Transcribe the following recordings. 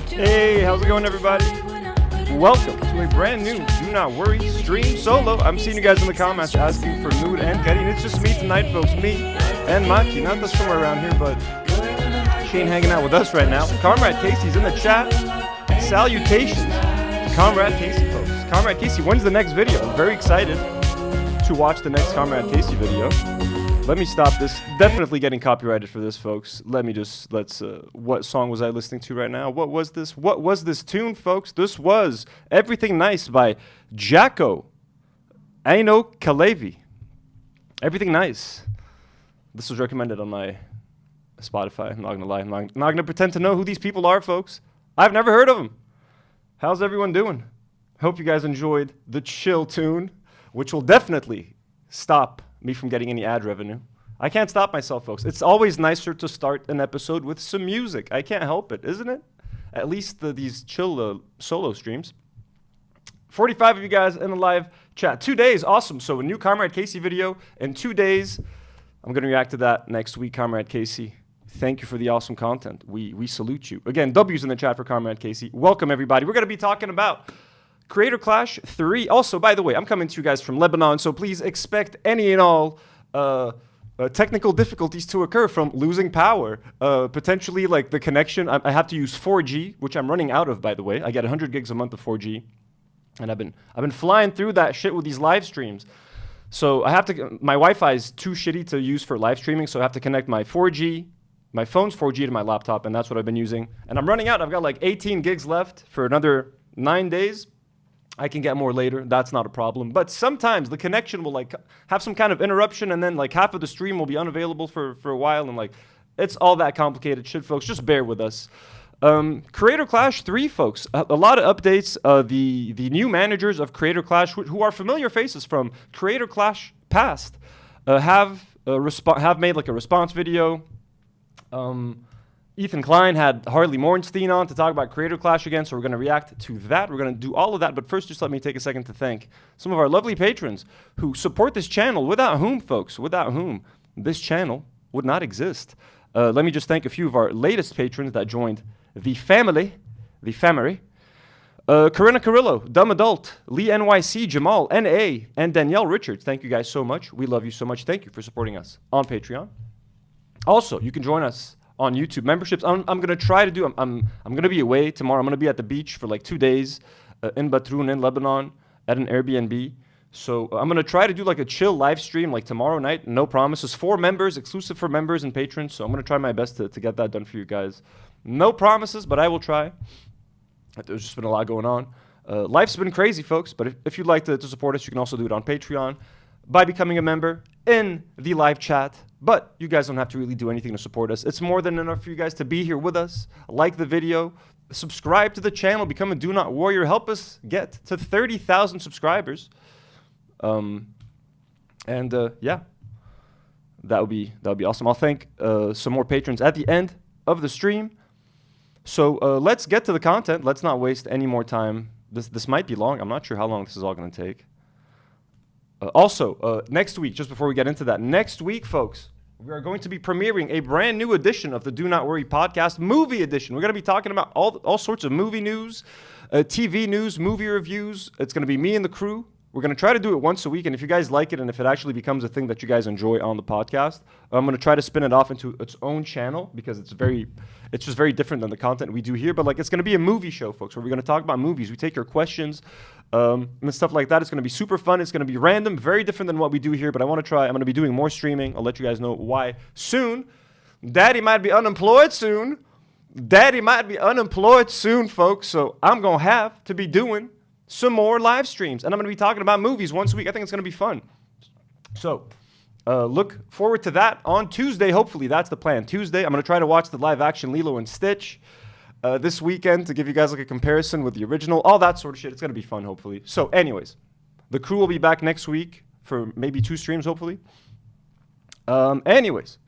Hey, how's it going, everybody? Welcome to a brand new Do Not Worry stream solo. I'm seeing you guys in the comments asking for Nour and Karine. It's just me tonight, folks. Me and Maki. Not that somewhere around here, but she ain't hanging out with us right now. Comrade Casey's in the chat. Salutations to Comrade Casey, folks. Comrade Casey, when's the next video? I'm very excited to watch the next Comrade Casey video. Let me stop this. Definitely getting copyrighted for this, folks. What song was I listening to right now? What was this? What was this tune, folks? This was Everything Nice by Jacko Aino Kalevi. Everything Nice. This was recommended on my Spotify. I'm not gonna lie. I'm not gonna pretend to know who these people are, folks. I've never heard of them. How's everyone doing? Hope you guys enjoyed the chill tune, which will definitely stop me from getting any ad revenue. I can't stop myself, folks. It's always nicer to start an episode with some music. I can't help it, isn't it? At least these chill solo streams. 45 of you guys in the live chat. 2 days, awesome. So a new Comrade Casey video in 2 days. I'm going to react to that next week, Comrade Casey. Thank you for the awesome content. We salute you. Again, W's in the chat for Comrade Casey. Welcome, everybody. We're going to be talking about Creator Clash 3. Also, by the way, I'm coming to you guys from Lebanon, so please expect any and all technical difficulties to occur from losing power. Potentially, like the connection. I have to use 4G, which I'm running out of, by the way. I get 100 gigs a month of 4G, and I've been flying through that shit with these live streams. So I have to. My Wi-Fi is too shitty to use for live streaming, so I have to connect my 4G, my phone's 4G to my laptop, and that's what I've been using. And I'm running out. I've got like 18 gigs left for another 9 days. I can get more later. That's not a problem. But sometimes the connection will like have some kind of interruption, and then like half of the stream will be unavailable for a while, and like it's all that complicated shit, folks. Just bear with us. Creator Clash 3, folks. A lot of updates. The new managers of Creator Clash, who are familiar faces from Creator Clash past, have made like a response video. Ethan Klein had Harley Mornstein on to talk about Creator Clash again, so we're going to react to that. We're going to do all of that, but first just let me take a second to thank some of our lovely patrons who support this channel, without whom, folks, without whom this channel would not exist. Let me just thank a few of our latest patrons that joined the family. Karina Carrillo, Dumb Adult, Lee NYC, Jamal, NA, and Danielle Richards. Thank you guys so much. We love you so much. Thank you for supporting us on Patreon. Also, you can join us on YouTube memberships. I'm gonna try to do. I'm gonna be away tomorrow. I'm gonna be at the beach for like 2 days in Batroun in Lebanon at an Airbnb. So I'm gonna try to do like a chill live stream like tomorrow night. No promises. For members, exclusive for members and patrons. So I'm gonna try my best to get that done for you guys. No promises, but I will try. There's just been a lot going on. Life's been crazy, folks. But if you'd like to support us, you can also do it on Patreon by becoming a member in the live chat. But you guys don't have to really do anything to support us. It's more than enough for you guys to be here with us, like the video, subscribe to the channel, become a Do Not Warrior, help us get to 30,000 subscribers. Yeah, that would be awesome. I'll thank some more patrons at the end of the stream. So let's get to the content. Let's not waste any more time. This might be long. I'm not sure how long this is all going to take. Also, next week, just before we get into that, next week, folks, we are going to be premiering a brand new edition of the Do Not Worry podcast, movie edition. We're going to be talking about all sorts of movie news, TV news, movie reviews. It's going to be me and the crew. We're going to try to do it once a week, and if you guys like it and if it actually becomes a thing that you guys enjoy on the podcast, I'm going to try to spin it off into its own channel because it's just very different than the content we do here. But like, it's going to be a movie show, folks, where we're going to talk about movies. We take your questions and stuff like that. It's going to be super fun. It's going to be random, very different than what we do here. But I want to try. I'm going to be doing more streaming. I'll let you guys know why soon. Daddy might be unemployed soon. Folks. So I'm going to have to be doing some more live streams, and I'm going to be talking about movies once a week. I think it's going to be fun. So look forward to that on Tuesday. Hopefully, that's the plan. Tuesday, I'm going to try to watch the live-action Lilo and Stitch this weekend to give you guys like a comparison with the original, all that sort of shit. It's going to be fun, hopefully. So anyways, the crew will be back next week for maybe 2 streams, hopefully. Anyways,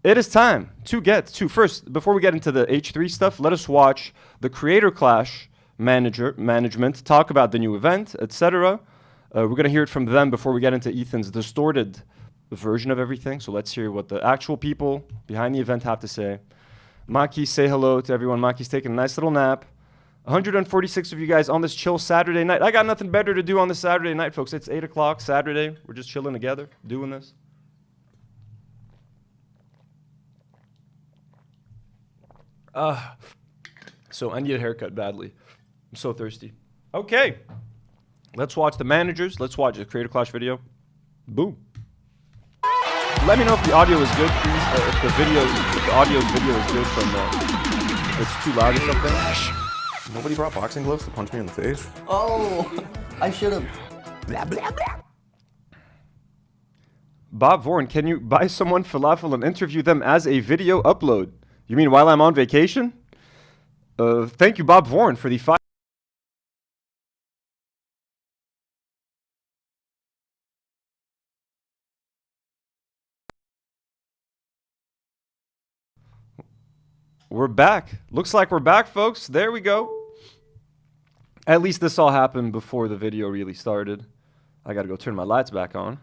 it is time to get to, first, before we get into the H3 stuff, let us watch the Creator Clash management talk about the new event, etc. We're going to hear it from them before we get into Ethan's distorted version of everything. So let's hear what the actual people behind the event have to say. Maki, say hello to everyone. Maki's taking a nice little nap. 146 of you guys on this chill Saturday night. I got nothing better to do on this Saturday night, folks. It's 8 o'clock Saturday. We're just chilling together, doing this. So I need a haircut badly. I'm so thirsty. Okay. Let's watch the managers. Let's watch the Creator Clash video. Boom. Let me know if the audio is good, please. If the audio video is good from if it's too loud or something. Nobody brought boxing gloves to punch me in the face. Oh, I should have. Blah, blah, blah. Bob Vorn, can you buy someone falafel and interview them as a video upload? You mean while I'm on vacation? Thank you, Bob Vorn, for the 5. We're back. Looks like we're back, folks. There we go. At least this all happened before the video really started. I gotta go turn my lights back on.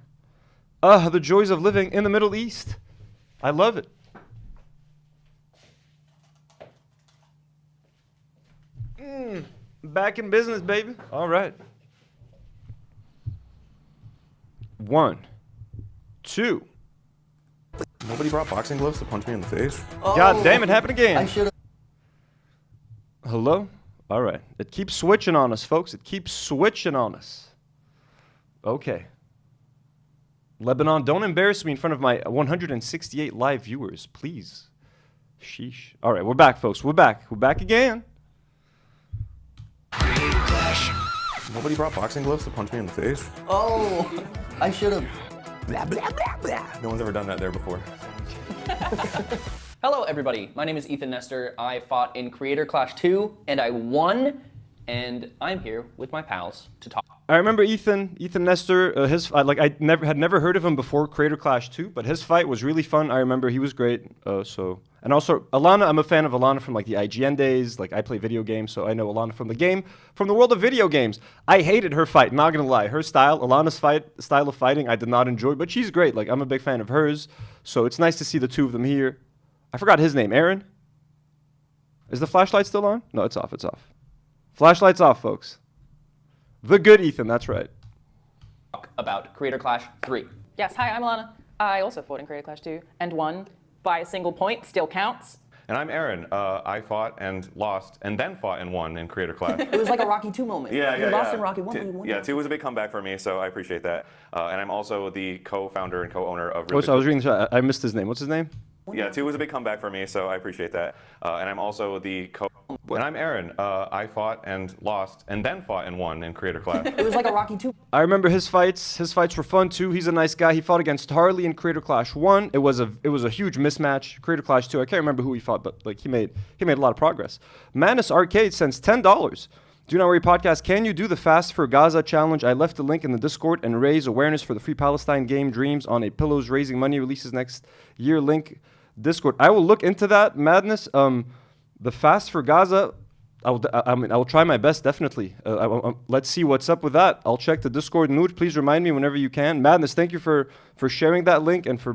The joys of living in the Middle East. I love it. Back in business, baby. All right. 1, 2. Nobody brought boxing gloves to punch me in the face. Oh, God damn it, happened again. I should have. Hello? All right. It keeps switching on us, folks. It keeps switching on us. Okay. Lebanon, don't embarrass me in front of my 168 live viewers, please. Sheesh. All right, we're back, folks. We're back. We're back again. Nobody brought boxing gloves to punch me in the face. Oh, I should have. Blah, blah, blah, blah. No one's ever done that there before. Hello everybody, my name is Ethan Nestor. I fought in Creator Clash 2 and I won, and I'm here with my pals to talk. I remember Ethan Nestor, I had never heard of him before Creator Clash 2, but his fight was really fun. I remember he was great. And also Alana, I'm a fan of Alana from like the IGN days. Like I play video games, so I know Alana from the world of video games. I hated her fight, not gonna lie. Her style, Alana's style of fighting, I did not enjoy, but she's great. Like I'm a big fan of hers, so it's nice to see the two of them here. I forgot his name, Aaron? Is the flashlight still on? No, it's off, it's off. Flashlight's off, folks. The good Ethan, that's right. Talk about Creator Clash 3. Yes, hi, I'm Alana. I also fought in Creator Clash 2 and won by a single point, still counts. And I'm Aaron. I fought and lost and then fought and won in Creator Clash. It was like a Rocky 2 moment. Yeah. You lost in Rocky 1, but you won. Yeah, 2 was a big comeback for me, so I appreciate that. And I'm also the co-founder and co-owner of I was reading this. I missed his name. What's his name? Yeah, 2 was a big comeback for me, so I appreciate that. And I'm also the And I'm Aaron. I fought and lost and then fought and won in Creator Clash. It was like a Rocky 2. I remember his fights. His fights were fun too. He's a nice guy. He fought against Harley in Creator Clash 1. It was a huge mismatch. Creator Clash 2, I can't remember who he fought, but like he made a lot of progress. Manus Arcade sends $10. Do Not Worry Podcast, can you do the Fast for Gaza challenge? I left the link in the Discord and raise awareness for the Free Palestine game Dreams on a Pillows Raising Money releases next year. Link Discord. I will look into that, Madness. The Fast for Gaza, I will try my best, definitely. Let's see what's up with that. I'll check the Discord. Nour, please remind me whenever you can. Madness, thank you for sharing that link and for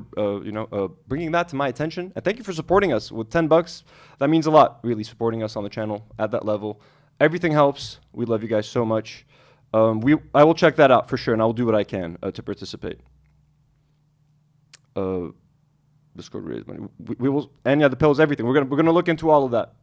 bringing that to my attention. And thank you for supporting us with $10. That means a lot, really, supporting us on the channel at that level. Everything helps. We love you guys so much. I will check that out for sure, and I will do what I can to participate. Discord raise money. We will, and yeah, the pills, everything. We're gonna look into all of that.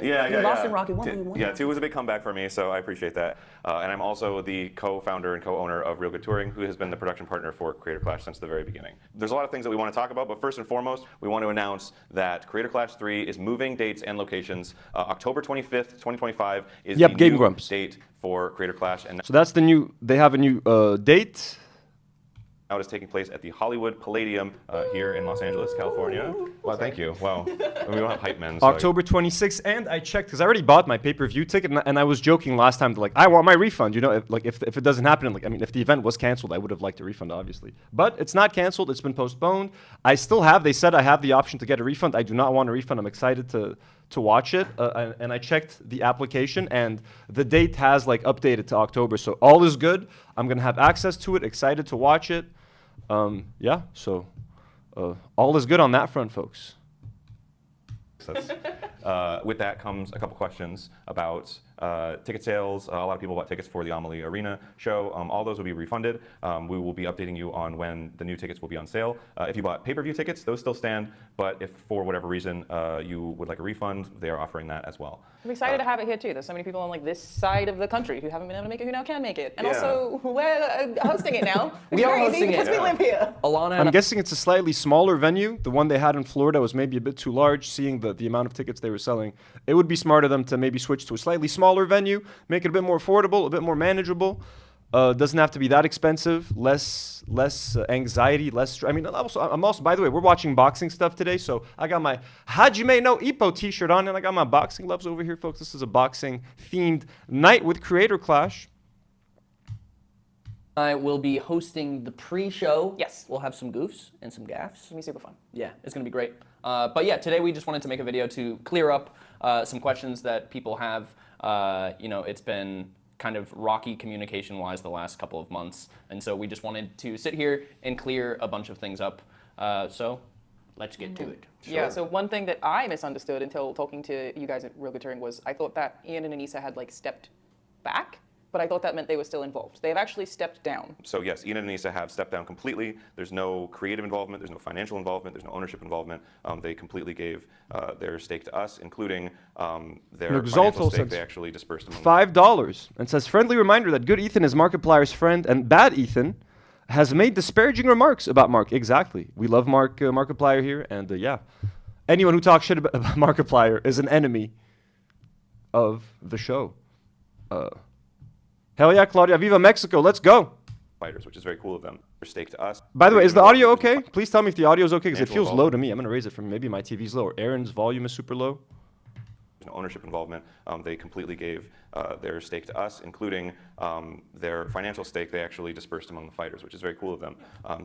Yeah. You lost in Rocky 1, but you won. Yeah, 2 was a big comeback for me, so I appreciate that. And I'm also the co-founder and co-owner of Real Good Touring, who has been the production partner for Creator Clash since the very beginning. There's a lot of things that we want to talk about, but first and foremost, we want to announce that Creator Clash 3 is moving dates and locations. October 25th, 2025 is the Game new Grumps date for Creator Clash. And so that's the new. They have a new date. Out is taking place at the Hollywood Palladium here in Los Angeles, California. Well, thank you. Wow. We don't have hype men. So October 26th, and I checked because I already bought my pay-per-view ticket, and I was joking last time, like, I want my refund. You know, if it doesn't happen, like, I mean, if the event was canceled, I would have liked a refund, obviously. But it's not canceled. It's been postponed. I still have. They said I have the option to get a refund. I do not want a refund. I'm excited to watch it, and I checked the application, and the date has like updated to October, so all is good. I'm gonna have access to it. Excited to watch it. Yeah, so all is good on that front, folks. With that comes a couple questions about ticket sales. A lot of people bought tickets for the Amelie Arena show. All those will be refunded. We will be updating you on when the new tickets will be on sale. If you bought pay-per-view tickets, those still stand, but if for whatever reason you would like a refund, they are offering that as well. I'm excited to have it here too. There's so many people on like this side of the country who haven't been able to make it, who now can make it. And Yeah. also, we're hosting it now. We are Crazy hosting it. because we live here. Alana I'm and guessing it's a slightly smaller venue. The one they had in Florida was maybe a bit too large, seeing the amount of tickets they were selling. It would be smart of them to maybe switch to a slightly smaller venue, make it a bit more affordable, a bit more manageable. Doesn't have to be that expensive, less anxiety, less. I mean, I'm also, by the way, we're watching boxing stuff today, so I got my Hajime no Ippo t-shirt on, and I got my boxing gloves over here, folks. This is a boxing-themed night with Creator Clash. I will be hosting the pre-show. Yes. We'll have some goofs and some gaffes. It's gonna be super fun. Yeah, it's going to be great. But yeah, today we just wanted to make a video to clear up some questions that people have. You know, it's been kind of rocky communication-wise the last couple of months, and so we just wanted to sit here and clear a bunch of things up. So let's get to it. Yeah, so one thing that I misunderstood until talking to you guys at Real Good Touring was I thought that Ian and Anissa had like stepped back, but I thought that meant they were still involved. They've actually stepped down. So yes, Ian and Anissa have stepped down completely. There's no creative involvement, there's no financial involvement, there's no ownership involvement. They completely gave their stake to us, including their financial stake they actually dispersed among $5 and says, friendly reminder that good Ethan is Markiplier's friend and bad Ethan has made disparaging remarks about Mark. Exactly. We love Markiplier here, and yeah. Anyone who talks shit about Markiplier is an enemy of the show. Hell yeah, Claudia. Viva Mexico. Let's go. fighters, which is very cool of them. Their stake to us. By the way, is the audio okay? Please tell me if the audio is okay, because it Financial feels low to me. I'm going to raise it from maybe my TV's low, or Aaron's volume is super low. There's no ownership involvement. They completely gave their stake to us, including their financial stake they actually dispersed among the fighters, which is very cool of them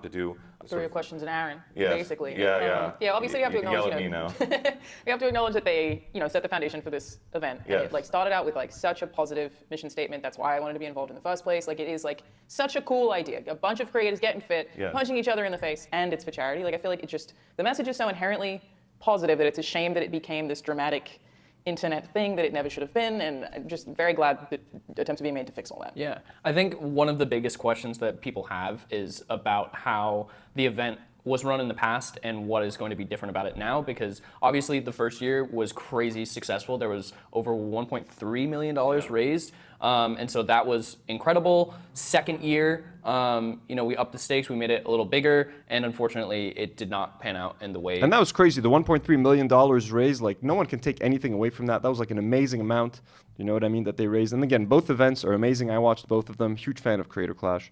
to do. Throw your questions in Aaron, Yes. basically. Yeah. Yeah, obviously you have to can yell acknowledge, at me now. we have to acknowledge that they, set the foundation for this event. And Yes. it started out with such a positive mission statement. That's why I wanted to be involved in the first place. It is such a cool idea. A bunch of creators getting fit, Yeah. punching each other in the face, and it's for charity. I feel like the message is so inherently positive that it's a shame that it became this dramatic internet thing that it never should have been, and I'm just very glad that attempts are being made to fix all that. Yeah, I think one of the biggest questions that people have is about how the event was run in the past and what is going to be different about it now, because obviously the first year was crazy successful. There was over $1.3 million raised, and so that was incredible. Second year, we upped the stakes, we made it a little bigger, and unfortunately it did not pan out in the way. And that was crazy. The $1.3 million raised, no one can take anything away from that. That was an amazing amount, you know what I mean, that they raised. And again, both events are amazing. I watched both of them. Huge fan of Creator Clash.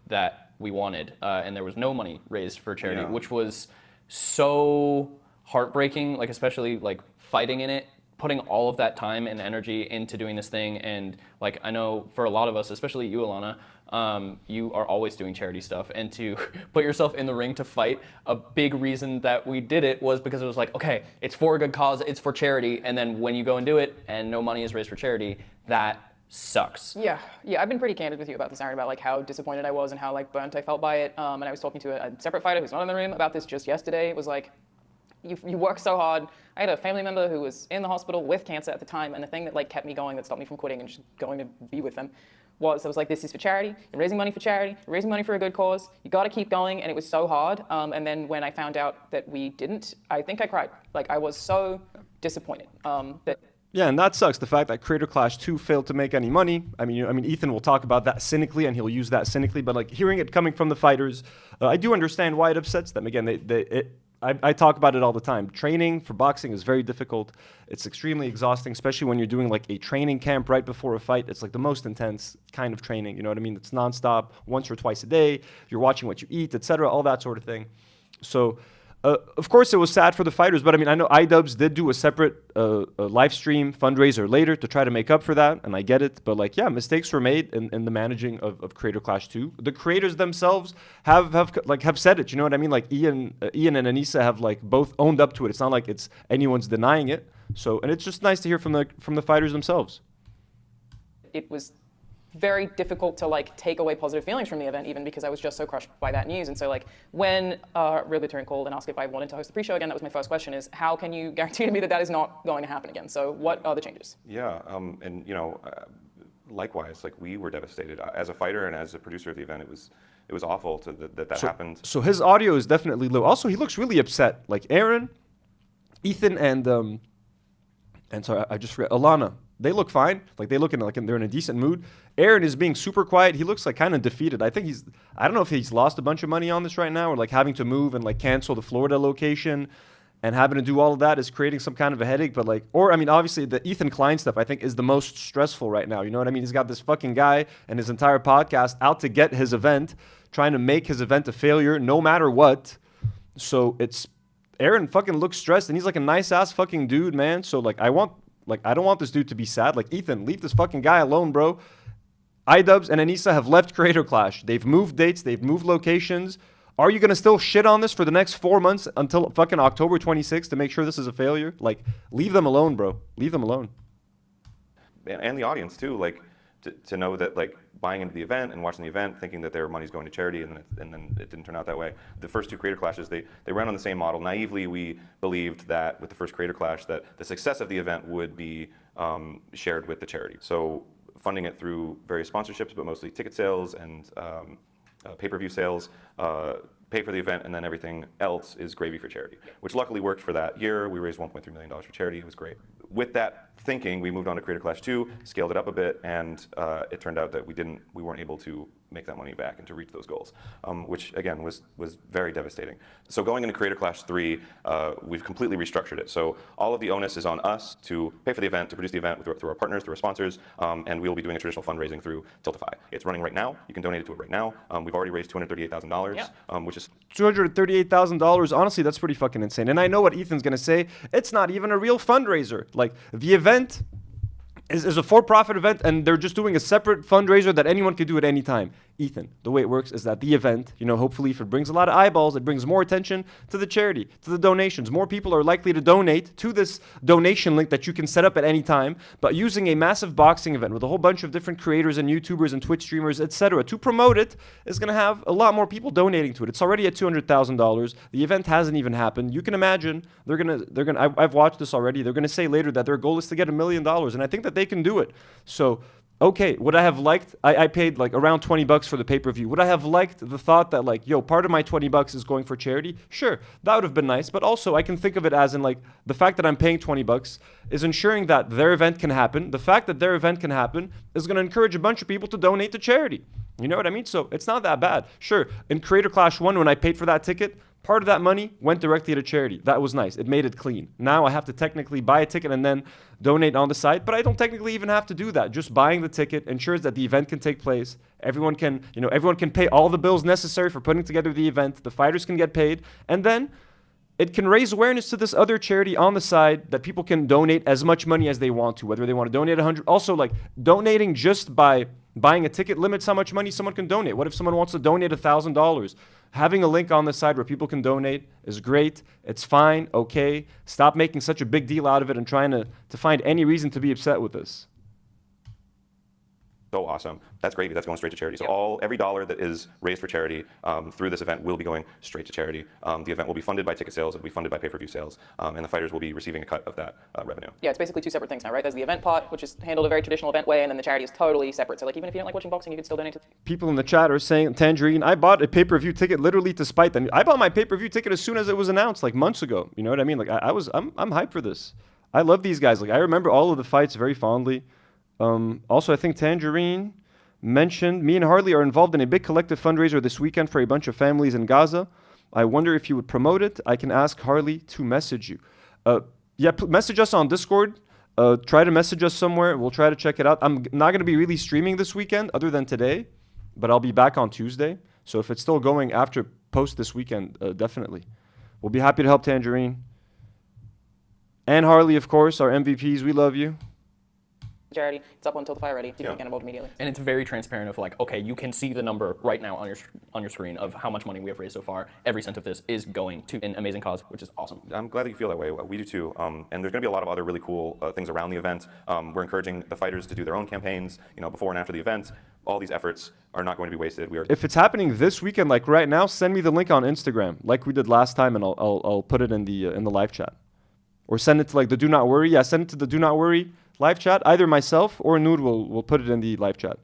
That we wanted, and there was no money raised for charity, Yeah. which was so heartbreaking, especially fighting in it, putting all of that time and energy into doing this thing. And I know for a lot of us, especially you, Alana, you are always doing charity stuff, and to put yourself in the ring to fight, a big reason that we did it was because it was okay, it's for a good cause, it's for charity, and then when you go and do it and no money is raised for charity, that sucks. Yeah, I've been pretty candid with you about this, Aaron, about how disappointed I was and how burnt I felt by it. And I was talking to a separate fighter who's not in the room about this just yesterday. It was you work so hard. I had a family member who was in the hospital with cancer at the time, and the thing that kept me going, that stopped me from quitting and just going to be with them, was I was this is for charity. You're raising money for charity. You're raising money for a good cause. You got to keep going, and it was so hard. And then when I found out that we didn't, I think I cried. I was so disappointed that. Yeah, and that sucks. The fact that Creator Clash 2 failed to make any money. I mean, Ethan will talk about that cynically, and he'll use that cynically. But hearing it coming from the fighters, I do understand why it upsets them. Again, I talk about it all the time. Training for boxing is very difficult. It's extremely exhausting, especially when you're doing like a training camp right before a fight. It's like the most intense kind of training. You know what I mean? It's nonstop, once or twice a day. You're watching what you eat, etc., all that sort of thing. So, of course, it was sad for the fighters, but I mean, I know iDubbbz did do a separate live stream fundraiser later to try to make up for that, and I get it. But like, yeah, mistakes were made in the managing of Creator Clash 2. The creators themselves have said it. You know what I mean? Like Ian and Anissa have like both owned up to it. It's not like it's anyone's denying it. So, and it's just nice to hear from the fighters themselves. It was very difficult to like take away positive feelings from the event, even because I was just so crushed by that news. And so like when Real Good Touring called and asked if I wanted to host the pre-show again, that was my first question: is how can you guarantee to me that that is not going to happen again? So what are the changes? Yeah, and you know, likewise, like we were devastated as a fighter and as a producer of the event. It was awful that happened. So his audio is definitely low. Also, he looks really upset. Like Aaron, Ethan, and sorry, I just forgot Alana. They look fine. Like they look they're in a decent mood. Aaron is being super quiet. He looks like kind of defeated. I think I don't know if he's lost a bunch of money on this right now, or like having to move and like cancel the Florida location and having to do all of that is creating some kind of a headache. But like, or I mean, obviously the Ethan Klein stuff I think is the most stressful right now. You know what I mean? He's got this fucking guy and his entire podcast out to get his event, trying to make his event a failure no matter what. So Aaron fucking looks stressed, and he's like a nice ass fucking dude, man. So like I don't want this dude to be sad. Like, Ethan, leave this fucking guy alone, bro. iDubbbz and Anissa have left Creator Clash. They've moved dates. They've moved locations. Are you going to still shit on this for the next 4 months until fucking October 26th to make sure this is a failure? Like, leave them alone, bro. Leave them alone. And the audience, too. Like, to know that, like, buying into the event and watching the event, thinking that their money's going to charity, and then it didn't turn out that way. The first two Creator Clashes, they ran on the same model. Naively, we believed that with the first Creator Clash, that the success of the event would be shared with the charity. So funding it through various sponsorships, but mostly ticket sales and pay-per-view sales, pay for the event, and then everything else is gravy for charity, which luckily worked for that year. We raised $1.3 million for charity. It was great. With that thinking, we moved on to Creator Clash 2, scaled it up a bit, and it turned out that we weren't able to make that money back and to reach those goals, which again was very devastating. So going into Creator Clash 3, we've completely restructured it. So all of the onus is on us to pay for the event, to produce the event through our partners, through our sponsors, and we will be doing a traditional fundraising through Tiltify. It's running right now. You can donate it to it right now. We've already raised $238,000, which is $238,000. Honestly, that's pretty fucking insane. And I know what Ethan's gonna say. It's not even a real fundraiser. Like, the event is a for-profit event, and they're just doing a separate fundraiser that anyone can do at any time. Ethan, the way it works is that the event, you know, hopefully if it brings a lot of eyeballs, it brings more attention to the charity, to the donations. More people are likely to donate to this donation link that you can set up at any time. But using a massive boxing event with a whole bunch of different creators and YouTubers and Twitch streamers, etc., to promote it is going to have a lot more people donating to it. It's already at $200,000. The event hasn't even happened. You can imagine they're gonna. I've watched this already. They're gonna say later that their goal is to get $1 million, and I think that they can do it. So. Okay, would I have liked, I paid like around $20 for the pay-per-view. Would I have liked the thought that like, yo, part of my $20 is going for charity? Sure, that would have been nice. But also I can think of it as in like, the fact that I'm paying $20 is ensuring that their event can happen. The fact that their event can happen is going to encourage a bunch of people to donate to charity. You know what I mean? So it's not that bad. Sure, in Creator Clash 1, when I paid for that ticket, part of that money went directly to charity. That was nice. It made it clean. Now I have to technically buy a ticket and then donate on the site, but I don't technically even have to do that. Just buying the ticket ensures that the event can take place. Everyone can pay all the bills necessary for putting together the event. The fighters can get paid, and then it can raise awareness to this other charity on the side that people can donate as much money as they want to, whether they want to donate 100. Also, like, donating just by buying a ticket limits how much money someone can donate. What if someone wants to donate $1,000? Having a link on the side where people can donate is great. It's fine, okay. Stop making such a big deal out of it and trying to find any reason to be upset with this. So awesome. That's gravy. That's going straight to charity. So every dollar that is raised for charity through this event will be going straight to charity. The event will be funded by ticket sales. It will be funded by pay-per-view sales. And the fighters will be receiving a cut of that revenue. Yeah, it's basically two separate things now, right? There's the event pot, which is handled a very traditional event way, and then the charity is totally separate. So like, even if you don't like watching boxing, you can still donate to. People in the chat are saying, Tangerine, I bought a pay-per-view ticket literally to spite them. I bought my pay-per-view ticket as soon as it was announced, like months ago. You know what I mean? Like I'm hyped for this. I love these guys. Like, I remember all of the fights very fondly. Also, I think Tangerine mentioned, me and Harley are involved in a big collective fundraiser this weekend for a bunch of families in Gaza. I wonder if you would promote it. I can ask Harley to message you. Yeah, message us on Discord. Try to message us somewhere. We'll try to check it out. I'm not going to be really streaming this weekend other than today, but I'll be back on Tuesday. So if it's still going after post this weekend, definitely. We'll be happy to help Tangerine. And Harley, of course, our MVPs. We love you. Charity. It's up until the fire ready. You can get involved immediately. And it's very transparent of like, okay, you can see the number right now on your screen of how much money we have raised so far. Every cent of this is going to an amazing cause, which is awesome. I'm glad that you feel that way. We do too. And there's going to be a lot of other really cool things around the event. We're encouraging the fighters to do their own campaigns, before and after the event. All these efforts are not going to be wasted. If it's happening this weekend, like right now, send me the link on Instagram, like we did last time, and I'll put it in the live chat, or send it to like the Do Not Worry. Yeah, send it to the Do Not Worry live chat. Either myself or Nour will put it in the live chat.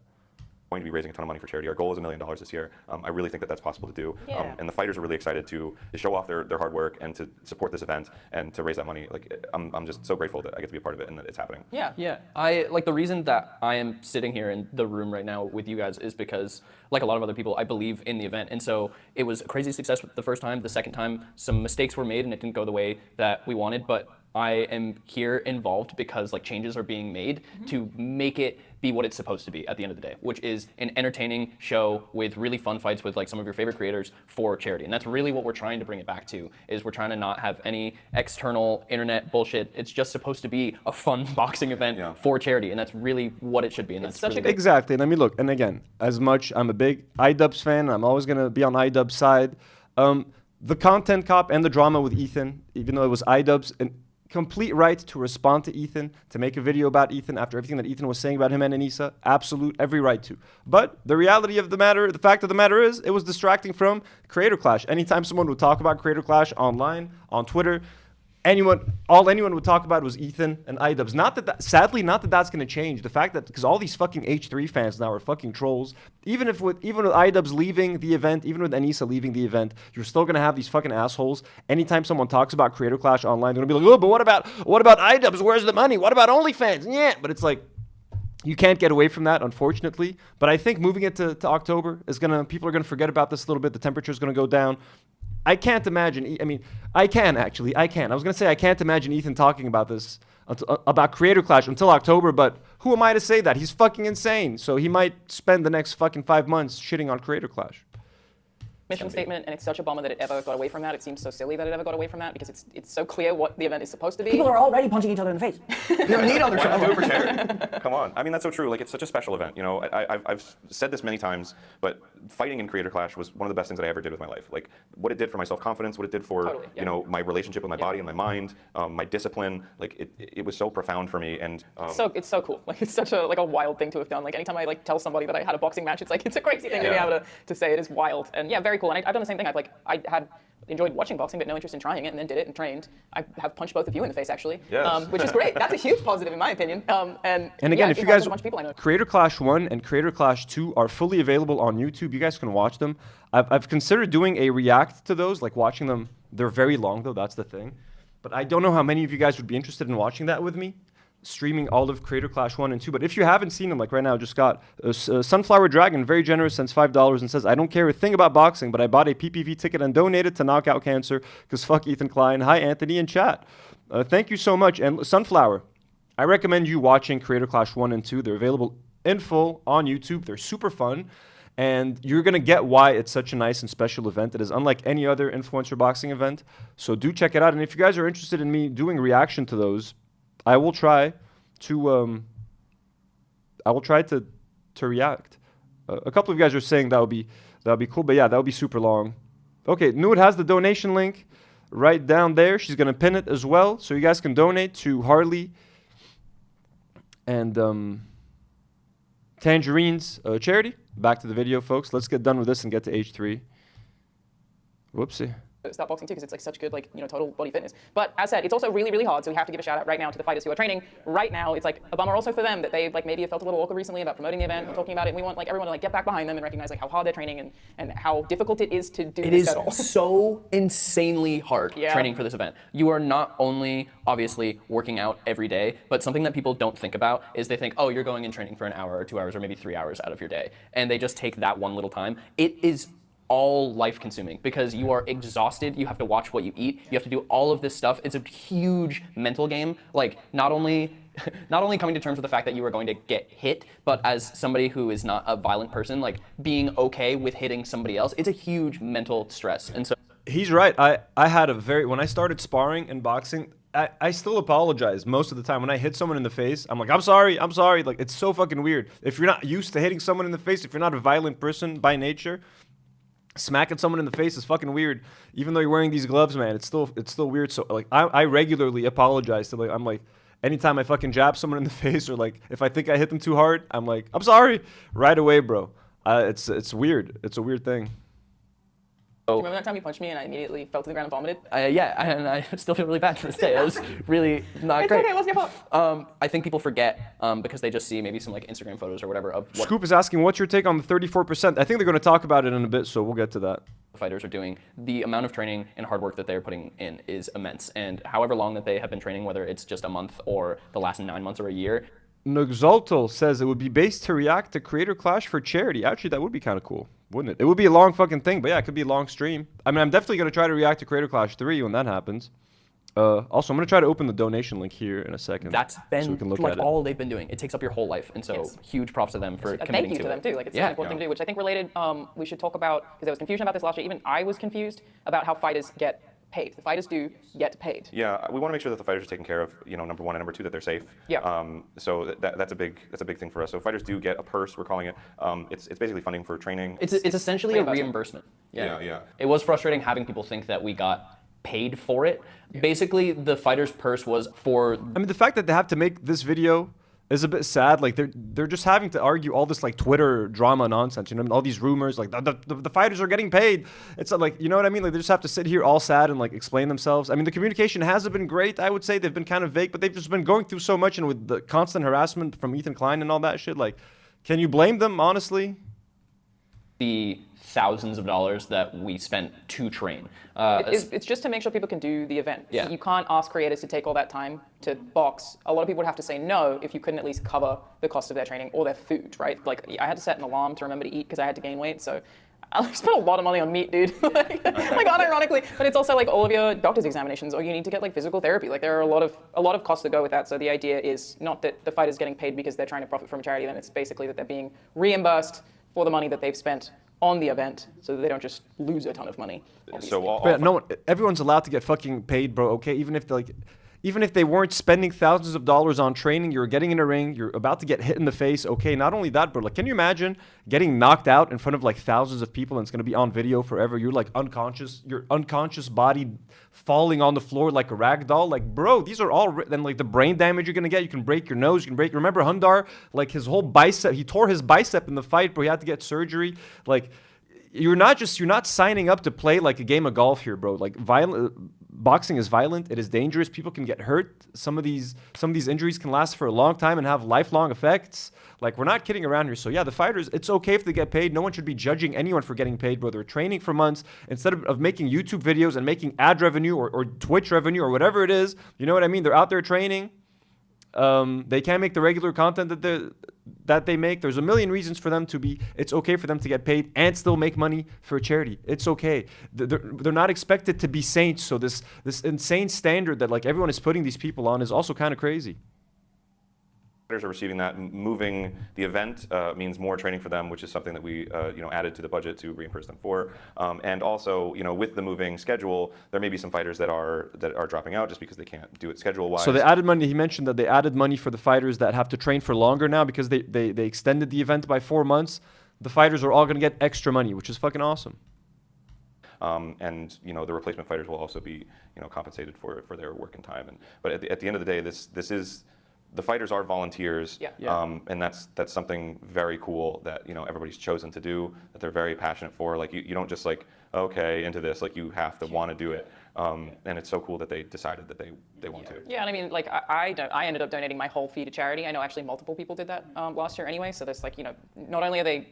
Going to be raising a ton of money for charity. Our goal is $1 million this year. I really think that that's possible to do. Yeah. And the fighters are really excited to show off their hard work and to support this event and to raise that money. Like I'm just so grateful that I get to be a part of it and that it's happening. Yeah. Yeah, I like the reason that I am sitting here in the room right now with you guys is because, like a lot of other people, I believe in the event. And so it was a crazy success the first time. The second time, some mistakes were made and it didn't go the way that we wanted. But I am here involved because like changes are being made to make it be what it's supposed to be at the end of the day, which is an entertaining show with really fun fights with like some of your favorite creators for charity. And that's really what we're trying to bring it back to, is we're trying to not have any external internet bullshit. It's just supposed to be a fun boxing event for charity, and that's really what it should be. And It's that's such really a good- Exactly. Let me look. And again, as much I'm a big iDubbbz fan, I'm always gonna be on iDubbbz side. The content cop and the drama with Ethan, even though it was iDubbbz, and complete right to respond to Ethan, to make a video about Ethan after everything that Ethan was saying about him and Anissa. Absolute, every right to. But the reality of the matter, the fact of the matter is, it was distracting from Creator Clash. Anytime someone would talk about Creator Clash online, on Twitter, all anyone would talk about was Ethan and iDubbbz. Sadly, not that that's going to change. The fact that, because all these fucking H3 fans now are fucking trolls. Even with iDubbbz leaving the event, even with Anissa leaving the event, you're still going to have these fucking assholes. Anytime someone talks about Creator Clash online, they're going to be like, oh, but what about iDubbbz? Where's the money? What about OnlyFans? Yeah, but it's like, you can't get away from that, unfortunately. But I think moving it to October is people are gonna forget about this a little bit. The temperature's gonna go down. I can't imagine. I mean, I can actually. I can. I was gonna say I can't imagine Ethan talking about this about Creator Clash until October. But who am I to say that? He's fucking insane. So he might spend the next fucking 5 months shitting on Creator Clash. Mission statement, and it's such a bummer that it ever got away from that. It seems so silly that it ever got away from that because it's so clear what the event is supposed to be. People are already punching each other in the face. You don't need other Why not do it trouble. for charity? Come on. I mean, that's so true. Like, it's such a special event. I've said this many times, but fighting in Creator Clash was one of the best things that I ever did with my life. Like, what it did for my self-confidence, what it did for, Totally, yeah. my relationship with my body and my mind, my discipline. Like, it was so profound for me. And It's so cool. Like it's such a wild thing to have done. Like anytime I tell somebody that I had a boxing match, it's a crazy thing to be able to say. It is wild and very cool. And I've done the same thing. I had enjoyed watching boxing, but no interest in trying it, and then did it and trained. I have punched both of you in the face actually, which is great. That's a huge positive in my opinion. And again, if you guys, a bunch of people I know. Creator Clash 1 and Creator Clash 2 are fully available on YouTube. You guys can watch them. I've considered doing a react to those, like watching them. They're very long though, that's the thing. But I don't know how many of you guys would be interested in watching that with me, streaming all of Creator Clash 1 and 2. But if you haven't seen them, like right now, just got Sunflower Dragon, very generous, sends $5 and says, I don't care a thing about boxing, but I bought a PPV ticket and donated to Knockout Cancer because fuck Ethan Klein. Hi, Anthony in chat. Thank you so much. And Sunflower, I recommend you watching Creator Clash 1 and 2. They're available in full on YouTube. They're super fun. And you're going to get why it's such a nice and special event. It is unlike any other influencer boxing event. So do check it out. And if you guys are interested in me doing reaction to those, I will try to react. A couple of you guys are saying that would be cool, but yeah, that would be super long. Okay, Nour has the donation link right down there. She's gonna pin it as well, so you guys can donate to Harley and Tangerine's charity. Back to the video, folks. Let's get done with this and get to H3. Whoopsie. Start boxing too because it's such good total body fitness. But as said, it's also really, really hard. So we have to give a shout out right now to the fighters who are training right now. It's a bummer also for them that they maybe have felt a little awkward recently about promoting the event and talking about it. And we want everyone to get back behind them and recognize how hard they're training and how difficult it is to do It this is at all. so insanely hard Yeah. training for this event. You are not only obviously working out every day, but something that people don't think about is they think, oh, you're going and training for an hour or 2 hours or maybe 3 hours out of your day. And they just take that one little time. It is all life consuming because you are exhausted, you have to watch what you eat, you have to do all of this stuff. It's a huge mental game. Like not only coming to terms with the fact that you are going to get hit, but as somebody who is not a violent person, like being okay with hitting somebody else, it's a huge mental stress. And so He's right. I had a when I started sparring and boxing, I still apologize most of the time. When I hit someone in the face, I'm like, I'm sorry. Like, it's so fucking weird. If you're not used to hitting someone in the face, if you're not a violent person by nature, smacking someone in the face is fucking weird. Even though you're wearing these gloves, man, it's still weird. So like, I regularly apologize to, like, I'm like, anytime I fucking jab someone in the face, or like if I think I hit them too hard, I'm like, I'm sorry, right away, bro. It's weird. It's a weird thing. Do you remember that time you punched me and I immediately fell to the ground and vomited? Yeah, and I still feel really bad to this day. It was really not great. It's okay, it wasn't your fault. I think people forget because they just see maybe some like Instagram photos or whatever of what Scoop is asking, what's your take on the 34%? I think they're going to talk about it in a bit, so we'll get to that. fighters are doing. The amount of training and hard work that they're putting in is immense. And however long that they have been training, whether it's just a month or the last 9 months or a year. Nugzolto says it would be based to react to Creator Clash for charity. Actually, that would be kind of cool, wouldn't it? It would be a long fucking thing, but yeah, it could be a long stream. I mean, I'm definitely going to try to react to Creator Clash 3 when that happens. Also, I'm going to try to open the donation link here in a second. That's been so we can look like at it. all they've been doing. It takes up your whole life, and so huge props to them for committing thank you to them too. Like it's an important thing to do, which I think related. We should talk about because there was confusion about this last year. Even I was confused about how fighters get paid. The fighters do get paid. Yeah, we want to make sure that the fighters are taken care of. You know, number one, and number two, that they're safe. Yeah. So that's a big thing for us. So fighters do get a purse. We're calling it. It's basically funding for training. It's essentially a reimbursement. Yeah. It was frustrating having people think that we got paid for it. Basically, the fighter's purse was for. I mean, the fact that they have to make this video is a bit sad. Like they're just having to argue all this like Twitter drama nonsense. You know, all these rumors like the fighters are getting paid. It's like, you know what I mean? Like they just have to sit here all sad and like explain themselves. I mean, the communication hasn't been great. I would say they've been kind of vague, but they've just been going through so much, and with the constant harassment from Ethan Klein and all that shit. Like, can you blame them honestly? The thousands of dollars that we spent to train. It's just to make sure people can do the event. Yeah. You can't ask creators to take all that time to box. A lot of people would have to say no if you couldn't at least cover the cost of their training or their food, right? Like I had to set an alarm to remember to eat because I had to gain weight, so I spent a lot of money on meat, dude. like unironically, but it's also like all of your doctor's examinations, or you need to get like physical therapy. Like there are a lot of costs that go with that. So the idea is not that the fighter's getting paid because they're trying to profit from charity. Then it's basically that they're being reimbursed for the money that they've spent on the event, so that they don't just lose a ton of money. Obviously. So everyone's allowed to get fucking paid, bro. Okay, even if they weren't spending thousands of dollars on training, you're getting in a ring, you're about to get hit in the face. Okay, not only that, bro. Like, can you imagine getting knocked out in front of like thousands of people and it's gonna be on video forever? You're like unconscious, your unconscious body falling on the floor like a rag doll. Like, bro, these are all then like the brain damage you're gonna get. You can break your nose. You can break. Remember Hundar? Like his whole bicep. He tore his bicep in the fight, bro. He had to get surgery. Like, you're not signing up to play like a game of golf here, bro. Like boxing is violent. It is dangerous. People can get hurt. Some of these injuries can last for a long time and have lifelong effects. Like, we're not kidding around here. So yeah, the fighters, it's okay if they get paid. No one should be judging anyone for getting paid, bro. They're training for months. Instead of making YouTube videos and making ad revenue or Twitch revenue or whatever it is, you know what I mean? They're out there training. They can't make the regular content that they make. There's a million reasons for them to be. It's okay for them to get paid and still make money for a charity. It's okay. They're not expected to be saints. So this insane standard that like everyone is putting these people on is also kind of crazy. Are receiving that. Moving the event means more training for them, which is something that we added to the budget to reimburse them for. And also, with the moving schedule, there may be some fighters that are dropping out just because they can't do it schedule-wise. So they added money. He mentioned that they added money for the fighters that have to train for longer now because they extended the event by 4 months. The fighters are all going to get extra money, which is fucking awesome. And the replacement fighters will also be compensated for their work and time. But at the end of the day, this is. The fighters are volunteers, and that's something very cool that everybody's chosen to do, that they're very passionate for. Like you don't just like into this, like you have to want to do it, and it's so cool that they decided that they want to. Yeah, and I mean like I ended up donating my whole fee to charity. I know actually multiple people did that last year anyway. So there's like not only are they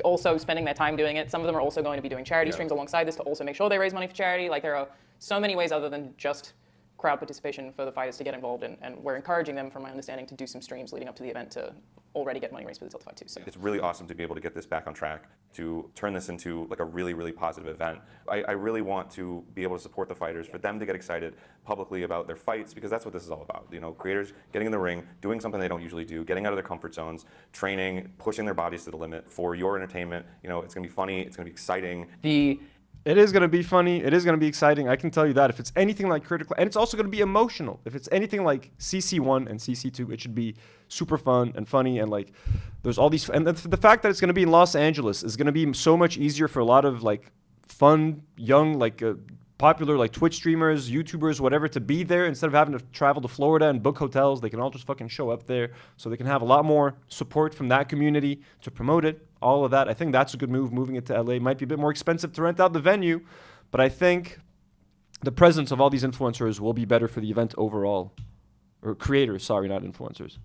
also spending their time doing it, some of them are also going to be doing charity streams alongside this to also make sure they raise money for charity. Like there are so many ways other than just crowd participation for the fighters to get involved in, and we're encouraging them, from my understanding, to do some streams leading up to the event to already get money raised for the Tiltify too. So It's really awesome to be able to get this back on track, to turn this into like a really, really positive event. I really want to be able to support the fighters, for them to get excited publicly about their fights, because that's what this is all about. You know, creators getting in the ring, doing something they don't usually do, getting out of their comfort zones, training, pushing their bodies to the limit for your entertainment. You know, it's gonna be funny, it's gonna be exciting. It is going to be funny. It is going to be exciting. I can tell you that. If it's anything like Critical, and it's also going to be emotional. If it's anything like CC1 and CC2, it should be super fun and funny. And like, there's all these, and the fact that it's going to be in Los Angeles is going to be so much easier for a lot of like fun, young, like popular like Twitch streamers, YouTubers, whatever, to be there instead of having to travel to Florida and book hotels. They can all just fucking show up there, so they can have a lot more support from that community to promote it. All of that, I think that's a good move. Moving it to LA might be a bit more expensive to rent out the venue, but I think the presence of all these influencers will be better for the event overall. Or creators, sorry, not influencers.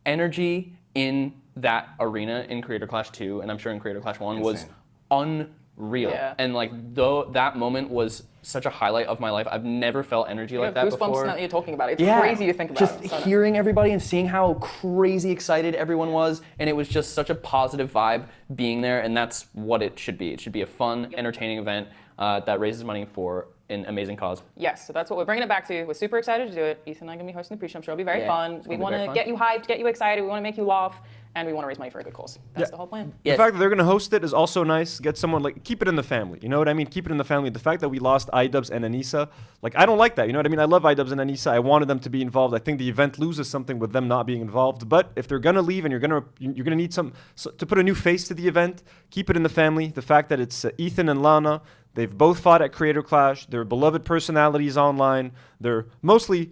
Energy in that arena in Creator Clash 2, and I'm sure in Creator Clash 1, was unreal. Yeah. And like, though that moment was such a highlight of my life, I've never felt energy like that goosebumps before. now that you're talking about it. It's crazy to think about. Just So hearing everybody and seeing how crazy excited everyone was, and it was just such a positive vibe being there, and that's what it should be. It should be a fun, entertaining event that raises money for an amazing cause. Yes, so that's what we're bringing it back to. We're super excited to do it. Ethan and I are going to be hosting the pre-show. It'll be very fun. We want to get you hyped, get you excited. We want to make you laugh, and we want to raise money for a good cause. That's the whole plan. The fact that they're going to host it is also nice. Get someone, like, keep it in the family. You know what I mean? Keep it in the family. The fact that we lost iDubbbz and Anissa, like, I don't like that. You know what I mean? I love iDubbbz and Anissa. I wanted them to be involved. I think the event loses something with them not being involved. But if they're going to leave and you're going to need to put a new face to the event, keep it in the family. The fact that it's Ethan and Lana, they've both fought at Creator Clash. They're beloved personalities online. They're mostly,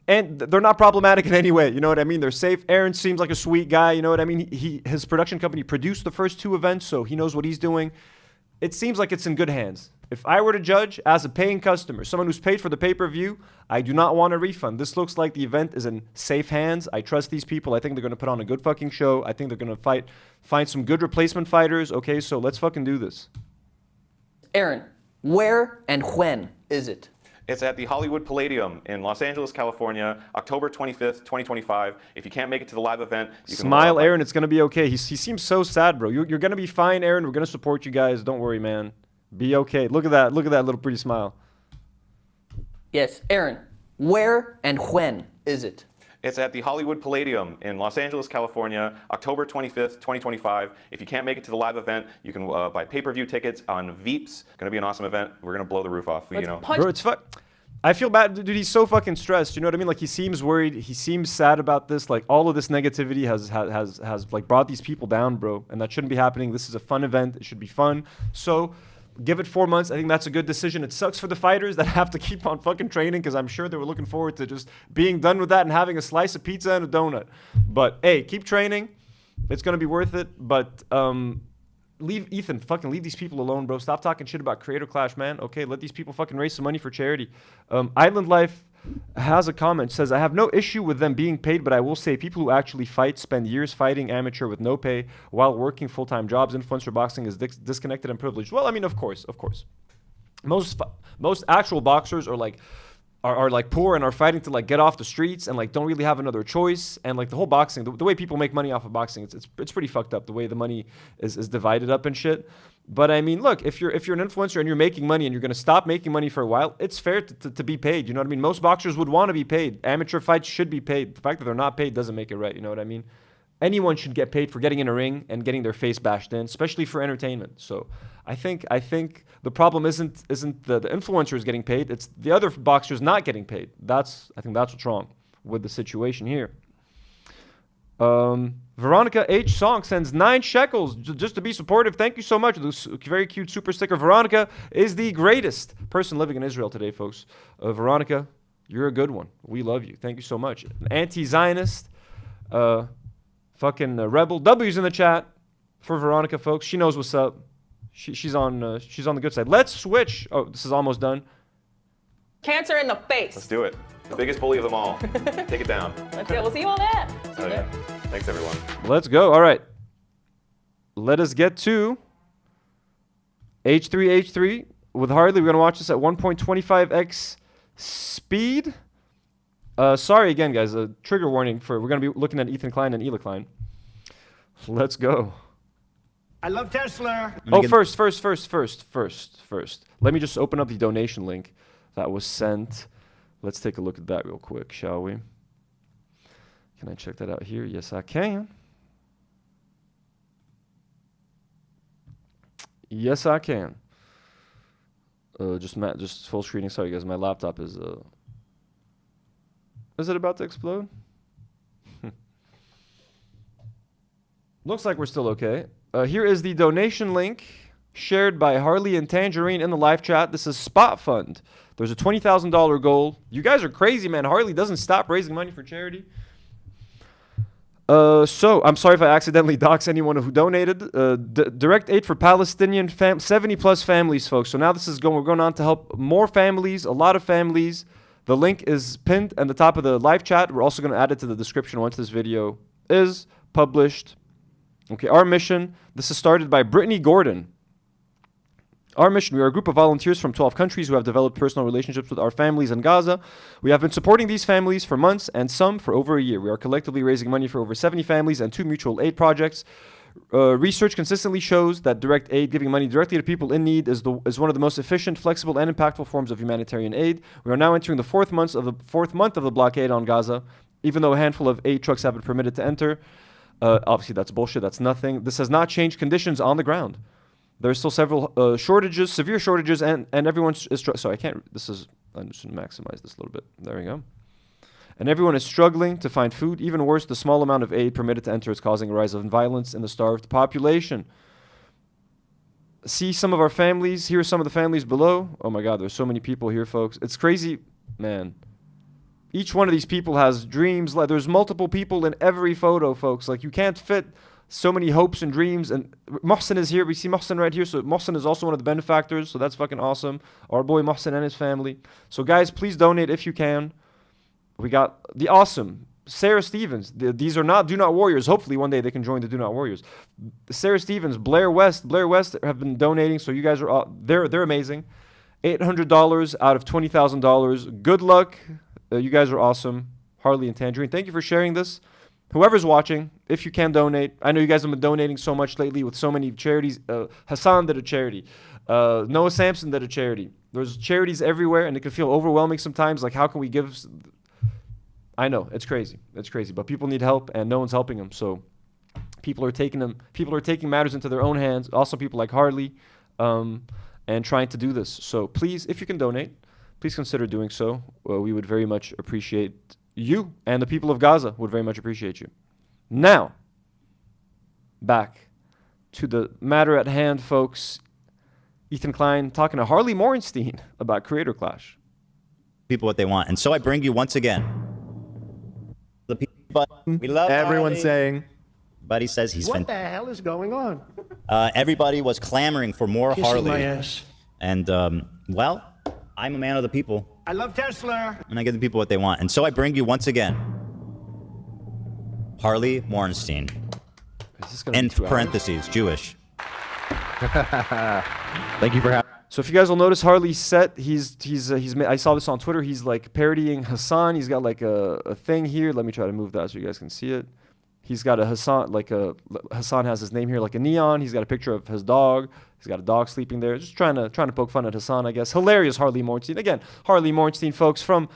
and they're not problematic in any way. You know what I mean? They're safe. Aaron seems like a sweet guy. You know what I mean? His production company produced the first 2 events, so he knows what he's doing. It seems like it's in good hands. If I were to judge as a paying customer, someone who's paid for the pay-per-view, I do not want a refund. This looks like the event is in safe hands. I trust these people. I think they're going to put on a good fucking show. I think they're going to find some good replacement fighters. Okay, so let's fucking do this. Aaron, where and when is it? It's at the Hollywood Palladium in Los Angeles, California, October 25th, 2025. If you can't make it to the live event, you can Smile, Aaron. It's going to be okay. He seems so sad, bro. You're going to be fine, Aaron. We're going to support you guys. Don't worry, man. Be okay. Look at that. Look at that little pretty smile. Yes, Aaron, where and when is it? It's at the Hollywood Palladium in Los Angeles, California, October 25th, 2025. If you can't make it to the live event, you can buy pay-per-view tickets on Veeps. It's going to be an awesome event. We're going to blow the roof off. You know. Bro, it's I feel bad, dude. He's so fucking stressed. You know what I mean? Like, he seems worried. He seems sad about this. Like, all of this negativity has like brought these people down, bro. And that shouldn't be happening. This is a fun event. It should be fun. So give it 4 months. I think that's a good decision. It sucks for the fighters that have to keep on fucking training, because I'm sure they were looking forward to just being done with that and having a slice of pizza and a donut. But hey, keep training. It's gonna be worth it. But leave these people alone, bro. Stop talking shit about Creator Clash, man. Okay, let these people fucking raise some money for charity. Island Life has a comment, says, I have no issue with them being paid, but I will say people who actually fight spend years fighting amateur with no pay while working full-time jobs. Influencer boxing is disconnected and privileged. Well, I mean, of course. Most actual boxers are like poor and are fighting to like get off the streets and like don't really have another choice. And like the whole boxing, the way people make money off of boxing, it's pretty fucked up, the way the money is divided up and shit. But I mean, look, if you're an influencer and you're making money and you're going to stop making money for a while, it's fair to be paid. You know what I mean? Most boxers would want to be paid. Amateur fights should be paid. The fact that they're not paid doesn't make it right. You know what I mean? Anyone should get paid for getting in a ring and getting their face bashed in, especially for entertainment. So I think the problem isn't the influencers getting paid. It's the other boxers not getting paid. I think that's what's wrong with the situation here. Veronica H. Song sends 9 shekels just to be supportive. Thank you so much. This very cute super sticker. Veronica is the greatest person living in Israel today, folks. Veronica, you're a good one. We love you. Thank you so much. An anti-Zionist, fucking rebel. W's in the chat for Veronica, folks. She knows what's up. She's on the good side. Let's switch. Oh, this is almost done. Cancer in the face. Let's do it. The biggest bully of them all. Take it down. Let's go. We'll see you all there. Oh, yeah. Thanks, everyone. Let's go. All right. Let us get to H3H3 with Harley. We're going to watch this at 1.25x speed. Sorry again, guys. A trigger warning we're going to be looking at Ethan Klein and Hila Klein. Let's go. I love Tesla. Oh, first. Let me just open up the donation link that was sent. Let's take a look at that real quick, shall we? Can I check that out here? Yes, I can. Yes, I can. Just full screening. Sorry, guys. My laptop is it about to explode? Looks like we're still okay. Here is the donation link shared by Harley and Tangerine in the live chat. This is Spot Fund. There's a $20,000 goal. You guys are crazy, man. Harley doesn't stop raising money for charity. So, I'm sorry if I accidentally dox anyone who donated. Direct aid for Palestinian 70-plus families, folks. So now we're going on to help more families, a lot of families. The link is pinned at the top of the live chat. We're also going to add it to the description once this video is published. Okay, our mission, this is started by Brittany Gordon. Our mission, we are a group of volunteers from 12 countries who have developed personal relationships with our families in Gaza. We have been supporting these families for months and some for over a year. We are collectively raising money for over 70 families and 2 mutual aid projects. Research consistently shows that direct aid, giving money directly to people in need, is one of the most efficient, flexible, and impactful forms of humanitarian aid. We are now entering the fourth month of the blockade on Gaza, even though a handful of aid trucks have been permitted to enter. Obviously, that's bullshit. That's nothing. This has not changed conditions on the ground. There are still several shortages, severe shortages, and everyone is sorry, I can't. I'm just going to maximize this a little bit. There we go. And everyone is struggling to find food. Even worse, the small amount of aid permitted to enter is causing a rise of violence in the starved population. See some of our families. Here are some of the families below. Oh my God, there's so many people here, folks. It's crazy, man. Each one of these people has dreams. There's multiple people in every photo, folks. Like, you can't fit so many hopes and dreams. And Mohsen is here. We see Mohsen right here. So Mohsen is also one of the benefactors. So that's fucking awesome. Our boy Mohsen and his family. So guys, please donate if you can. We got the awesome Sarah Stevens. These are not Do Not Warriors. Hopefully one day they can join the Do Not Warriors. Sarah Stevens, Blair West have been donating. So you guys are they're amazing. $800 out of $20,000. Good luck. You guys are awesome. Harley and Tangerine, thank you for sharing this. Whoever's watching, if you can donate. I know you guys have been donating so much lately with so many charities. Hassan did a charity. Noah Sampson did a charity. There's charities everywhere, and it can feel overwhelming sometimes. Like, how can we give? I know, it's crazy. It's crazy. But people need help, and no one's helping them. So people are taking matters into their own hands. Also people like Harley, and trying to do this. So please, if you can donate, please consider doing so. We would very much appreciate you, and the people of Gaza would very much appreciate you. Now, back to the matter at hand, folks. Ethan Klein talking to Harley Morenstein about Creator Clash. People what they want. And so I bring you once again the people we love. Everyone's Harley. saying. Buddy says he's What the hell is going on? everybody was clamoring for more Kissing Harley. my ass. And well, I'm a man of the people. I love Tesla. And I give the people what they want. And so I bring you once again Harley Morenstein. Is this gonna be In 2 hours? parentheses, Jewish. Thank you for having. So if you guys will notice, Harley's set, I saw this on Twitter. He's like parodying Hassan. He's got like a thing here. Let me try to move that so you guys can see it. He's got a Hassan, Hassan has his name here, like a neon. He's got a picture of his dog. He's got a dog sleeping there. Just trying to poke fun at Hassan, I guess. Hilarious Harley Morenstein. Again, Harley Morenstein, folks, from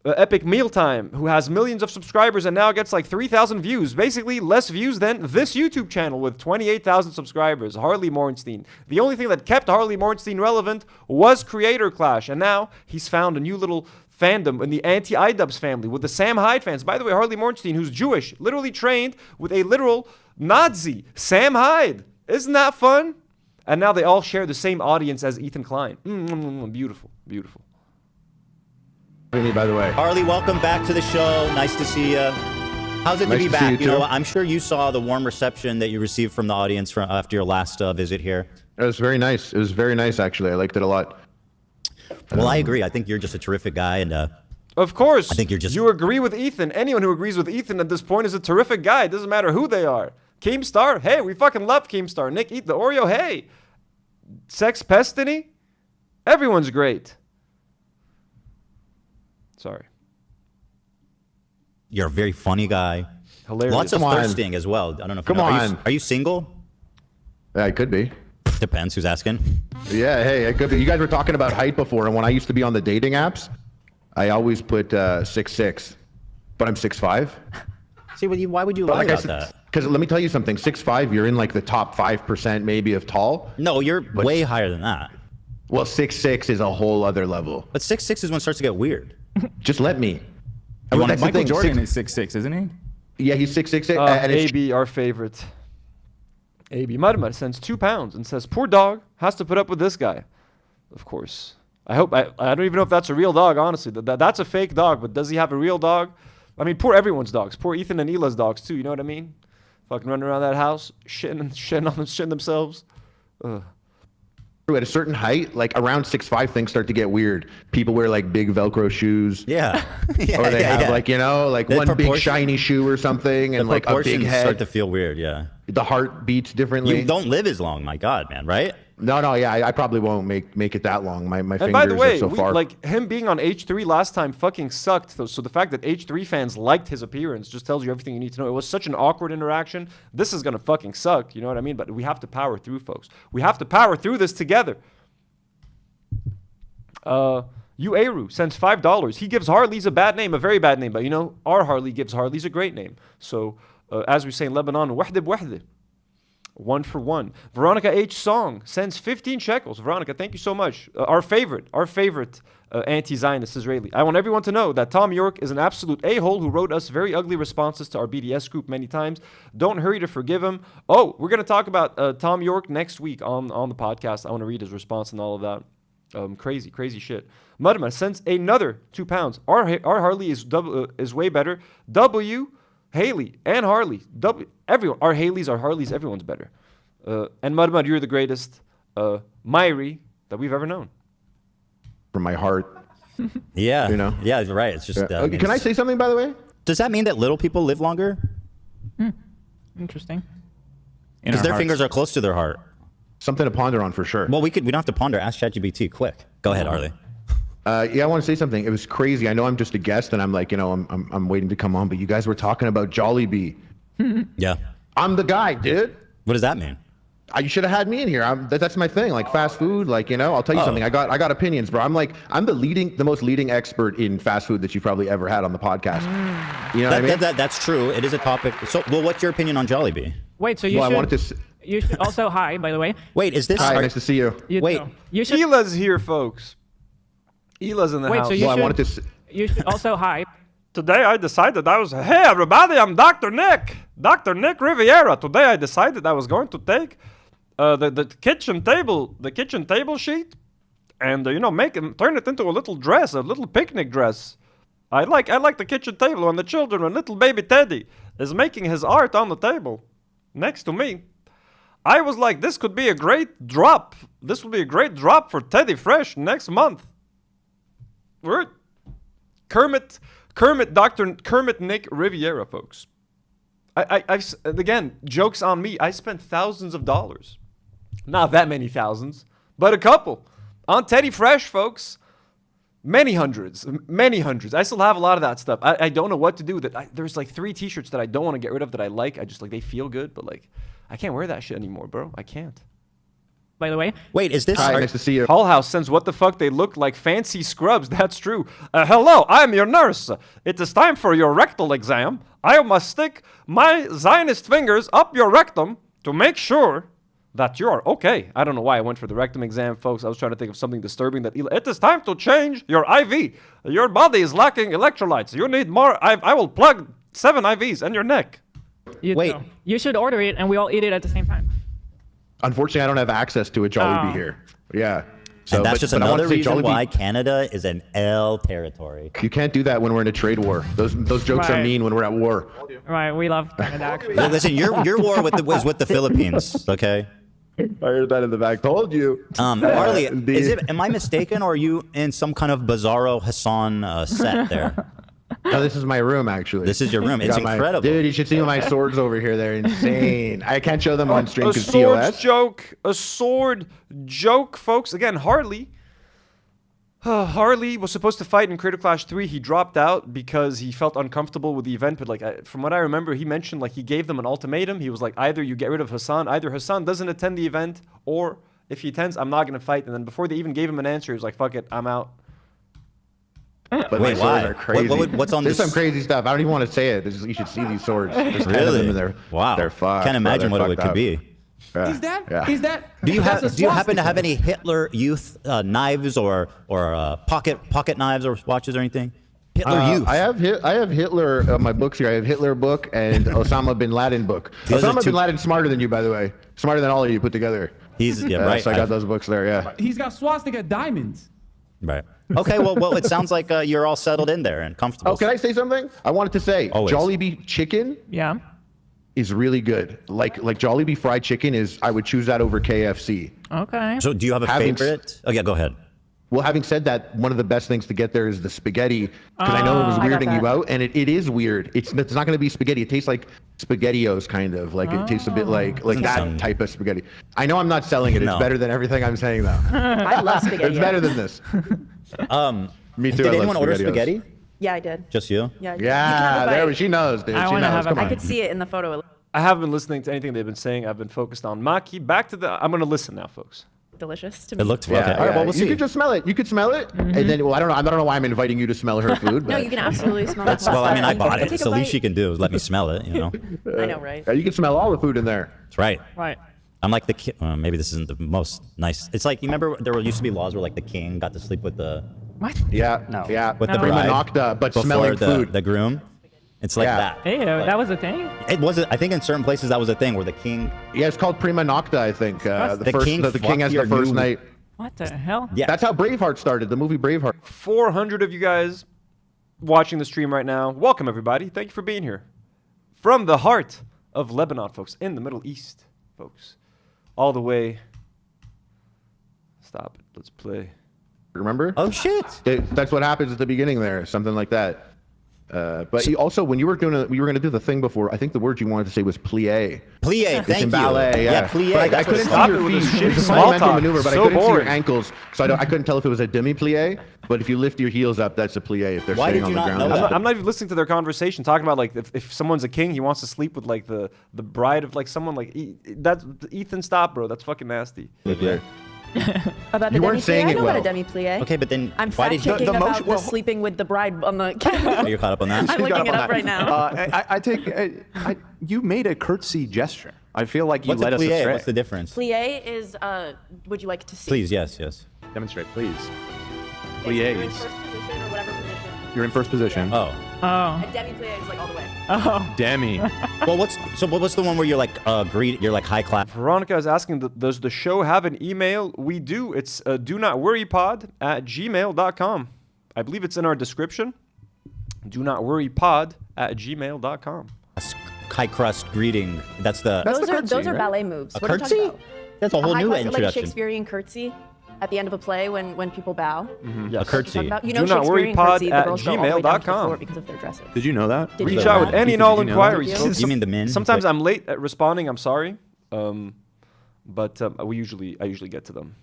Epic Mealtime, who has millions of subscribers and now gets like 3,000 views. Basically, less views than this YouTube channel with 28,000 subscribers. Harley Morenstein. The only thing that kept Harley Morenstein relevant was Creator Clash. And now he's found a new little fandom in the anti-iDubbbz family with the Sam Hyde fans. By the way, Harley Morenstein, who's Jewish, literally trained with a literal Nazi, Sam Hyde. Isn't that fun? And now they all share the same audience as Ethan Klein. Beautiful, beautiful. Me, by the way. Harley, welcome back to the show. Nice to see you. How's it Nice to be to see back? you You know, too. I'm sure you saw the warm reception that you received from the audience after your last visit here. It was very nice. It was very nice, actually. I liked it a lot. Well, I agree. I think you're just a terrific guy, and Of course. I think you're just- You agree with Ethan. Anyone who agrees with Ethan at this point is a terrific guy. It doesn't matter who they are. Keemstar, hey, we fucking love Keemstar. Nick, eat the Oreo, hey. Sex Pestiny, everyone's great. Sorry. you're a very funny guy. Hilarious. Lots of Come on. thirsting as well. I don't know if Come you know. on. Are you single? Yeah, it could be. Depends who's asking. Yeah, hey, it could be. You guys were talking about height before, and when I used to be on the dating apps, I always put 6'6", but I'm 6'5". See, why would you lie about that? Because let me tell you something. 6'5", you're in like the top 5% maybe of tall. No, you're way higher than that. Well, 6'6" is a whole other level. But 6'6" is when it starts to get weird. Just let me. You wanna- That's the Michael thing, Jordan is 6'6", isn't he? Yeah, he's 6'6", and it's AB, our favorite. AB Madmar sends £2 and says, "Poor dog has to put up with this guy." Of course. I don't even know if that's a real dog, honestly. That's a fake dog, but does he have a real dog? I mean, poor everyone's dogs. Poor Ethan and Hila's dogs, too. You know what I mean? Fucking running around that house, shitting themselves. Ugh. at a certain height, like around 6'5", things start to get weird. People wear like big Velcro shoes. Yeah. Yeah, Or they yeah, have yeah. like, you know, like The one big proportion- shiny shoe or something, and The like a big proportions head. start to feel weird, yeah. The heart beats differently. You don't live as long, my God, man, right? No, yeah, I probably won't make it that long. My fingers And by the way, are so far. like him being on H3 last time fucking sucked. So the fact that H3 fans liked his appearance just tells you everything you need to know. It was such an awkward interaction. This is gonna fucking suck. You know what I mean? But we have to power through, folks. We have to power through this together. Ueru sends $5. He gives Harley's a bad name, a very bad name. But you know, our Harley gives Harley's a great name. So as we say in Lebanon, wahde bwahde. 1 for 1. Veronica H. Song sends 15 shekels. Veronica, thank you so much. Our favorite anti-Zionist Israeli. I want everyone to know that Tom York is an absolute a-hole who wrote us very ugly responses to our BDS group many times. Don't hurry to forgive him. Oh, we're going to talk about Tom York next week on the podcast. I want to read his response and all of that. Crazy shit. Mudma sends another £2. Our Harley is way better. Haley and Harley. Everyone. Our Haleys, our Harleys, everyone's better. And Mudmud, you're the greatest Myri that we've ever known. From my heart. Yeah. You know? Yeah, you're right. It's just. Okay, can I say something, by the way? Does that mean that little people live longer? Interesting. Because their fingers are close to their heart. Something to ponder on for sure. Well, we don't have to ponder. Ask ChatGPT. Quick. Go ahead, Harley. Yeah, I want to say something. It was crazy. I know I'm just a guest, and I'm like, you know, I'm waiting to come on. But you guys were talking about Jollibee. Yeah. I'm the guy, dude. What does that mean? You should have had me in here. That's my thing. Like fast food. Like, you know, I'll tell you something. I got opinions, bro. I'm the most leading expert in fast food that you've probably ever had on the podcast. You know what I mean? That's true. It is a topic. So, well, what's your opinion on Jollibee? Wait, so you Well, should. I wanted to. You should also hi, by the way. Wait, is this? Hi, nice to see you. Wait. too. You should. Hila's here, folks. Hila's in the Wait, house. so you Well, I should. wanted to. You should also hi. Today I decided hey everybody, I'm Dr. Nick. Dr. Nick Riviera. Today I decided I was going to take the kitchen table sheet and turn it into a little dress, a little picnic dress. I like the kitchen table when the children, when little baby Teddy is making his art on the table next to me. I was like, this could be a great drop. This will be a great drop for Teddy Fresh next month. We're Dr. Kermit Nick Riviera, folks. Again, joke's on me. I spent thousands of dollars. Not that many thousands, but a couple. On Teddy Fresh, folks. Many hundreds. I still have a lot of that stuff. I don't know what to do with it. There's like 3 t-shirts that I don't want to get rid of that I like. I just like, they feel good, but like, I can't wear that shit anymore, bro. I can't. By the way. Wait, is this? Hi, nice to see you. Hull House sends what the fuck they look like fancy scrubs. That's true. Hello, I'm your nurse. It is time for your rectal exam. I must stick my Zionist fingers up your rectum to make sure that you're okay. I don't know why I went for the rectum exam, folks. I was trying to think of something disturbing that it is time to change your IV. Your body is lacking electrolytes. You need more. I will plug 7 IVs in your neck. Wait. Too. You should order it and we all eat it at the same time. Unfortunately, I don't have access to a Jollibee here. Yeah. So, And that's but- just but I wanna another say reason Jollibee- why Canada is an L territory. You can't do that when we're in a trade war. Those jokes are Right. mean when we're at war. Right, we love Canada actually. Listen, your war was with the Philippines, okay? I heard that in the back. Told you. Harley, The- am I mistaken, or are you in some kind of bizarro Hassan set there? No, this is my room, actually. This is your room. It's Got my- incredible. Dude, you should see my swords over here. They're insane. I can't show them on stream A because sword TOS. joke. A sword joke, folks. Again, Harley. Harley was supposed to fight in Creator Clash 3. He dropped out because he felt uncomfortable with the event. But like from what I remember, he mentioned like he gave them an ultimatum. He was like, either you get rid of Hassan, either Hassan doesn't attend the event, or if he attends, I'm not going to fight. And then before they even gave him an answer, he was like, fuck it, I'm out. But Wait, these why? swords are crazy. What's on There's this? some crazy stuff. I don't even want to say it. You should see these swords. There's 10 of Really? them in there. Wow. They're fucked. Can't imagine bro. what They're it could fucked be. up. Yeah. Is that? Do you that's a have happen to swastika. have any Hitler Youth knives or pocket knives or watches or anything? Hitler Youth. I have Hitler my books here. I have Hitler book and Osama bin Laden book. Those are Osama two- bin Laden's smarter than you, by the way. Smarter than all of you put together. He's right. So I got those books there. Yeah. He's got swastika diamonds. Right. Okay. Well, it sounds like you're all settled in there and comfortable. Oh, can I say something? I wanted to say Always. Jollibee chicken Yeah. is really good. Like Jollibee fried chicken is. I would choose that over KFC. Okay. So, do you have a Having- favorite? Oh yeah, go ahead. Well, having said that, one of the best things to get there is the spaghetti, because I know it was I got weirding you that. out, and it is weird. It's not going to be spaghetti. It tastes like SpaghettiOs, kind of. Like it tastes a bit like Doesn't that sound- type of spaghetti. I know I'm not selling it. It's No. better than everything I'm saying, though. I love spaghetti. It's better than this. Me too. Did I love anyone order SpaghettiOs. spaghetti? Yeah, I did. Just you? Yeah. I did. Yeah, there she knows, dude. I She wanna knows. have a Come bite. on. I could see it in the photo. I haven't been listening to anything they've been saying. I've been focused on Maki. Back to the. I'm gonna listen now, folks. Delicious to It me. looked Yeah, okay. All right. yeah. Well, we'll see. You could just smell it. You could smell it, and then well, I don't know why I'm inviting you to smell her food. But No, you can absolutely smell That's it. well. I mean, I bought it. Take It's a the least bite. you can do is let me smell it. You know. I know, right? You can smell all the food in there. That's right. Right. I'm like the king. Maybe this isn't the most nice. It's like you remember there used to be laws where like the king got to sleep with the What? Yeah, No. yeah. with the No. prima bride nocta, but before smelling the, food. the groom. It's like Yeah. that. Ew, that was a thing? It wasn't. I think in certain places that was a thing where the king. Yeah, it's called prima nocta. I think What? the The first king the king fucked has the your first new- night. What the hell? Yeah. That's how Braveheart started. The movie Braveheart. 400 of you guys watching the stream right now. Welcome, everybody. Thank you for being here. From the heart of Lebanon, folks, in the Middle East, folks, all the way. Stop it. Let's play. Remember? Oh shit. That's what happens at the beginning there. Something like that. But also, when you were gonna do the thing before, I think the word you wanted to say was plie. Plie. It's Thank in you. ballet, yeah. Plie. But I that's what couldn't it's see Stop your it with this feet. shitty It's a small monumental talk. maneuver, but So I couldn't see boring. your ankles, so I couldn't tell if it was a demi plie. But if you lift your heels up, that's a plie. If they're Why staying did on you the not ground. know I'm that? not, I'm not even listening to their conversation, talking about like if someone's a king, he wants to sleep with like the bride of like someone like that's Ethan. Stop, bro. That's fucking nasty. Yeah. About the You weren't demi-plie? saying I it know about a well. demi-plie. Okay, but then I'm why did fact-checking you? about motion- the well- sleeping with the bride on the Are you caught up on that? I'm looking it up right now. I take. You made a curtsy gesture. I feel like you What's led a us plie? astray. What's the difference? Plie is, would you like to see? Please, yes, yes. Demonstrate, please. Yes, you're in Plies. first position or whatever position. You're in first position. Oh. Oh. A demi-plie is like all the way. Oh. Demi. Well, what's the one where you're like you're like high class? Veronica is asking, does the show have an email? We do. It's donotworrypod@gmail.com. I believe it's in our description. donotworrypod@gmail.com. High crust greeting. That's the. That's Those the are curtsy, those are right? ballet moves. A What are you curtsy? talking about? That's a whole high new class, like introduction. Shakespearean curtsy at the end of a play when people bow. Yes. A curtsy. Talking about, you know, Do not worry, Shakespearean pod curtsy, the at girls go all the way down to the gmail.com. floor because of their dresses. Did you know that? Did Reach you out know with that? any and Ethan, all did you know that? inquiries. Did You mean the men? Sometimes But- I'm late at responding. I'm sorry. But I usually get to them.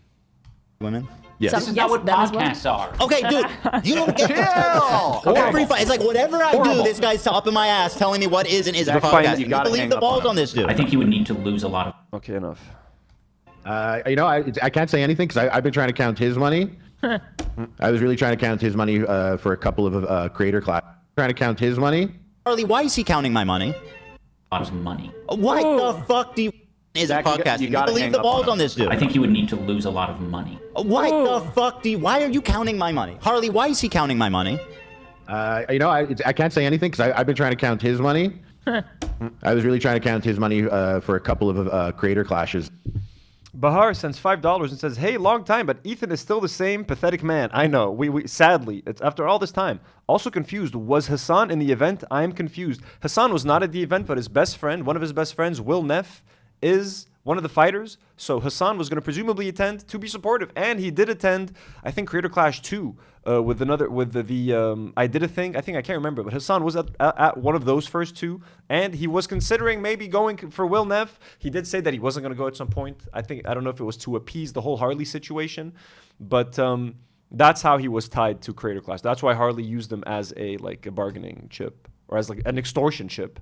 Women. Yes. This is not what podcasts are. Okay, dude, you don't get It's like whatever I do, this guy's up in my ass telling me what is and isn't a Fine. podcast. You You gotta believe hang the up balls on on this dude. I think he would need to lose a lot of. Okay, enough. You know, I can't say anything because I've been trying to count his money. I was really trying to count his money for a couple of creator class. Trying to count his money. Harley, why is he counting my money? A lot of money. What the fuck do you is a Zach, you podcast? You gotta believe hang the up balls on on this dude? I think he would need to lose a lot of money. What the fuck do you? Why are you counting my money, Harley? Why is he counting my money? You know, I can't say anything because I've been trying to count his money. I was really trying to count his money for a couple of creator clashes. Bahar sends $5 and says, "Hey, long time, but Ethan is still the same pathetic man. I know. We sadly, it's after all this time. Also confused. Was Hassan in the event? I am confused. Hassan was not at the event, but his best friend, one of his best friends, Will Neff, is one of the fighters. So Hassan was going to presumably attend to be supportive, and he did attend. I think Creator Clash 2 with the I did a thing. I can't remember, but Hassan was at one of those first two, and he was considering maybe going for Will Neff. He did say that he wasn't going to go at some point. I don't know if it was to appease the whole Harley situation, but That's how he was tied to Creator Clash. That's why Harley used him as a bargaining chip or as like an extortion chip.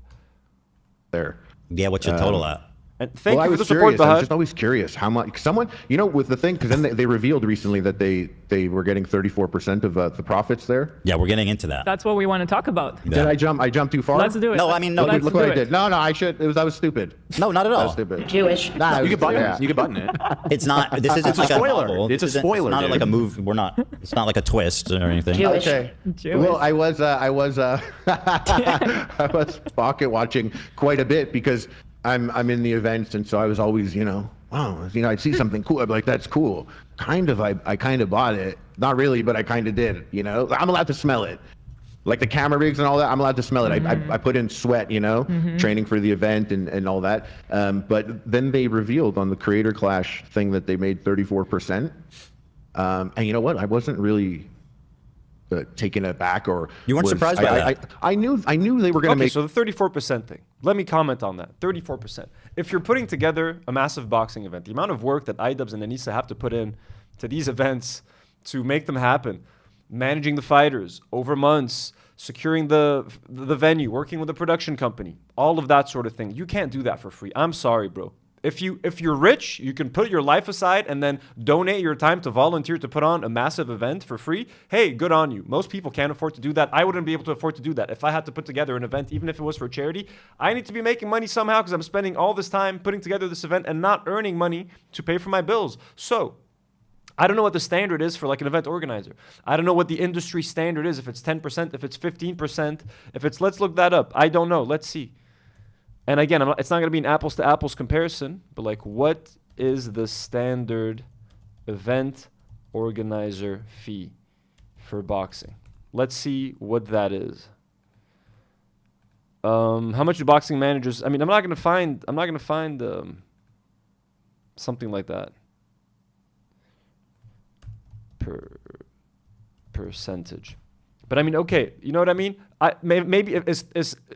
There. Yeah, what's your total at? And thank you I for was the support, curious. I was Bahad. just always curious how much someone, with the thing, because then they revealed recently that they were getting 34% of the profits there. Yeah, we're getting into that. That's what we want to talk about. Did I jump too far? Let's do it. No, I mean, no. Let's Look do what I it. did. No, I should. I was stupid. No, not at I was all. stupid. Jewish. Nah, You can button yeah. it. You can button it. It's not. This isn't It's a like spoiler. novel. It's a This isn't- spoiler, It's not dude. like a move. We're not. It's not like a twist or anything. Jewish. Okay. Jewish. Well, I was I was pocket watching quite a bit because I'm in the events, and so I was always, wow, I'd see something cool. I'd be like, that's cool. I kind of bought it. Not really, but I kind of did. I'm allowed to smell it. Like the camera rigs and all that, I'm allowed to smell it. I put in sweat, training for the event and all that. But then they revealed on the Creator Clash thing that they made 34%. And you know what? I wasn't really taken aback or You weren't surprised by that? I knew they were going to Okay, make. so the 34% thing. Let me comment on that. 34%. If you're putting together a massive boxing event, the amount of work that iDubbbz and Anissa have to put in to these events to make them happen, managing the fighters over months, securing the venue, working with a production company, all of that sort of thing. You can't do that for free. I'm sorry, bro. If you're rich, you can put your life aside and then donate your time to volunteer to put on a massive event for free. Hey, good on you. Most people can't afford to do that. I wouldn't be able to afford to do that. If I had to put together an event, even if it was for charity, I need to be making money somehow because I'm spending all this time putting together this event and not earning money to pay for my bills. So I don't know what the standard is for like an event organizer. I don't know what the industry standard is, if it's 10%, if it's 15%, if it's, let's look that up. I don't know. Let's see. And again, it's not going to be an apples to apples comparison, but like, what is the standard event organizer fee for boxing? Let's see what that is. How much do boxing managers? I mean, I'm not going to find something like that. Percentage. But I mean, okay, you know what I mean? Maybe is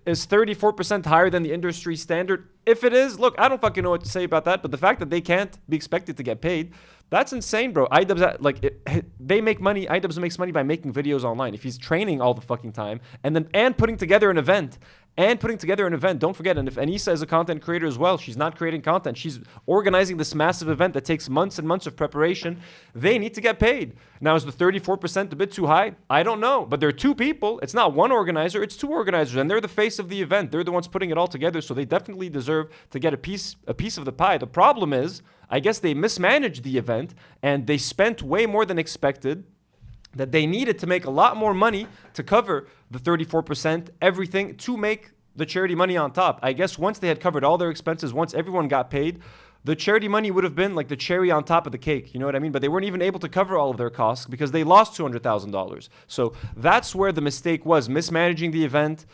34% higher than the industry standard? If it is, look, I don't fucking know what to say about that. But the fact that they can't be expected to get paid, that's insane, bro. iDubbbz, they make money. iDubbbz makes money by making videos online. If he's training all the fucking time and putting together an event. Don't forget, and if Anissa is a content creator as well, she's not creating content. She's organizing this massive event that takes months and months of preparation. They need to get paid. Now, is the 34% a bit too high? I don't know. But there are two people. It's not one organizer. It's two organizers. And they're the face of the event. They're the ones putting it all together. So they definitely deserve to get a piece of the pie. The problem is, I guess they mismanaged the event and they spent way more than expected, that they needed to make a lot more money to cover the 34%, everything, to make the charity money on top. I guess once they had covered all their expenses, once everyone got paid, the charity money would have been like the cherry on top of the cake. You know what I mean? But they weren't even able to cover all of their costs because they lost $200,000. So that's where the mistake was, mismanaging the event,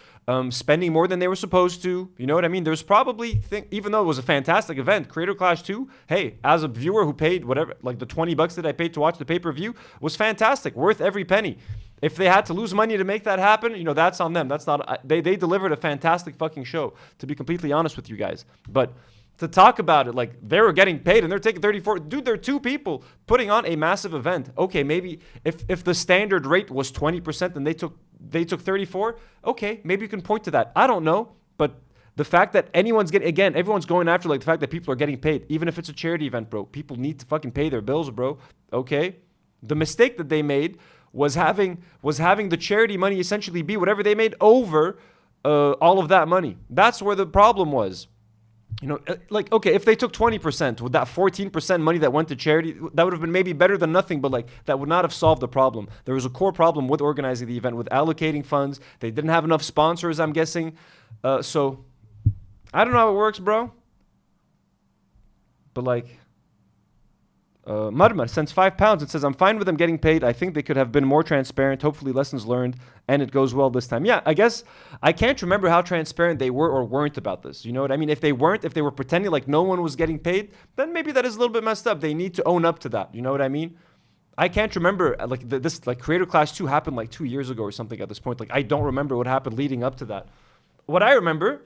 spending more than they were supposed to. You know what I mean? There's probably, even though it was a fantastic event, Creator Clash 2, hey, as a viewer who paid whatever, like the $20 that I paid to watch the pay-per-view was fantastic, worth every penny. If they had to lose money to make that happen, that's on them. That's not, they delivered a fantastic fucking show, to be completely honest with you guys. But to talk about it, like they were getting paid and they're taking 34, dude, they're two people putting on a massive event. Okay, maybe if the standard rate was 20% and they took 34, okay, maybe you can point to that. I don't know, but the fact that everyone's going after like the fact that people are getting paid, even if it's a charity event, bro. People need to fucking pay their bills, bro. Okay? The mistake that they made was having the charity money essentially be whatever they made over all of that money. That's where the problem was. Okay, if they took 20% with that 14% money that went to charity, that would have been maybe better than nothing, but that would not have solved the problem. There was a core problem with organizing the event, with allocating funds. They didn't have enough sponsors, I'm guessing. So I don't know how it works, bro. But Marmar sends £5. It says, I'm fine with them getting paid. I think they could have been more transparent. Hopefully lessons learned and it goes well this time. Yeah, I guess I can't remember how transparent they were or weren't about this. You know what I mean? If they were pretending like no one was getting paid, then maybe that is a little bit messed up. They need to own up to that. You know what I mean? I can't remember this Creator Clash 2 happened 2 years ago or something at this point. I don't remember what happened leading up to that. What I remember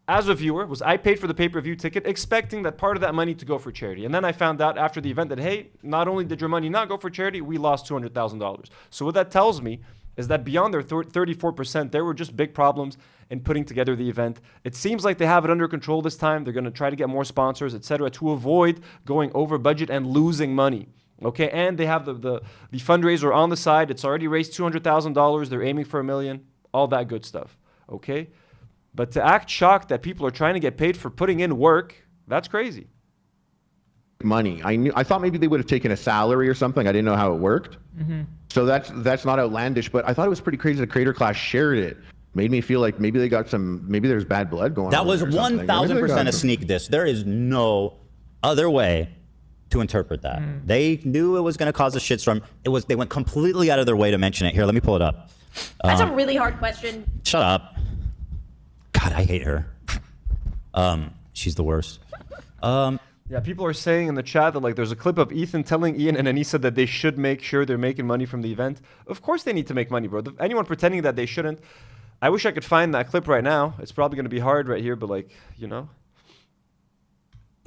as a viewer, was I paid for the pay-per-view ticket expecting that part of that money to go for charity. And then I found out after the event that, hey, not only did your money not go for charity, we lost $200,000. So what that tells me is that beyond their 34%, there were just big problems in putting together the event. It seems like they have it under control this time. They're going to try to get more sponsors, etc., to avoid going over budget and losing money. Okay, and they have the fundraiser on the side. It's already raised $200,000. They're aiming for $1 million. All that good stuff. Okay? But to act shocked that people are trying to get paid for putting in work, that's crazy. Money. I thought maybe they would have taken a salary or something. I didn't know how it worked. So that's not outlandish, but I thought it was pretty crazy the Creator Class shared it. Made me feel like maybe they got maybe there's bad blood going on. That was 1,000% a sneak diss. There is no other way to interpret that. They knew it was going to cause a shitstorm. They went completely out of their way to mention it. Here, let me pull it up. That's a really hard question. Shut up. God, I hate her. She's the worst. Yeah, people are saying in the chat that like there's a clip of Ethan telling Ian and Anissa that they should make sure they're making money from the event. Of course they need to make money, bro. Anyone pretending that they shouldn't, I wish I could find that clip right now. It's probably going to be hard right here, but like, you know.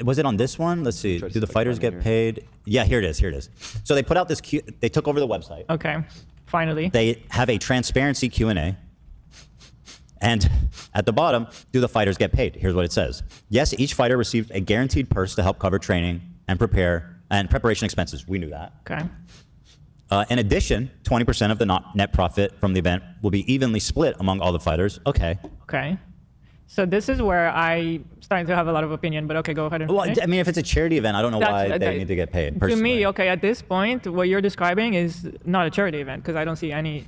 Was it on this one? Let's see. Do the fighters get paid? Yeah, here it is. Here it is. So they put out this they took over the website. Okay, finally. They have a transparency Q&A. And at the bottom, do the fighters get paid? Here's what it says. Yes, each fighter received a guaranteed purse to help cover training and preparation expenses. We knew that. Okay. In addition, 20% of the net profit from the event will be evenly split among all the fighters. Okay. Okay. So this is where I'm starting to have a lot of opinion, but okay, go ahead and Well, finish. I mean, if it's a charity event, I don't know why they need to get paid, personally. To me, okay, at this point, what you're describing is not a charity event because I don't see any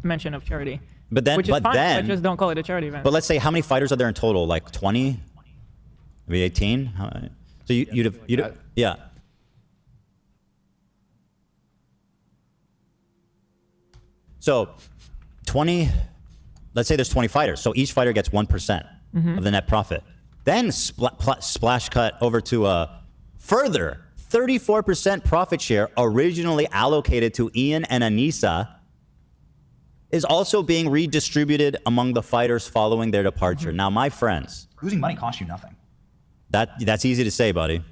mention of charity. But then, which is fine, but just don't call it a charity event. But let's say how many fighters are there in total? Like 20? Maybe 18? So you'd yeah. So 20, let's say there's 20 fighters. So each fighter gets 1% of the net profit. Then splash cut over to a further 34% profit share originally allocated to Ian and Anissa is also being redistributed among the fighters following their departure. Now, my friends, Losing money costs you nothing. that's easy to say, buddy.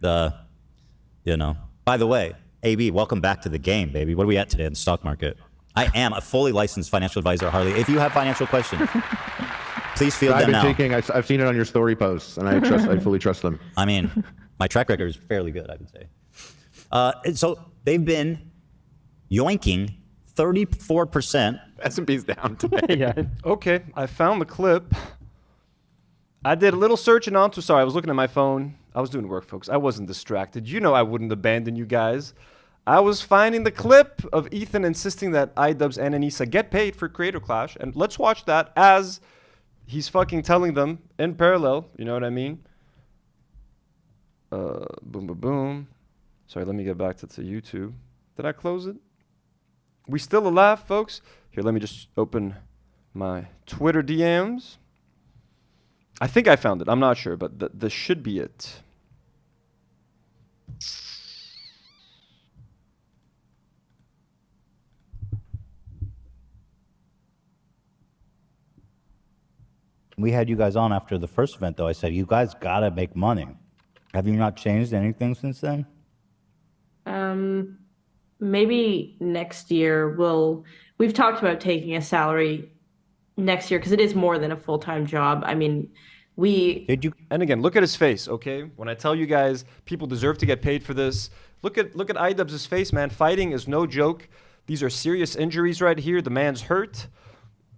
You know. By the way, AB, welcome back to the game, baby. What are we at today in the stock market? I am a fully licensed financial advisor at Harley. If you have financial questions, please field them now. I've seen it on your story posts, and I fully trust them. I mean, my track record is fairly good, I would say. And so they've been yoinking 34%. S&P's down today. Yeah. Okay, I found the clip. I did a little searching onto. Sorry, I was looking at my phone. I was doing work, folks. I wasn't distracted. You know I wouldn't abandon you guys. I was finding the clip of Ethan insisting that iDubbbz and Anissa get paid for Creator Clash, and let's watch that as he's fucking telling them in parallel. You know what I mean? Boom, boom, boom. Sorry, let me get back to YouTube. Did I close it? We still alive, folks? Here, let me just open my Twitter DMs. I think I found it. I'm not sure, but this should be it. We had you guys on after the first event, though. I said, you guys got to make money. Have you not changed anything since then? Maybe next year we've talked about taking a salary next year because it is more than a full-time job. I mean, And again, look at his face, okay? When I tell you guys people deserve to get paid for this, look at iDubbbz's face, man. Fighting is no joke. These are serious injuries right here. The man's hurt.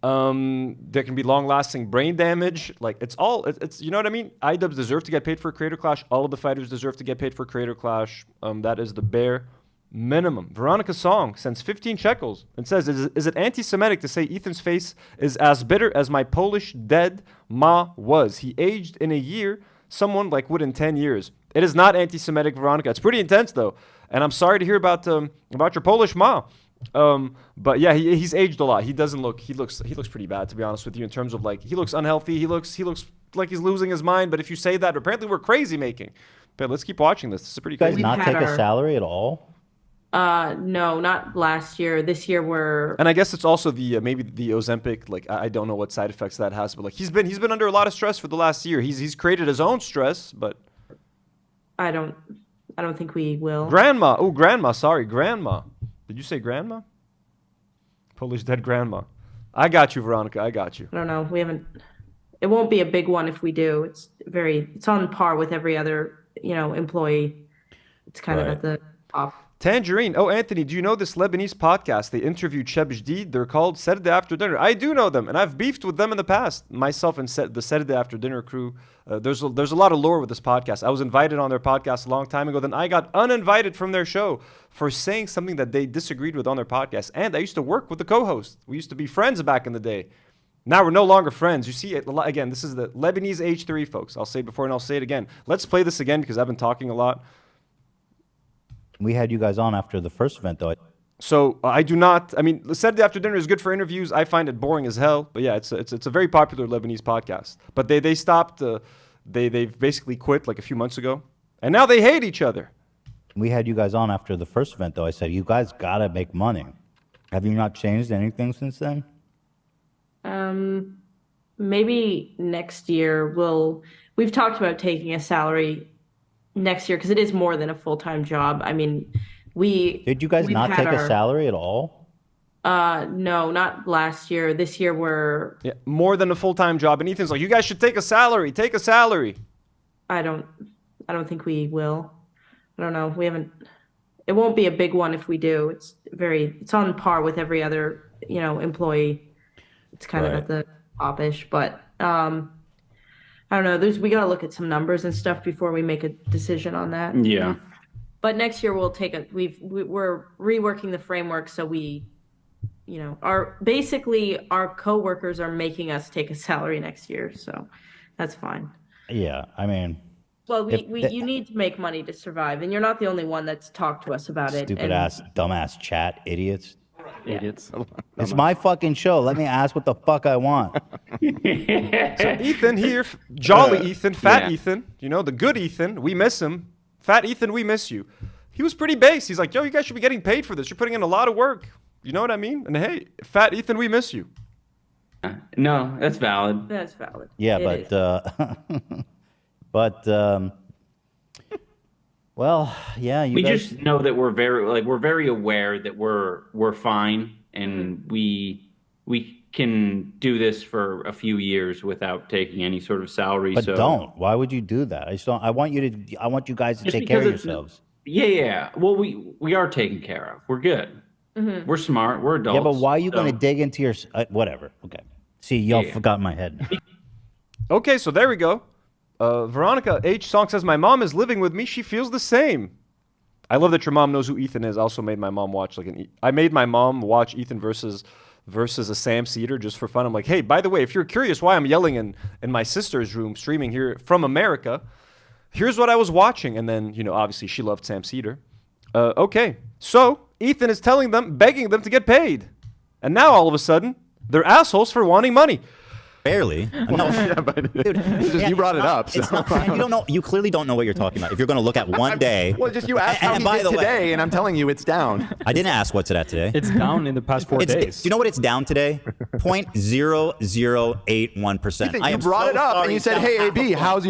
There can be long-lasting brain damage. Like it's you know what I mean? iDubbbz deserve to get paid for Creator Clash. All of the fighters deserve to get paid for Creator Clash. That is the bare minimum. Veronica Song sends 15 shekels and says, is it anti-Semitic to say Ethan's face is as bitter as my Polish dead ma was? He aged in a year, someone like would in 10 years. It is not anti-Semitic, Veronica. It's pretty intense though. And I'm sorry to hear about your Polish ma. But yeah, he's aged a lot. He looks pretty bad, to be honest with you, in terms of like, he looks unhealthy. He looks like he's losing his mind. But if you say that, apparently we're crazy making. But let's keep watching this. This is pretty You guys crazy. not take a salary at all? No, not last year. This year we're And I guess it's also the maybe the Ozempic. Like I don't know what side effects that has, but like he's been under a lot of stress for the last year. He's created his own stress, but I don't think we will. grandma. Oh, grandma. Sorry, grandma. Did you say grandma? Polish dead grandma. I got you, Veronica. I got you. I don't know. We haven't. It won't be a big one if we do. It's on par with every other, employee. It's kind of Right. at the top. Tangerine. Oh, Anthony, do you know this Lebanese podcast? They interviewed Cheb Jdid. They're called Saturday After Dinner. I do know them, and I've beefed with them in the past. Myself and the Saturday After Dinner crew. There's a lot of lore with this podcast. I was invited on their podcast a long time ago. Then I got uninvited from their show for saying something that they disagreed with on their podcast. And I used to work with the co-host. We used to be friends back in the day. Now we're no longer friends. You see, again, this is the Lebanese H3, folks. I'll say it before and I'll say it again. Let's play this again because I've been talking a lot. We had you guys on after the first event, though. So I do not. I mean, Saturday After Dinner is good for interviews. I find it boring as hell. But yeah, it's a very popular Lebanese podcast. But they stopped. They basically quit like a few months ago, and now they hate each other. We had you guys on after the first event, though. I said, you guys gotta make money. Have you not changed anything since then? Maybe next year we've talked about taking a salary next year because it is more than a full-time job. I mean, Did you guys we've not had take a salary at all? No, not last year. This year we're Yeah, more than a full-time job. And Ethan's like, you guys should take a salary. Take a salary. I don't think we will. I don't know. We haven't. It won't be a big one if we do. It's on par with every other, employee. It's kind of Right. at the top-ish, but I don't know. We got to look at some numbers and stuff before we make a decision on that. Yeah. But next year we'll take we're reworking the framework so we, our coworkers are making us take a salary next year, so that's fine. Yeah, I mean, Well, If the- you need to make money to survive, and you're not the only one that's talked to us about it. stupid and- ass, dumbass chat, idiots. Idiots. It's my fucking show. Let me ask what the fuck I want. So Ethan here, jolly Ethan, fat yeah. Ethan, the good Ethan, we miss him. Fat Ethan, we miss you. He was pretty base. He's like, yo, you guys should be getting paid for this. You're putting in a lot of work. You know what I mean? And hey, fat Ethan, we miss you. No, that's valid. That's valid. Yeah, It but is. but well, yeah, you We guys, just know that we're very aware that we're fine and we can do this for a few years without taking any sort of salary. but so don't. Why would you do that? I just don't. I want you guys to Just take care of because it's- yourselves. Yeah. Well, we are taken care of. We're good. We're smart. We're adults. Yeah, but why are you so- going to dig into your whatever? Okay. See, y'all Yeah. forgot my head. Okay, so there we go. Veronica H. Song says, my mom is living with me. She feels the same. I love that your mom knows who Ethan is. I also made my mom watch I made my mom watch Ethan versus a Sam Cedar just for fun. I'm like, hey, by the way, if you're curious why I'm yelling in my sister's room streaming here from America, here's what I was watching. And then, obviously she loved Sam Cedar. Okay, so Ethan is begging them to get paid. And now all of a sudden, they're assholes for wanting money. Barely. No, Yeah, but dude. it's just you brought it up. It's So. not, man, you don't know. You clearly don't know what you're talking about. If you're going to look at one day. Well, just you asked how And he by did the way- today, and I'm telling you it's down. I didn't ask what's it at today. It's down in the past 4 days. You know what it's down today? 0.0081%. Ethan, I you am brought so it up, sorry and you it's said, down "Hey, half a AB,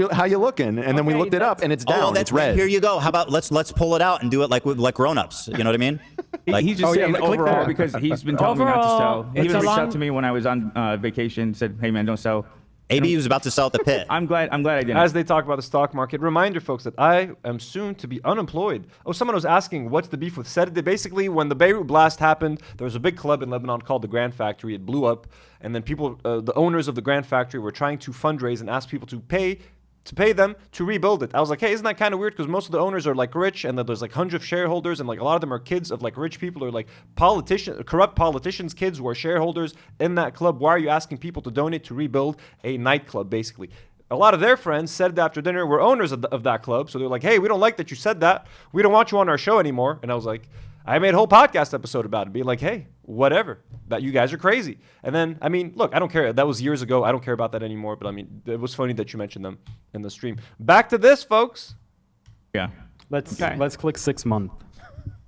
point. how you looking?" And then we Okay, looked it up, and it's down. Oh, It's red. Here you go. How about let's pull it out and do it like grown-ups. You know what I mean? Like, He's just saying click overall there. because he's been telling me not to Overall, sell. He it's even a reached long- out to me when I was on vacation. Said, "Hey man, don't sell." AB was about to sell at the pit. I'm glad I didn't. As they talk about the stock market, reminder, folks, that I am soon to be unemployed. Oh, someone was asking, what's the beef with Saturday? Basically, when the Beirut blast happened, there was a big club in Lebanon called the Grand Factory. It blew up, and then people, the owners of the Grand Factory, were trying to fundraise and ask people to pay them to rebuild it. I was like, hey, isn't that kind of weird? Because most of the owners are like rich, and that there's like hundreds of shareholders, and like a lot of them are kids of like rich people or like corrupt politicians' kids who are shareholders in that club. Why are you asking people to donate to rebuild a nightclub, basically? A lot of their friends said after dinner were owners of that club, so they're like, hey, we don't like that you said that. We don't want you on our show anymore. And I was like, I made a whole podcast episode about it, being like, hey, whatever, that you guys are crazy. And then, I mean, look, I don't care. That was years ago. I don't care about that anymore. But I mean, it was funny that you mentioned them in the stream. Back to this, folks. Yeah. Okay. Let's click 6 month.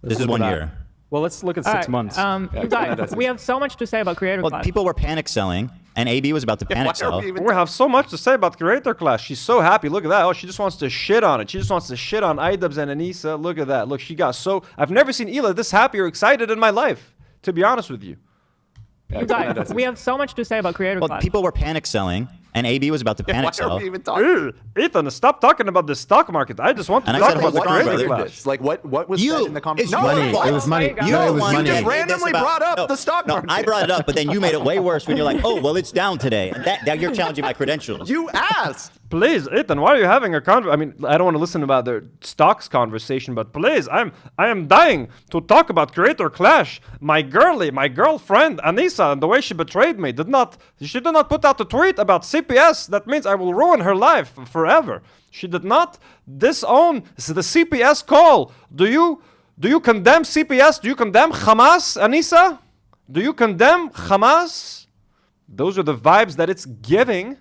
This is 1 year. Well, let's look at All 6 right, months. You guys, we have so much to say about creator Well, class. people were panic selling, and AB was about to panic sell. We have so much to say about creator class. She's so happy. Look at that. Oh, she just wants to shit on it. She just wants to shit on iDubbbz and Anissa. Look at that. Look, she got so. I've never seen Hila this happy or excited in my life, to be honest with you. You guys, we have so much to say about creator Well, class. people were panic selling, and AB was about to panic sell. Ethan, stop talking about the stock market. I just want to And I talk said, about the hold on, creator brother. class. Like what was You, said in the it's conversation? your fault. It was money. You No, it was the one money. that You just made randomly this brought up no, the stock no, market. I brought it up, but then you made it way worse when you're like, oh, well, it's down today. And that you're challenging my credentials. You asked. Please, Ethan, why are you having a I mean, I don't want to listen about the stocks conversation, but please, I am dying to talk about creator clash. My girlfriend, Anissa, and the way she betrayed me, she did not put out a tweet about CPS. That means I will ruin her life forever. She did not disown the CPS call. Do you condemn CPS? Do you condemn Hamas, Anissa? Do you condemn Hamas? Those are the vibes that it's giving.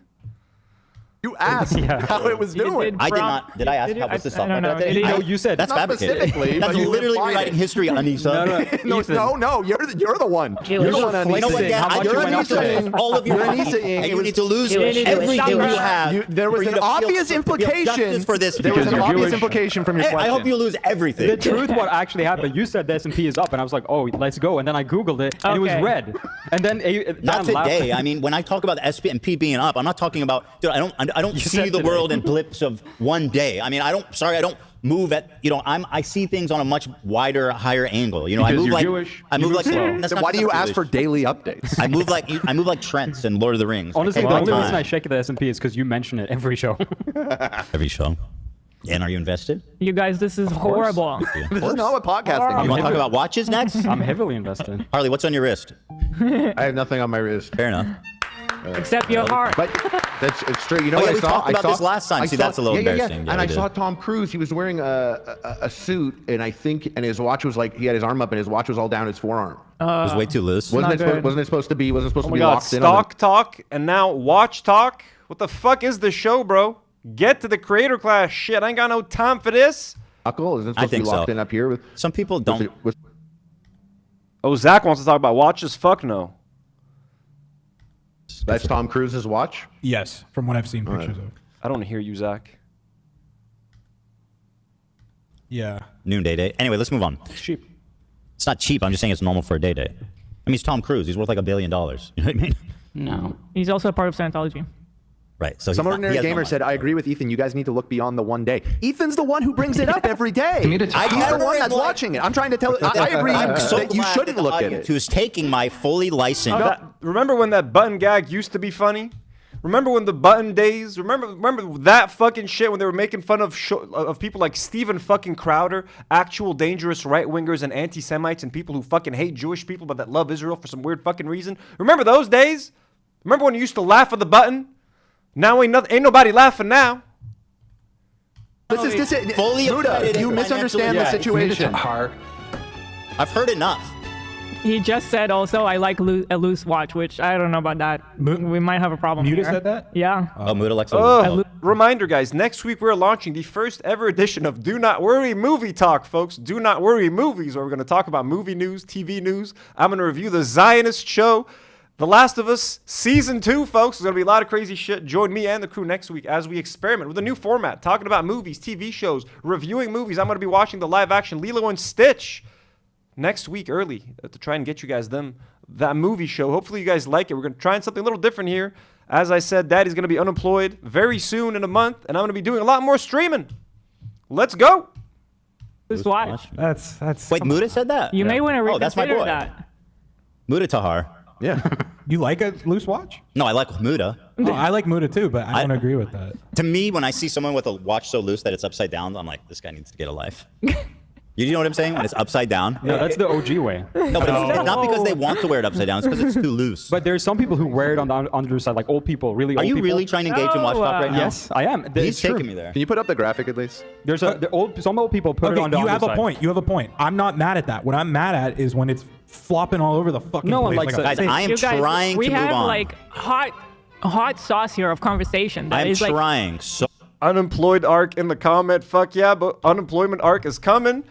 You asked how it was doing. I did not. Did I ask how was the stock market that day? No, you said That's Not fabricated. specifically, That's but you literally implied rewriting it. history, Anissa. No, you're the one. You're the one. You know what, Dan? I You're just went Anissa. up all of your You're money, Anissa. and It you was need to lose Jewish. everything you Jewish. have. There was for you an to feel- obvious to feel implication justice for this. There was Because an you're obvious Jewish. implication from your Hey, question. I hope you lose everything. The truth, what actually happened, you said the S&P is up, and I was like, oh, let's go. And then I Googled it, and it was Okay. red. And then Not Dan laughed. today. I mean, when I talk about the S&P being up, I'm not talking about. Dude, I don't see said the today. world in blips of one day. I mean, I don't move at. I see things on a much wider, higher angle. You know, I Because move you're like Jewish, I you move move like. slow. That's Then not why do you because I'm ask for Jewish. daily updates? I move like Trent in Lord of the Rings. Honestly, I the take only my reason I time. shake the S&P is because you mention it every show. Every show. And are you invested? You guys, this is horrible. This is not what podcasting You is. want to talk about watches next? I'm heavily invested. Harley, what's on your wrist? I have nothing on my wrist. Fair enough. Except your heart. But it's true. You know Oh, what yeah, I we saw? talked I about saw, this last time. I See, saw- that's a little yeah, embarrassing. Yeah, And we I did. saw Tom Cruise. He was wearing a suit, and his watch was like he had his arm up, and his watch was all down his forearm. It was way too loose. Wasn't not good. it supposed to be? Wasn't it supposed Oh to my be god, locked in? On stock talk and now watch talk? What the fuck is this show, bro? Get to the creator class shit. I ain't got no time for this. the knuckle? Isn't it I supposed to think be locked so. in up here? Some people don't. Oh, Zach wants to talk about watches? Fuck no. That's Tom Cruise's watch. Yes, from what I've seen pictures of. I don't hear you, Zach. Yeah. Noonday day. Anyway, let's move on. It's cheap. It's not cheap. I'm just saying it's normal for a day. I mean, he's Tom Cruise. He's worth like $1 billion. You know what I mean? No. He's also a part of Scientology. Right. So Some ordinary gamer said, "I agree with Ethan. You guys need to look beyond the one day." Ethan's the one who brings it up every day. He's the one that's watching it. I'm trying to tell. I agree I'm so that you glad shouldn't the look at audience it. Who's taking my fully licensed? Remember when that button gag used to be funny? Remember when the button days? Remember that fucking shit when they were making fun of people like Steven fucking Crowder, actual dangerous right wingers and anti-Semites and people who fucking hate Jewish people but that love Israel for some weird fucking reason. Remember those days? Remember when you used to laugh at the button? Now ain't nobody laughing now. This is fully Buddha, accredited you misunderstand the situation. I've heard enough. He just said also, I like a loose watch, which I don't know about that. We might have a problem Muda here. said that? Yeah. Oh, Muda likes Reminder, guys, next week we're launching the first ever edition of Do Not Worry Movie Talk, folks. Do Not Worry Movies, where we're going to talk about movie news, TV news. I'm going to review the Zionist show, The Last of Us Season 2, folks. There's going to be a lot of crazy shit. Join me and the crew next week as we experiment with a new format, talking about movies, TV shows, reviewing movies. I'm going to be watching the live-action Lilo and Stitch next week early to try and get you guys that movie show. Hopefully you guys like it. We're going to try something a little different here. As I said, Daddy's going to be unemployed very soon in a month, and I'm going to be doing a lot more streaming. Let's go. Loose watch. That's. Wait, Muda said that? You may want to Oh, that's my reconsider boy. that. Muda Tahar. Yeah. You like a loose watch? No, I like Muda. Oh, I like Muda too, but I don't agree with that. To me, when I see someone with a watch so loose that it's upside down, I'm like, this guy needs to get a life. You know what I'm saying? When it's upside down. No, that's the OG way. No, but it's not because they want to wear it upside down. It's because it's too loose. But there's some people who wear it on the underside, like old people, really Are old you people. really trying to engage in watch talk right now? Yes, I am. He's taking me there. Can you put up the graphic at least? There's some old people put it on the you have underside. a point. You have a point. I'm not mad at that. What I'm mad at is when it's flopping all over the fucking No one place. likes like that. a Guys, I am You guys, trying we to move have on. like hot sauce here of conversation. That I'm is like trying so. Unemployed arc in the comment. Fuck yeah, but unemployment arc is coming.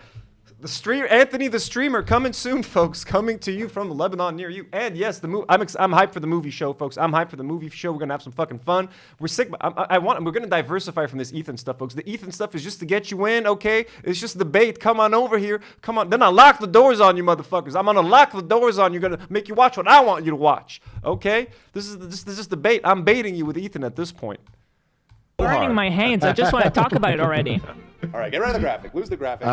The streamer, Anthony the streamer, coming soon, folks. Coming to you from Lebanon near you. And yes, the movie. I'm hyped for the movie show, folks. I'm hyped for the movie show. We're gonna have some fucking fun. We're sick. We're gonna diversify from this Ethan stuff, folks. The Ethan stuff is just to get you in, okay? It's just the bait. Come on over here. Come on. Then I lock the doors on you, motherfuckers. I'm gonna lock the doors on you. Gonna make you watch what I want you to watch, okay? This is just the bait. I'm baiting you with Ethan at this point. Burning my hands. I just want to talk about it already. All right, get rid of the graphic. Lose the graphic.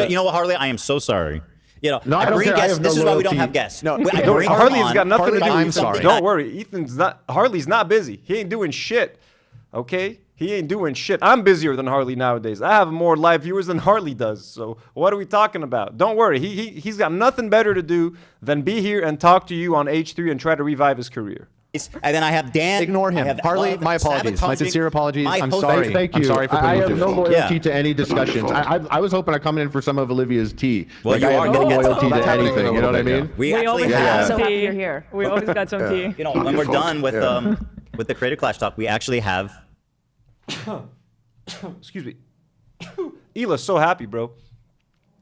You know what, Harley? I am so sorry. You know, No, I I don't bring care. I guests. have This no is why we don't loyalty. have guests. No, I bring them Harley's on. got nothing to do I'm with sorry. something. Don't worry. Harley's not busy. He ain't doing shit. Okay? He ain't doing shit. I'm busier than Harley nowadays. I have more live viewers than Harley does. So what are we talking about? Don't worry. He's got nothing better to do than be here and talk to you on H3 and try to revive his career. And then I have Dan. Ignore him. I have Harley, Love, my apologies. My sabotaging sincere apologies. my I'm host- sorry. Thank you. I'm sorry for I have putting no you loyalty Yeah. to any discussions. I was hoping to come in for some of Olivia's tea. Well, Like, you I are have no gonna get loyalty some. to That's happening anything. a You know what I little bit, mean? yeah. We actually always have. got some So happy tea. you're here. We always got some tea. You know, when we're done with the Creative Clash talk, we actually have. Excuse me. Hila's so happy, bro.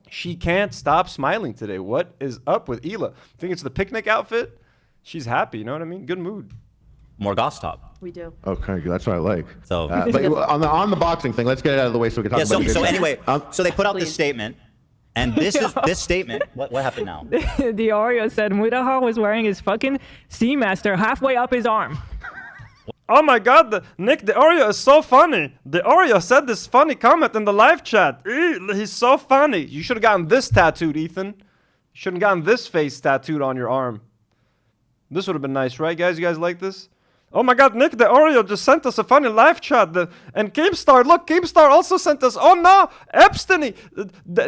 She can't stop smiling today. What is up with Hila? Think it's the picnic outfit? She's happy, you know what I mean? Good mood. More goss talk. We do. Okay, that's what I like. So, But on the boxing thing, let's get it out of the way so we can talk yeah. about it. So anyway, so they put out this statement, and this is this statement. What happened now? The Oreo said Mudahar was wearing his fucking Seamaster halfway up his arm. Oh my god, Nick, the Oreo is so funny. The Oreo said this funny comment in the live chat. He's so funny. You should have gotten this tattooed, Ethan. You should have gotten this face tattooed on your arm. This would have been nice, right, guys? You guys like this? Oh my god, Nick, the Oreo just sent us a funny live chat. And Keemstar, look, Keemstar also sent us. Oh no,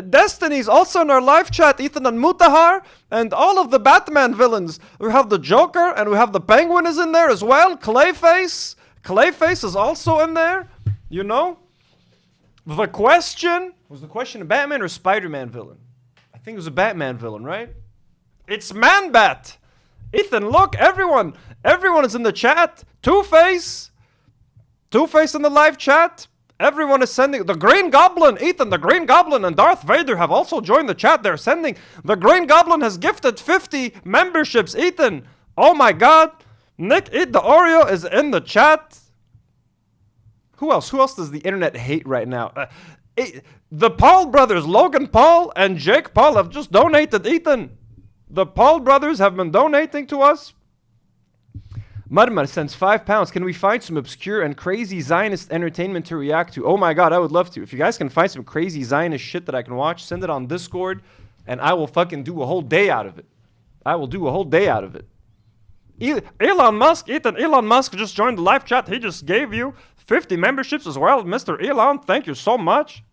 Destiny's also in our live chat. Ethan and Mutahar and all of the Batman villains. We have the Joker and we have the Penguin is in there as well. Clayface is also in there. You know? The question, was the question a Batman or Spider-Man villain? I think it was a Batman villain, right? It's Man-Bat. Ethan, look, everyone is in the chat. Two-Face in the live chat. Everyone is sending. The Green Goblin, Ethan, the Green Goblin and Darth Vader have also joined the chat. They're sending. The Green Goblin has gifted 50 memberships. Ethan, oh my god. Nick, Eat the Oreo is in the chat. Who else does the internet hate right now? The Paul brothers, Logan Paul and Jake Paul, have just donated, Ethan. The Paul brothers have been donating to us. Mudmud sends £5. Can we find some obscure and crazy Zionist entertainment to react to? Oh my god, I would love to. If you guys can find some crazy Zionist shit that I can watch, send it on Discord, and I will fucking do a whole day out of it. I will do a whole day out of it. Elon Musk just joined the live chat. He just gave you 50 memberships as well. Mr. Elon, thank you so much.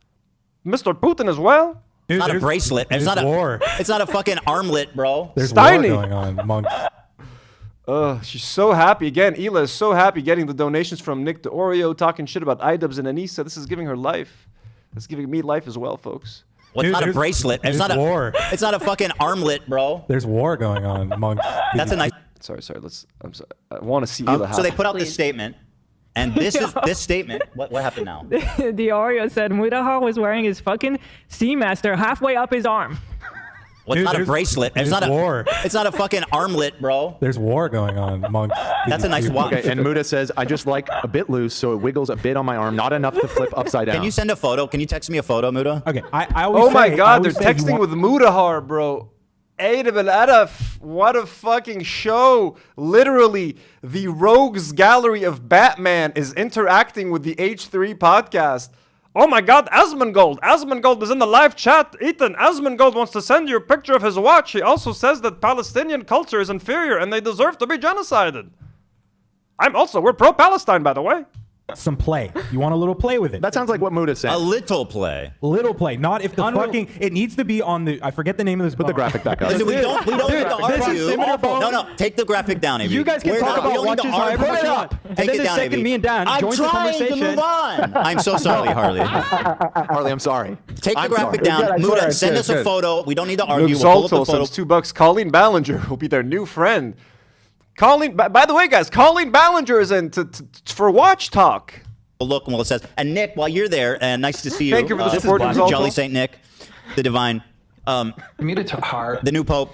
Mr. Putin as well. It's not a bracelet. It's not war. It's not a fucking armlet, bro. There's Steiny. war going on among. She's so happy. Again, Hila is so happy getting the donations from Nick the Oreo, talking shit about iDubbbz and Anissa. This is giving her life. It's giving me life as well, folks. Well, it's not a bracelet. It's not war. It's not a fucking armlet, bro. There's war going on among. That's a nice. Sorry. I'm sorry. I want to see Hila happy. So they put out this statement, and this is this statement. What happened now? The Oreo said Mudahar was wearing his fucking Seamaster halfway up his arm. Well, it's not a bracelet. It's not war. It's not a fucking armlet, bro. There's war going on among. That's a nice watch. Okay, and Muda says, I just like a bit loose, so it wiggles a bit on my arm, not enough to flip upside down. Can you send a photo? Can you text me a photo, Muda? Okay, I always Oh my say- I god, they're always say texting with Mudahar, bro. What a fucking show. Literally, the rogues gallery of Batman is interacting with the H3 podcast. Oh my god, Asmongold. Asmongold is in the live chat. Ethan, Asmongold wants to send you a picture of his watch. He also says that Palestinian culture is inferior and they deserve to be genocided. We're pro-Palestine, by the way. some play. You want a little play with it. That sounds like what Muda said. A little play. Little play. Not if the fucking. It needs to be on the. I forget the name of this. Put the graphic back up. Listen, we don't need to argue. awful. No, take the graphic down, Avery. You guys can talk about watches however much you want. And then the second me and Dan joins the conversation. I'm trying to move on. I'm so sorry, Harley. Harley, I'm sorry. Take the I'm graphic sorry. down. Muda, send us a photo. We don't need to argue. Luke We'll pull up the Zolto photo. sends $2. Colleen Ballinger will be their new friend. Colleen, by the way, guys, Colleen Ballinger is in for Watch Talk. We'll look and it says, and Nick, while you're there, and nice to see you. Thank you for the support, Luke Zolto. Jolly Saint Nick. the divine, the new pope,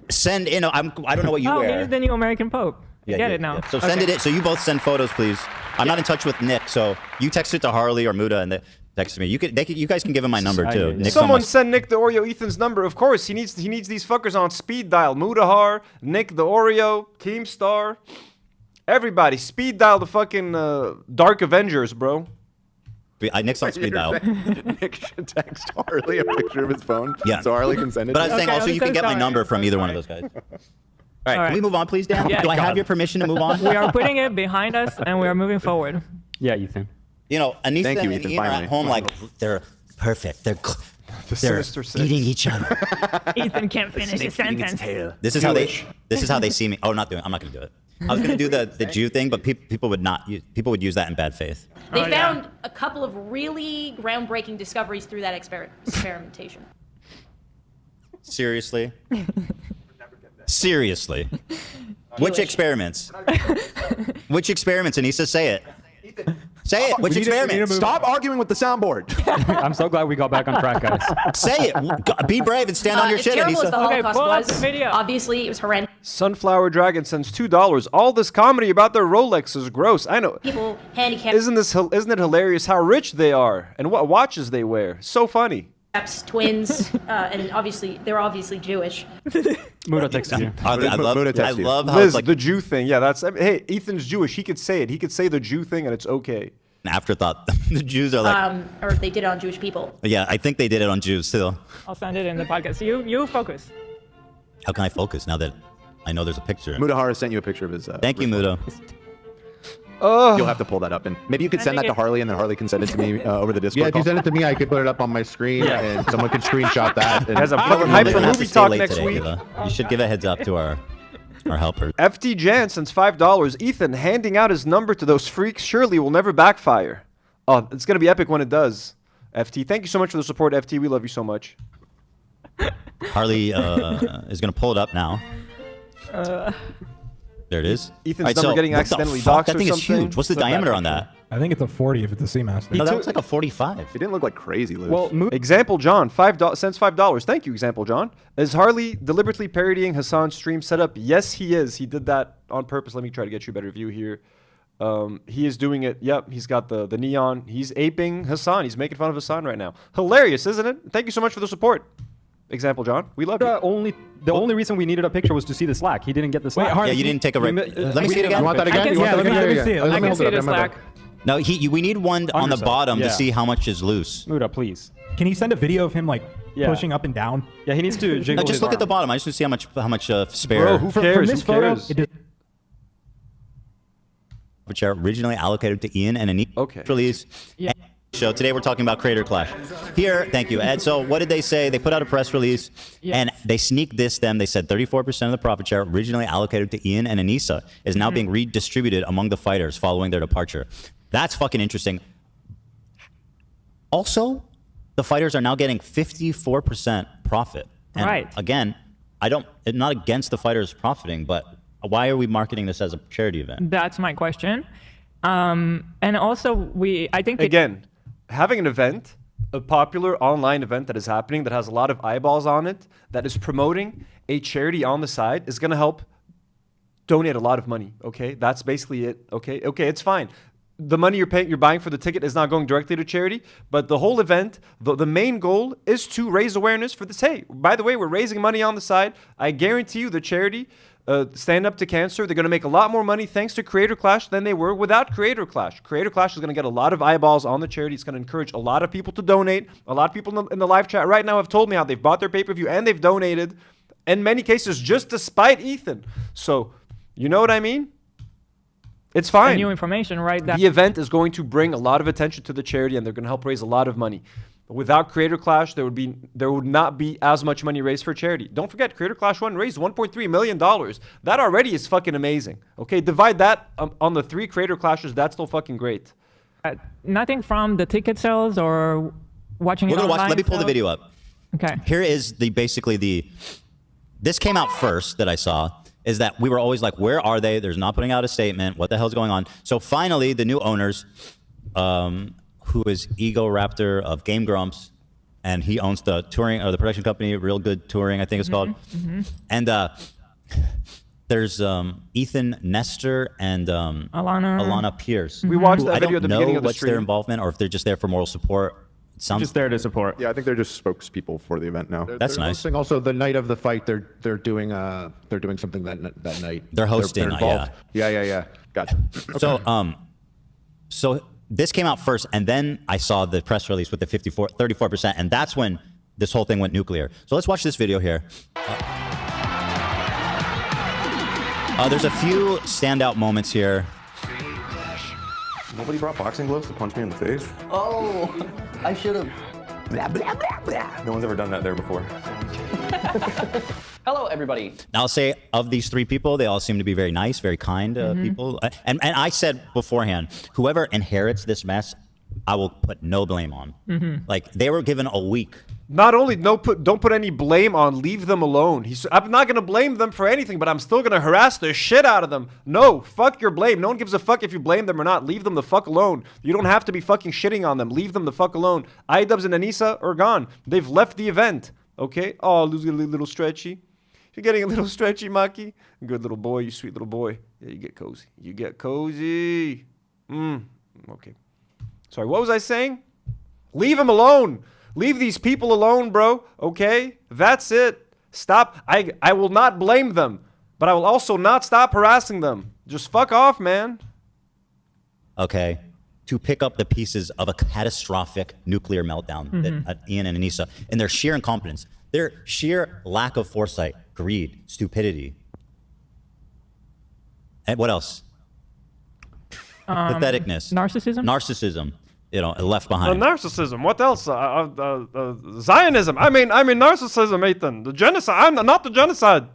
send in. I don't know what you Oh, wear. he's the new American Pope. I get it now. Yeah. So send it in. So you both send photos, please. I'm not in touch with Nick, so you text it to Harley or Muda, and they text me. You guys can give him my number too. Nick's on Someone my- send Nick the Oreo Ethan's number. Of course, he needs these fuckers on speed dial. Mudahar, Nick the Oreo, Keemstar, everybody speed dial the fucking Dark Avengers, bro. Nick's on speed dial. Nick should text Harley a picture of his phone. Yeah. So Harley can send it. But I to was saying him. also you can get my number from either one of those guys. All right, can we move on, please, Dan? Yeah. Do I have your permission to move on? We are putting it behind us and we are moving forward. Yeah, Ethan. You know, Anissa Thank you, and Ethan, Ian are finally. at home like they're perfect. They're Sinister Six. eating each other. Ethan can't finish his sentence. This is how they see me. Oh, I'm not gonna do it. I was gonna do the Jew thing, but people would use that in bad faith. They found a couple of really groundbreaking discoveries through that experimentation. Seriously? Seriously? Which experiments? Which experiments, Anissa? Say it. Say it. Which experiments? Stop arguing with the soundboard. I'm so glad we got back on track, guys. Say it. Be brave and stand on your As shit, terrible as the Anissa. Holocaust pull up was, the video. obviously it was horrendous. Sunflower Dragon sends $2. All this comedy about their Rolex is gross. I know. People handicapped. Isn't it hilarious how rich they are and what watches they wear? So funny. Twins, and they're obviously Jewish. Muda texted you. I love how Liz, it's like the Jew thing. Yeah, that's. hey, Ethan's Jewish. He could say it. He could say the Jew thing, and it's okay. an afterthought. The Jews are like, or they did it on Jewish people. yeah, I think they did it on Jews too. I'll send it in the podcast. You focus. How can I focus now that I know there's a picture? Mudahara sent you a picture of his. Thank you, Muda. You'll have to pull that up, and maybe you could send that to Harley, and then Harley can send it to me over the Discord. Yeah, if you send it to me, I could put it up on my screen, and someone could screenshot that. And As a You're fucking gonna hype for have to movie stay talk late next today, week. Hila. You should give a heads up to our helpers. FT Jan sends $5. Ethan handing out his number to those freaks surely will never backfire. Oh, it's gonna be epic when it does. FT, thank you so much for the support. FT, we love you so much. Harley is gonna pull it up now. There it is. Ethan's All right, number so getting what the accidentally fuck? doxxed That or thing is something? huge. What's the It's a bad diameter on picture. that? I think it's a 40 if it's a Seamaster. No, that looks like a 45. It didn't look like crazy, Lou. Well, Example John, sends $5. Thank you, Example John. Is Harley deliberately parodying Hassan's stream setup? Yes, he is. He did that on purpose. Let me try to get you a better view here. He is doing it. Yep, he's got the neon. He's aping Hassan. He's making fun of Hassan right now. Hilarious, isn't it? Thank you so much for the support. Example John, we love you. The only reason we needed a picture was to see the Slack. He didn't get the Slack. Yeah, you didn't take a let me see it again. You want that again? You want that again? Let me see it. I can see the Slack. No, we need one on the yourself. bottom Yeah. to see how much is loose. Muda, please. Can you send a video of him like pushing up and down? Yeah, he needs to No, jiggle just his look at the arm. bottom. I just want to see how much spare. Bro, who cares? From this Who photo, cares? Which are originally allocated to Ian and Anita. Okay. Release. Yeah. Show. Today we're talking about Creator Clash. Here, thank you, Ed. So what did they say? They put out a press release, and they sneak dissed them. They said 34% of the profit share originally allocated to Ian and Anissa is now being redistributed among the fighters following their departure. That's fucking interesting. Also, the fighters are now getting 54% profit. And Right. again, I'm not against the fighters profiting, but why are we marketing this as a charity event? That's my question. And also, I think Again, having an event, a popular online event that is happening that has a lot of eyeballs on it, that is promoting a charity on the side, is going to help donate a lot of money. Okay, that's basically it. Okay, it's fine. The money you're buying for the ticket is not going directly to charity, but the whole event, the main goal is to raise awareness for this. Hey, by the way, we're raising money on the side. I guarantee you the charity, Stand Up to Cancer, they're going to make a lot more money thanks to Creator Clash than they were without Creator Clash. Creator Clash is going to get a lot of eyeballs on the charity. It's going to encourage a lot of people to donate. A lot of people in the live chat right now have told me how they've bought their pay-per-view and they've donated, in many cases, just despite Ethan. So, you know what I mean? It's fine. new information, right? The event is going to bring a lot of attention to the charity and they're going to help raise a lot of money. Without Creator Clash, there would not be as much money raised for charity. Don't forget, Creator Clash 1 raised $1.3 million. That already is fucking amazing. Okay, divide that on the 3 Creator Clashes, that's still fucking great. Nothing from the ticket sales or watching We're it gonna online. watch. Let me pull the video up. Okay. Here is this came out first that I saw, is that we were always like, where are they? There's not putting out a statement. What the hell's going on? So finally, the new owners, who is Ego Raptor of Game Grumps, and he owns the touring or the production company, Real Good Touring, I think it's called. And there's Ethan Nestor and Alana Pierce. We watched who that I video don't at the know beginning of the what's their stream. involvement, or if they're just there for moral support. It sounds Just there to support. Yeah, I think they're just spokespeople for the event now. That's They're nice. hosting also the night of the fight. They're doing something that night. They're hosting, involved. Yeah. Gotcha. So this came out first, and then I saw the press release with the 34%, and that's when this whole thing went nuclear. So let's watch this video here. There's a few standout moments here. Nobody brought boxing gloves to punch me in the face? Oh, I should have. No one's ever done that there before. Hello, everybody. I'll say of these three people, they all seem to be very nice, very kind people. And I said beforehand, whoever inherits this mess, I will put no blame on. Like, they were given a week. Not only don't put any blame on, leave them alone. I'm not gonna blame them for anything, but I'm still gonna harass the shit out of them. No, fuck your blame. No one gives a fuck if you blame them or not. Leave them the fuck alone. You don't have to be fucking shitting on them. Leave them the fuck alone. iDubbbz and Anissa are gone. They've left the event. Okay? Oh, losing a little stretchy. You're getting a little stretchy, Maki. Good little boy, you sweet little boy. Yeah, you get cozy. You get cozy. Okay. Sorry, what was I saying? Leave him alone. Leave these people alone, bro. Okay? That's it. Stop. I will not blame them, but I will also not stop harassing them. Just fuck off, man. Okay, to pick up the pieces of a catastrophic nuclear meltdown that Ian and Anissa, and their sheer incompetence, their sheer lack of foresight, greed, stupidity. And what else? Patheticness. Narcissism? Narcissism. You know, left behind. Narcissism. What else? Zionism. I mean narcissism, Ethan. The genocide. I'm not the genocide.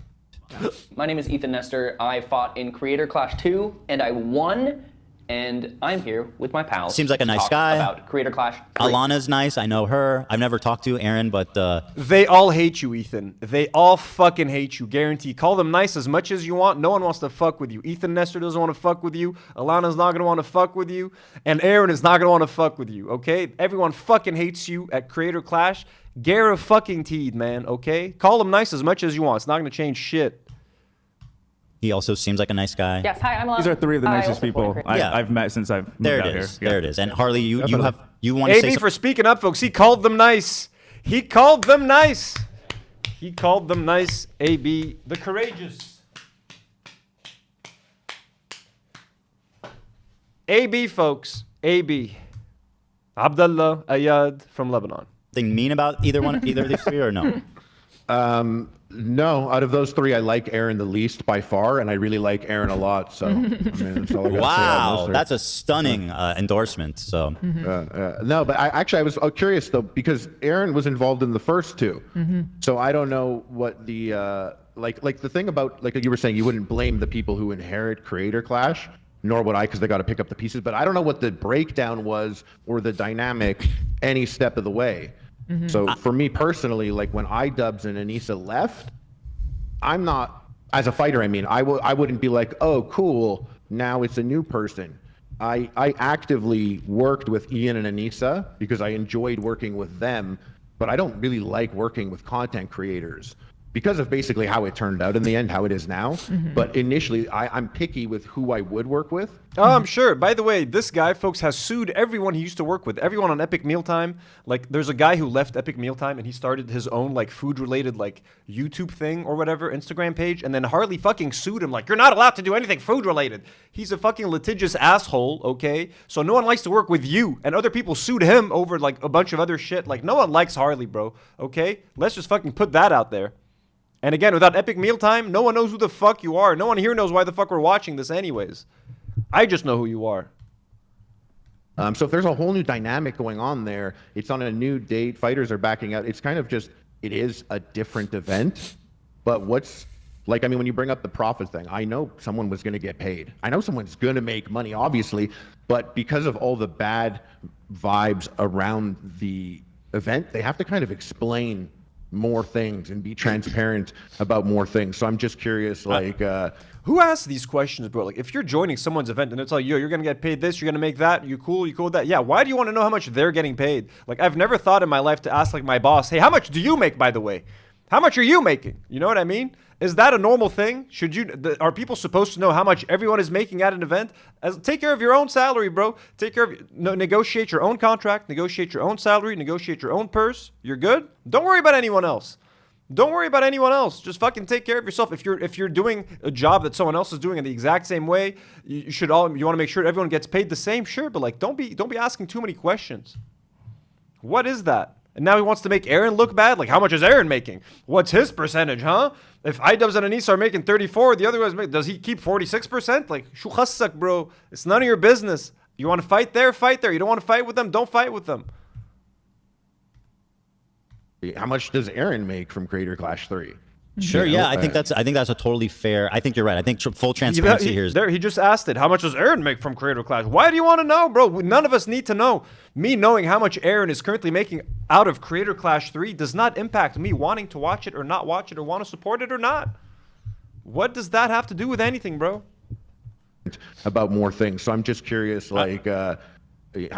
My name is Ethan Nestor. I fought in Creator Clash 2, and I won. And I'm here with my pals. Seems like a to nice talk guy. About Creator Clash 3. Alana's nice. I know her. I've never talked to Aaron, but They all hate you, Ethan. They all fucking hate you. Guarantee. Call them nice as much as you want. No one wants to fuck with you. Ethan Nestor doesn't want to fuck with you. Alana's not gonna want to fuck with you. And Aaron is not gonna want to fuck with you. Okay? Everyone fucking hates you at Creator Clash. Gara fucking teed, man. Okay? Call them nice as much as you want. It's not gonna change shit. he also seems like a nice guy. Yes, hi, I'm Alana. These are three of the I nicest also people support I've met since I've moved There out it is. here. There it is. And Harley, you want to say AB for speaking up, folks. He called them nice. He called them nice. He called them nice. AB, the courageous. AB, folks. AB. Abdullah Ayad from Lebanon. Anything mean about either of these three or no? No, out of those three, I like Aaron the least by far, and I really like Aaron a lot. So, I mean, that's all I gotta say on Wow, those three. that's a stunning endorsement. So No, but I was curious though, because Aaron was involved in the first two. So I don't know what the like the thing about, like you were saying, you wouldn't blame the people who inherit Creator Clash, nor would I, because they got to pick up the pieces. But I don't know what the breakdown was or the dynamic any step of the way. So for me personally, like when iDubbbz and Anissa left, I'm not, as a fighter, I mean, I wouldn't be like, oh, cool, now it's a new person. I actively worked with Ian and Anissa because I enjoyed working with them, but I don't really like working with content creators because of basically how it turned out in the end, how it is now. But initially, I'm picky with who I would work with. Oh, I'm sure. By the way, this guy, folks, has sued everyone he used to work with. Everyone on Epic Mealtime. Like, there's a guy who left Epic Mealtime and he started his own, like, food-related, like, YouTube thing or whatever, Instagram page. And then Harley fucking sued him. Like, you're not allowed to do anything food-related. He's a fucking litigious asshole, okay? So no one likes to work with you. And other people sued him over, like, a bunch of other shit. Like, no one likes Harley, bro, okay? Let's just fucking put that out there. And again, without Epic Mealtime, no one knows who the fuck you are. No one here knows why the fuck we're watching this anyways. I just know who you are. So if there's a whole new dynamic going on there, it's on a new date, fighters are backing out. It's kind of just, it is a different event. But what's, like, I mean, when you bring up the profit thing, I know someone was going to get paid. I know someone's going to make money, obviously. But because of all the bad vibes around the event, they have to kind of explain more things and be transparent about more things. So I'm just curious, like, who asks these questions, bro? Like, if you're joining someone's event and it's like, yo, you're gonna get paid this, you're gonna make that, you cool with that? Yeah, why do you want to know how much they're getting paid? Like, I've never thought in my life to ask, like, my boss, hey, how much do you make, by the way? How much are you making? You know what I mean? Is that a normal thing? Are people supposed to know how much everyone is making at an event? Take care of your own salary, bro. Take care of, negotiate your own contract, negotiate your own salary, negotiate your own purse. You're good? Don't worry about anyone else. Don't worry about anyone else. Just fucking take care of yourself. If you're doing a job that someone else is doing in the exact same way, you want to make sure everyone gets paid the same, sure, but like don't be asking too many questions. What is that? And now he wants to make Aaron look bad? Like, how much is Aaron making? What's his percentage, huh? If iDubbbz and Anis are making 34, the other guys does he keep 46%? Like, shu khassak, bro. It's none of your business. You want to fight there? Fight there. You don't want to fight with them? Don't fight with them. how much does Aaron make from Creator Clash 3? Sure, yeah, I think that's a totally fair. I think you're right. I think full transparency here is. He just asked it. How much does Aaron make from Creator Clash? Why do you want to know, bro? None of us need to know. Me knowing how much Aaron is currently making out of Creator Clash 3 does not impact me wanting to watch it or not watch it or want to support it or not. What does that have to do with anything, bro? About more things. So I'm just curious, like, how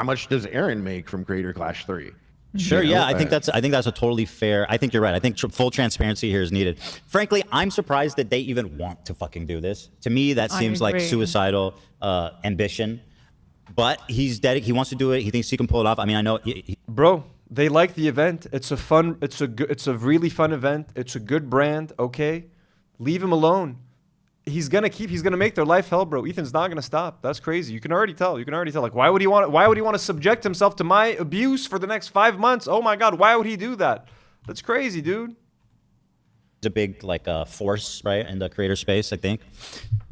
much does Aaron make from Creator Clash 3? Sure, yeah, I think that's a totally fair. I think you're right. I think full transparency here is needed. Frankly, I'm surprised that they even want to fucking do this. To me, that seems like suicidal ambition. But he's dedicated. He wants to do it. He thinks he can pull it off. I mean, I know. Bro, they like the event. It's a fun. It's a really fun event. It's a good brand. Okay, leave him alone. He's gonna make their life hell, bro. Ethan's not gonna stop. That's crazy. You can already tell. Like, why would he want to subject himself to my abuse for the next 5 months? Oh my God, why would he do that? That's crazy, dude. It's a big force, right, in the creator space, I think.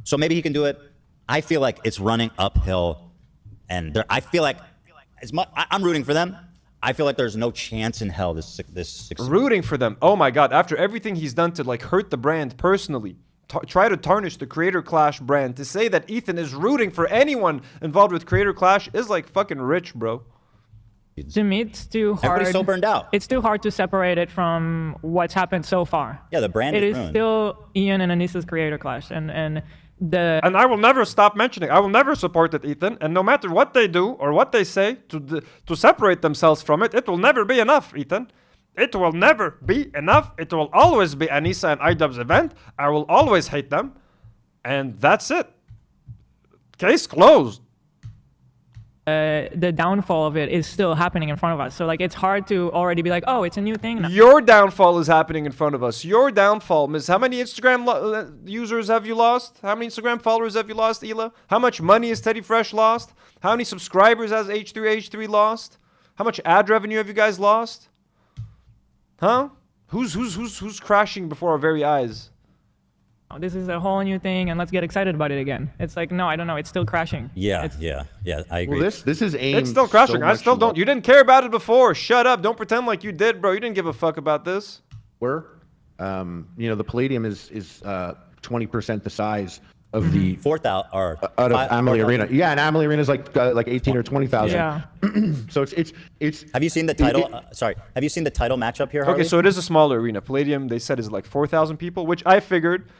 So maybe he can do it. I feel like it's running uphill, and I feel like I'm rooting for them. I feel like there's no chance in hell this succeeds. Rooting for them. Oh my God. After everything he's done to hurt the brand personally. Try to tarnish the Creator Clash brand. To say that Ethan is rooting for anyone involved with Creator Clash is like fucking rich, bro. To me, it's too hard. Everybody's so burned out. It's too hard to separate it from what's happened so far. Yeah, the brand is ruined. Still Ian and Anissa's Creator Clash, and I will never stop mentioning. I will never support it, Ethan. And no matter what they do or what they say to separate themselves from it, it will never be enough, Ethan. It will never be enough. It will always be Anissa and iDubbbz event. I will always hate them. And that's it. Case closed. The downfall of it is still happening in front of us. So it's hard to already be like, oh, it's a new thing. Your downfall is happening in front of us. Your downfall, Miss. How many Instagram users have you lost? How many Instagram followers have you lost, Hila? How much money has Teddy Fresh lost? How many subscribers has H3H3 lost? How much ad revenue have you guys lost? Huh? Who's crashing before our very eyes? Oh, this is a whole new thing, and let's get excited about it again. It's like, no, I don't know. It's still crashing. Yeah, I agree. Well, this is aimed. It's still crashing. I still don't. You didn't care about it before. Shut up. Don't pretend like you did, bro. You didn't give a fuck about this. The Palladium is 20% the size of the out of Amalie Arena. Yeah, and Amalie Arena is like 18 or 20,000. Yeah. So it's. Have you seen the title? Have you seen the title matchup here, Harley? Okay, so it is a smaller arena. Palladium, they said, is like 4,000 people, which I figured.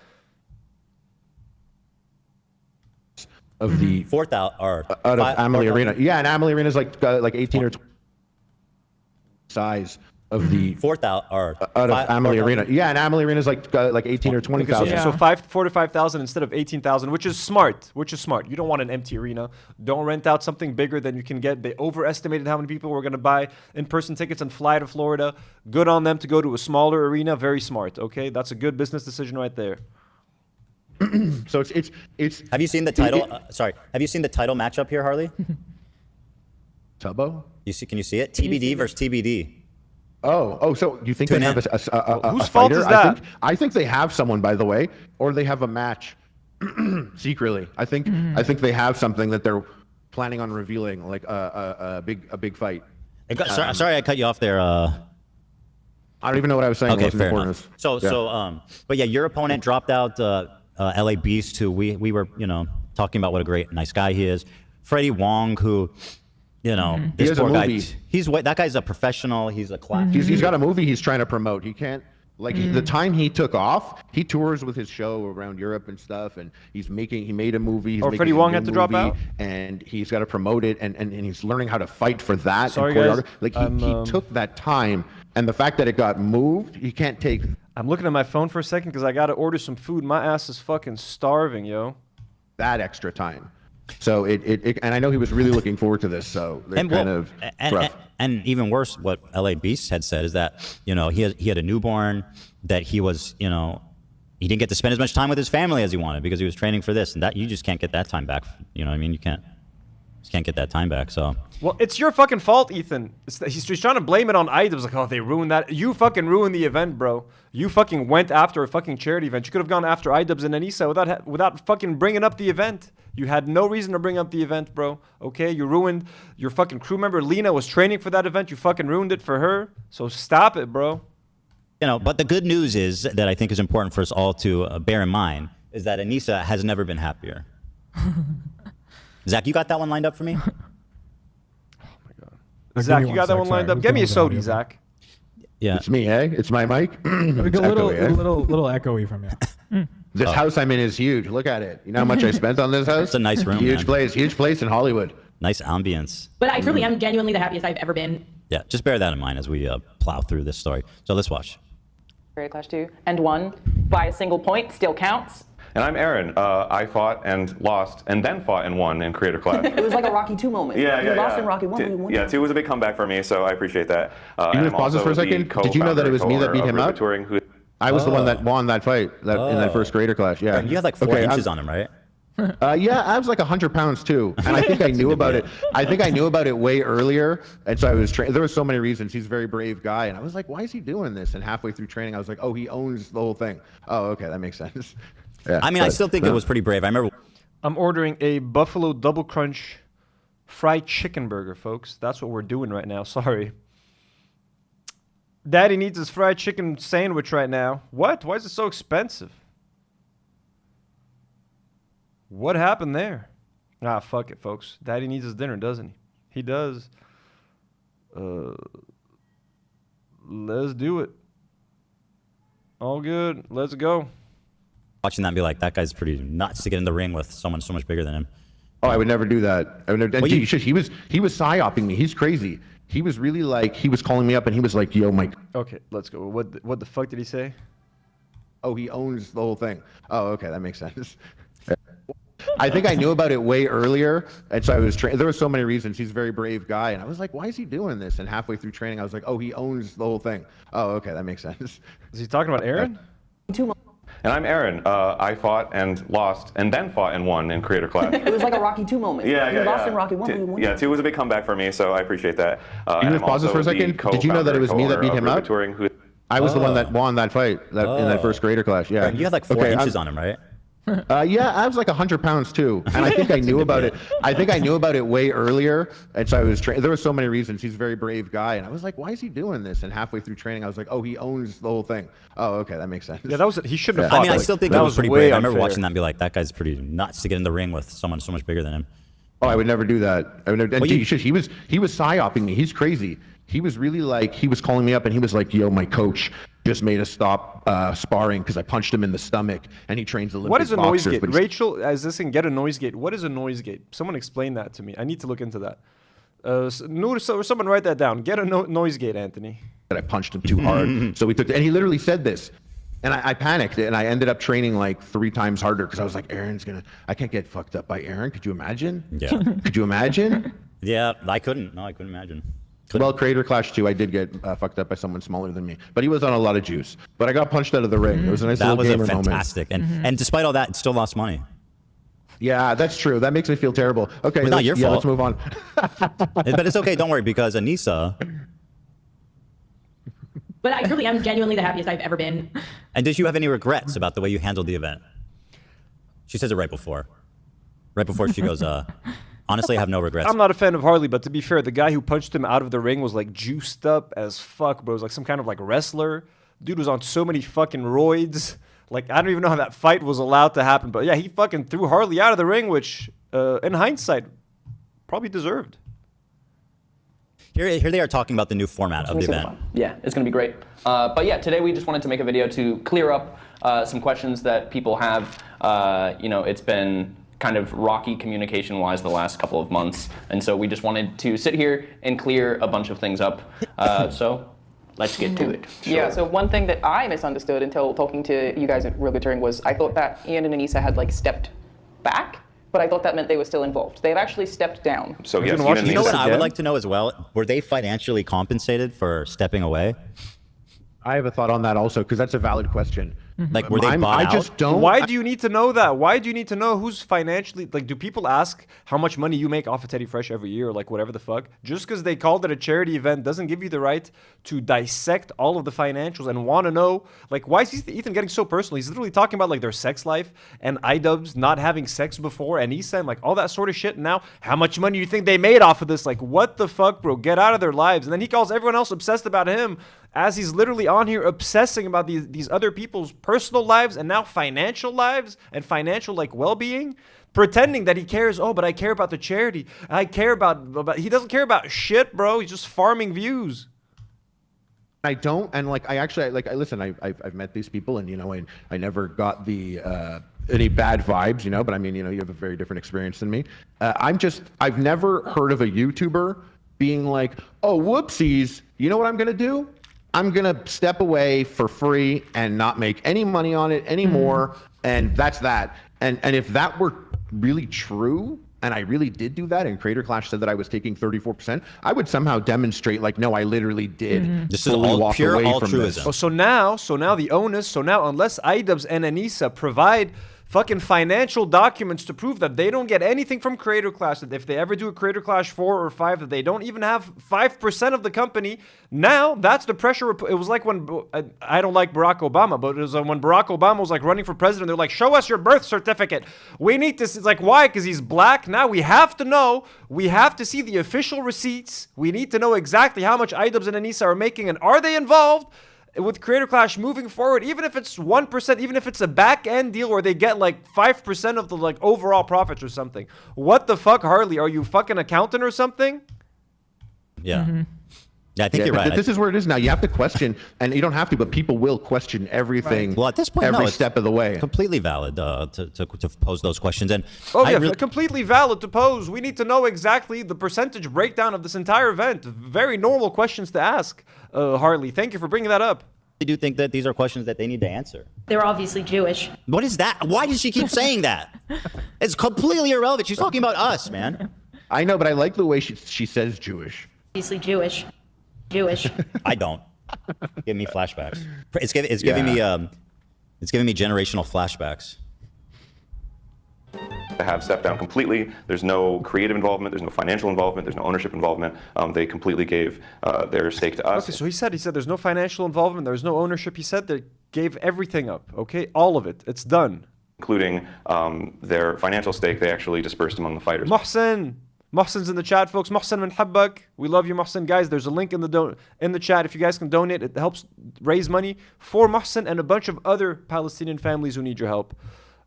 Of the out of Amalie Arena. Yeah, and Amalie Arena is like 18 or 20 size of the out of Amalie Arena. Yeah, and Amalie Arena is like 18 or 20,000. So 4 to 5,000 instead of 18,000, which is smart. You don't want an empty arena. Don't rent out something bigger than you can get. They overestimated how many people were going to buy in-person tickets and fly to Florida. Good on them to go to a smaller arena. Very smart. Okay, that's a good business decision right there. So it's. Have you seen the title? Have you seen the title matchup here, Harley? Tubbo? Can you see it? TBD versus TBD. Oh, so you think they have a whose fighter? fault is that? I think they have someone, by the way, or they have a match secretly. I think they have something that they're planning on revealing, like a big fight. Sorry, I cut you off there. I don't even know what I was saying. Okay, fair enough. But yeah, your opponent dropped out LA Beast, who we were talking about what a nice guy he is. Freddie Wong, who You know, He this has a poor guy. movie. That guy's a professional. He's a class. He's got a movie he's trying to promote. He can't. Like the time he took off, he tours with his show around Europe and stuff, and he made a movie. He's Freddie Wong had to drop out, and he's got to promote it, and he's learning how to fight for that. Sorry, and guys. Like he took that time, and the fact that it got moved, he can't take. I'm looking at my phone for a second because I got to order some food. My ass is fucking starving, yo. That extra time. So and I know he was really looking forward to this. So and even worse, what LA Beast had said is that, you know, he had a newborn, that he was, you know, he didn't get to spend as much time with his family as he wanted because he was training for this, and that you just can't get that time back. You know what I mean? You can't get that time back. So well, it's your fucking fault, Ethan. He's trying to blame it on items, like, oh, they ruined that. You fucking ruined the event, bro. You fucking went after a fucking charity event. You could have gone after iDubbbz and Anissa without fucking bringing up the event. You had no reason to bring up the event, bro. Okay, you ruined your fucking crew member. Lena was training for that event. You fucking ruined it for her. So stop it, bro. You know, but the good news is that I think is important for us all to bear in mind is that Anissa has never been happier. Zach, you got that one lined up for me? Zach, you got that one lined up? Give me a soda, Zach. Yeah. It's me, eh? It's my mic. Like a little echoey from you. This house I'm in is huge. Look at it. You know how much I spent on this house? It's a nice room. Huge place in Hollywood. Nice ambience. But I truly am genuinely the happiest I've ever been. Yeah, just bear that in mind as we plow through this story. So let's watch. Creator Clash 2 and won by a single point still counts. And I'm Aaron. I fought and lost, and then fought and won in Creator Clash. It was like a Rocky 2 moment. Yeah, you lost in Rocky 1. You won. Yeah, 2 was a big comeback for me, so I appreciate that. Can you just pause this for a second? Did you know that it was me that beat him up? I was the one that won that fight in that first Creator Clash. Yeah. You had like 4 inches on him, right? Yeah, I was like 100 pounds too, and I think I knew about it. I think I knew about it way earlier, and so I was there were so many reasons. He's a very brave guy, and I was like, why is he doing this? And halfway through training, I was like, oh, he owns the whole thing. Oh, okay, that makes sense. Yeah, I mean, I still think it was pretty brave. I remember. I'm ordering a Buffalo Double Crunch fried chicken burger, folks. That's what we're doing right now. Sorry. Daddy needs his fried chicken sandwich right now. What? Why is it so expensive? What happened there? Ah, fuck it, folks. Daddy needs his dinner, doesn't he? He does. Let's do it. All good. Let's go. Watching that and be like, that guy's pretty nuts to get in the ring with someone so much bigger than him. Oh, I would never do that. I would never. Well, he was psyoping me. He's crazy. He was really like, he was calling me up and he was like, yo, Mike. Okay, let's go. What the fuck did he say? Oh, he owns the whole thing. Oh, okay, that makes sense. I think I knew about it way earlier, and so I was there were so many reasons. He's a very brave guy, and I was like, why is he doing this? And halfway through training, I was like, oh, he owns the whole thing. Oh, okay, that makes sense. Is he talking about Aaron? And I'm Aaron. I fought and lost, and then fought and won in Creator Clash. It was like a Rocky 2 moment. Yeah, you lost in Rocky 1. You won. Yeah, 2 was a big comeback for me, so I appreciate that. Can you just pause this for a second? Did you know that it was me that beat him up? I was the one that won that fight in that first Creator Clash. Yeah. You had like 4 inches on him, right? Yeah, I was like 100 pounds too, and I think I knew about it. I think I knew about it way earlier, and so I was there were so many reasons. He's a very brave guy, and I was like, why is he doing this? And halfway through training, I was like, oh, he owns the whole thing. Oh, okay, that makes sense. Yeah, that was he shouldn't have fought. I mean, I still think that was pretty brave. I remember watching that and be like, that guy's pretty nuts to get in the ring with someone so much bigger than him. Oh, I would never do that. I would never. He was psyoping me. He's crazy. He was really like, he was calling me up and he was like, yo, my coach just made us stop sparring because I punched him in the stomach, and he trains Olympic boxers. What is a noise gate? Rachel, as this thing, get a noise gate. What is a noise gate? Someone explain that to me. I need to look into that. Nour, someone write that down. Get a noise gate, Anthony. I punched him too hard, so we took. And he literally said this, and I panicked, and I ended up training like 3 times harder because I was like, I can't get fucked up by Aaron. Could you imagine? Yeah. Could you imagine? Yeah, I couldn't. No, I couldn't imagine. Well, Creator Clash 2, I did get fucked up by someone smaller than me, but he was on a lot of juice. But I got punched out of the ring. It was a nice little gamer moment. That was fantastic, and despite all that, it still lost money. Yeah, that's true. That makes me feel terrible. Okay, it's not your fault. Let's move on. But it's okay. Don't worry, because Anissa. But I truly am genuinely the happiest I've ever been. And did you have any regrets about the way you handled the event? She says it right before. Right before she goes, honestly, I have no regrets. I'm not a fan of Harley, but to be fair, the guy who punched him out of the ring was like juiced up as fuck, bro. It was like some kind of like wrestler. Dude was on so many fucking roids. Like, I don't even know how that fight was allowed to happen. But yeah, he fucking threw Harley out of the ring, which, in hindsight, probably deserved. Here they are talking about the new format of the event. Yeah, it's going to be great. But yeah, today we just wanted to make a video to clear up some questions that people have. It's been kind of rocky communication-wise the last couple of months, and so we just wanted to sit here and clear a bunch of things up. So let's get to it. Yeah, so one thing that I misunderstood until talking to you guys at Real Good Touring was I thought that Ian and Anissa had like stepped back, but I thought that meant they were still involved. They've actually stepped down. So you know what I would like to know as well? Were they financially compensated for stepping away? I have a thought on that also, because that's a valid question. Like, were they bought I out? just don't. Why do you need to know that? Why do you need to know who's financially, like, do people ask how much money you make off of Teddy Fresh every year or like whatever the fuck? Just because they called it a charity event doesn't give you the right to dissect all of the financials and want to know, like, why is Ethan getting so personal? He's literally talking about like their sex life and iDubbbz not having sex before and Issa and like all that sort of shit. And now, how much money do you think they made off of this? Like, what the fuck, bro? Get out of their lives. And then he calls everyone else obsessed about him, as he's literally on here obsessing about these other people's personal lives and now financial lives and financial like well-being, pretending that he cares. Oh, but I care about the charity. I care about he doesn't care about shit, bro. He's just farming views. I don't, and like I actually listen. I've met these people, and I never got the any bad vibes, but I mean, you have a very different experience than me. I've never heard of a YouTuber being like, oh, whoopsies. You know what I'm gonna do? I'm going to step away for free and not make any money on it anymore. And that's that. And if that were really true, and I really did do that, and Creator Clash said that I was taking 34%, I would somehow demonstrate, like, no, I literally did. This is all pure altruism. Oh, so now the onus, so now unless iDubbbz and Anissa provide fucking financial documents to prove that they don't get anything from Creator Clash, that if they ever do a Creator Clash 4 or 5, that they don't even have 5% of the company. Now, that's the pressure. It was like when, I don't like Barack Obama, but it was when Barack Obama was like running for president, they're like, show us your birth certificate. We need to, it's like, why? Because he's black. Now we have to know, we have to see the official receipts. We need to know exactly how much iDubbbz and Anissa are making, and are they involved with Creator Clash moving forward, even if it's 1%, even if it's a back-end deal where they get like 5% of the like overall profits or something. What the fuck, Harley? Are you fucking accountant or something? Yeah. Yeah, I think you're right. This is where it is now. You have to question, and you don't have to, but people will question everything. Well, at this point, every no, it's step of the way. Completely valid to pose those questions. And oh yeah, completely valid to pose. We need to know exactly the percentage breakdown of this entire event. Very normal questions to ask, Harley. Thank you for bringing that up. I do think that these are questions that they need to answer. They're obviously Jewish. What is that? Why does she keep saying that? It's completely irrelevant. She's talking about us, man. I know, but I like the way she says Jewish. Obviously Jewish. Jewish. I don't. Give me flashbacks. It's giving me generational flashbacks. Have stepped down completely. There's no creative involvement. There's no financial involvement. There's no ownership involvement. They completely gave their stake to us. Okay, so he said there's no financial involvement. There's no ownership. He said they gave everything up. Okay, all of it. It's done. Including their financial stake. They actually dispersed among the fighters. Mohsen's in the chat, folks. Mohsen min habbak. We love you, Mohsen. Guys, there's a link in the chat. If you guys can donate, it helps raise money for Mohsen and a bunch of other Palestinian families who need your help.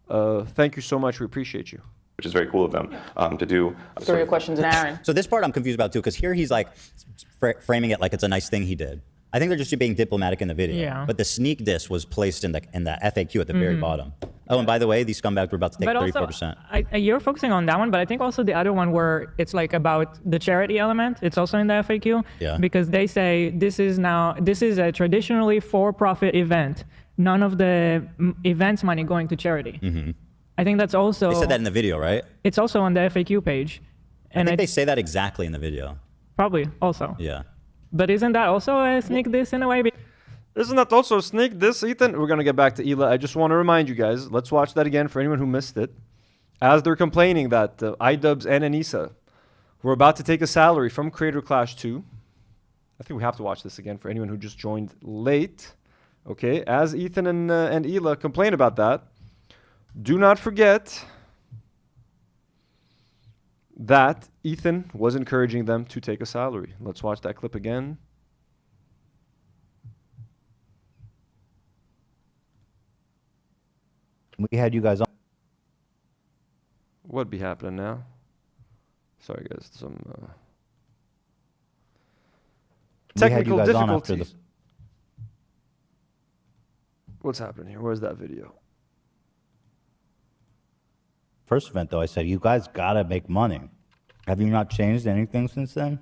Thank you so much. We appreciate you. Which is very cool of them to do. Throw your questions at Aaron. So this part I'm confused about too, because here he's like framing it like it's a nice thing he did. I think they're just being diplomatic in the video. Yeah. But the sneak diss was placed in the FAQ at the very bottom. Oh, and by the way, these scumbags were about to take 34%. You're focusing on that one, but I think also the other one where it's like about the charity element, it's also in the FAQ. Yeah. Because they say this is a traditionally for-profit event. None of the events money going to charity. I think that's also... They said that in the video, right? It's also on the FAQ page. And I think they say that exactly in the video. Probably, also. Yeah. But isn't that also a sneak diss in a way? Isn't that also a sneak diss, Ethan? We're going to get back to Hila. I just want to remind you guys, let's watch that again for anyone who missed it. As they're complaining that iDubbbz and Anissa were about to take a salary from Creator Clash 2. I think we have to watch this again for anyone who just joined late. Okay, as Ethan and Hila complain about that, do not forget that Ethan was encouraging them to take a salary. Let's watch that clip again. We had you guys on. What'd be happening now? Sorry, guys. Technical guys on after difficulties. What's happening here? Where's that video? First event, though, I said, you guys gotta make money. Have you not changed anything since then?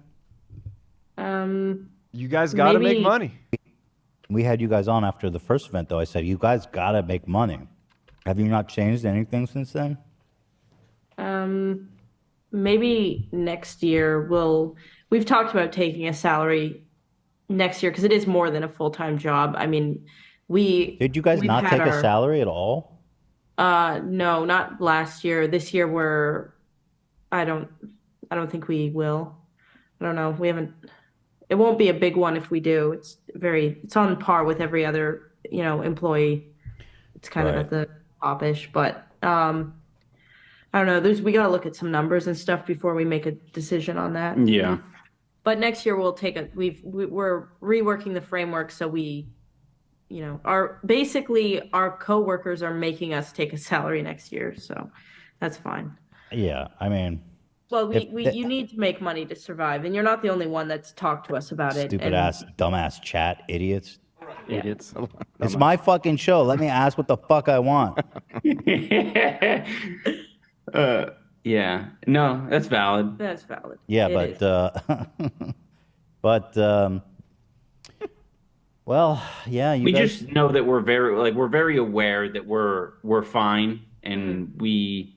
You guys gotta make money. We had you guys on after the first event, though. I said, you guys gotta make money. Have you not changed anything since then? Maybe next year we've talked about taking a salary next year because it is more than a full-time job. I mean, Did you guys not take a salary at all? No, not last year. This year I don't think we will. I don't know. We haven't. It won't be a big one if we do. It's on par with every other, employee. It's kind of at the top-ish, but I don't know. We got to look at some numbers and stuff before we make a decision on that. Yeah. But next year we'll take we're reworking the framework so we, our coworkers are making us take a salary next year, so that's fine. Yeah, I mean. Well, you need to make money to survive, and you're not the only one that's talked to us about it. Stupid ass, dumbass chat, idiots. Yeah. Idiots. It's my fucking show. Let me ask what the fuck I want. Yeah. No, that's valid. That's valid. Yeah, It but well, yeah. We guys, just know that we're very aware that we're fine, and we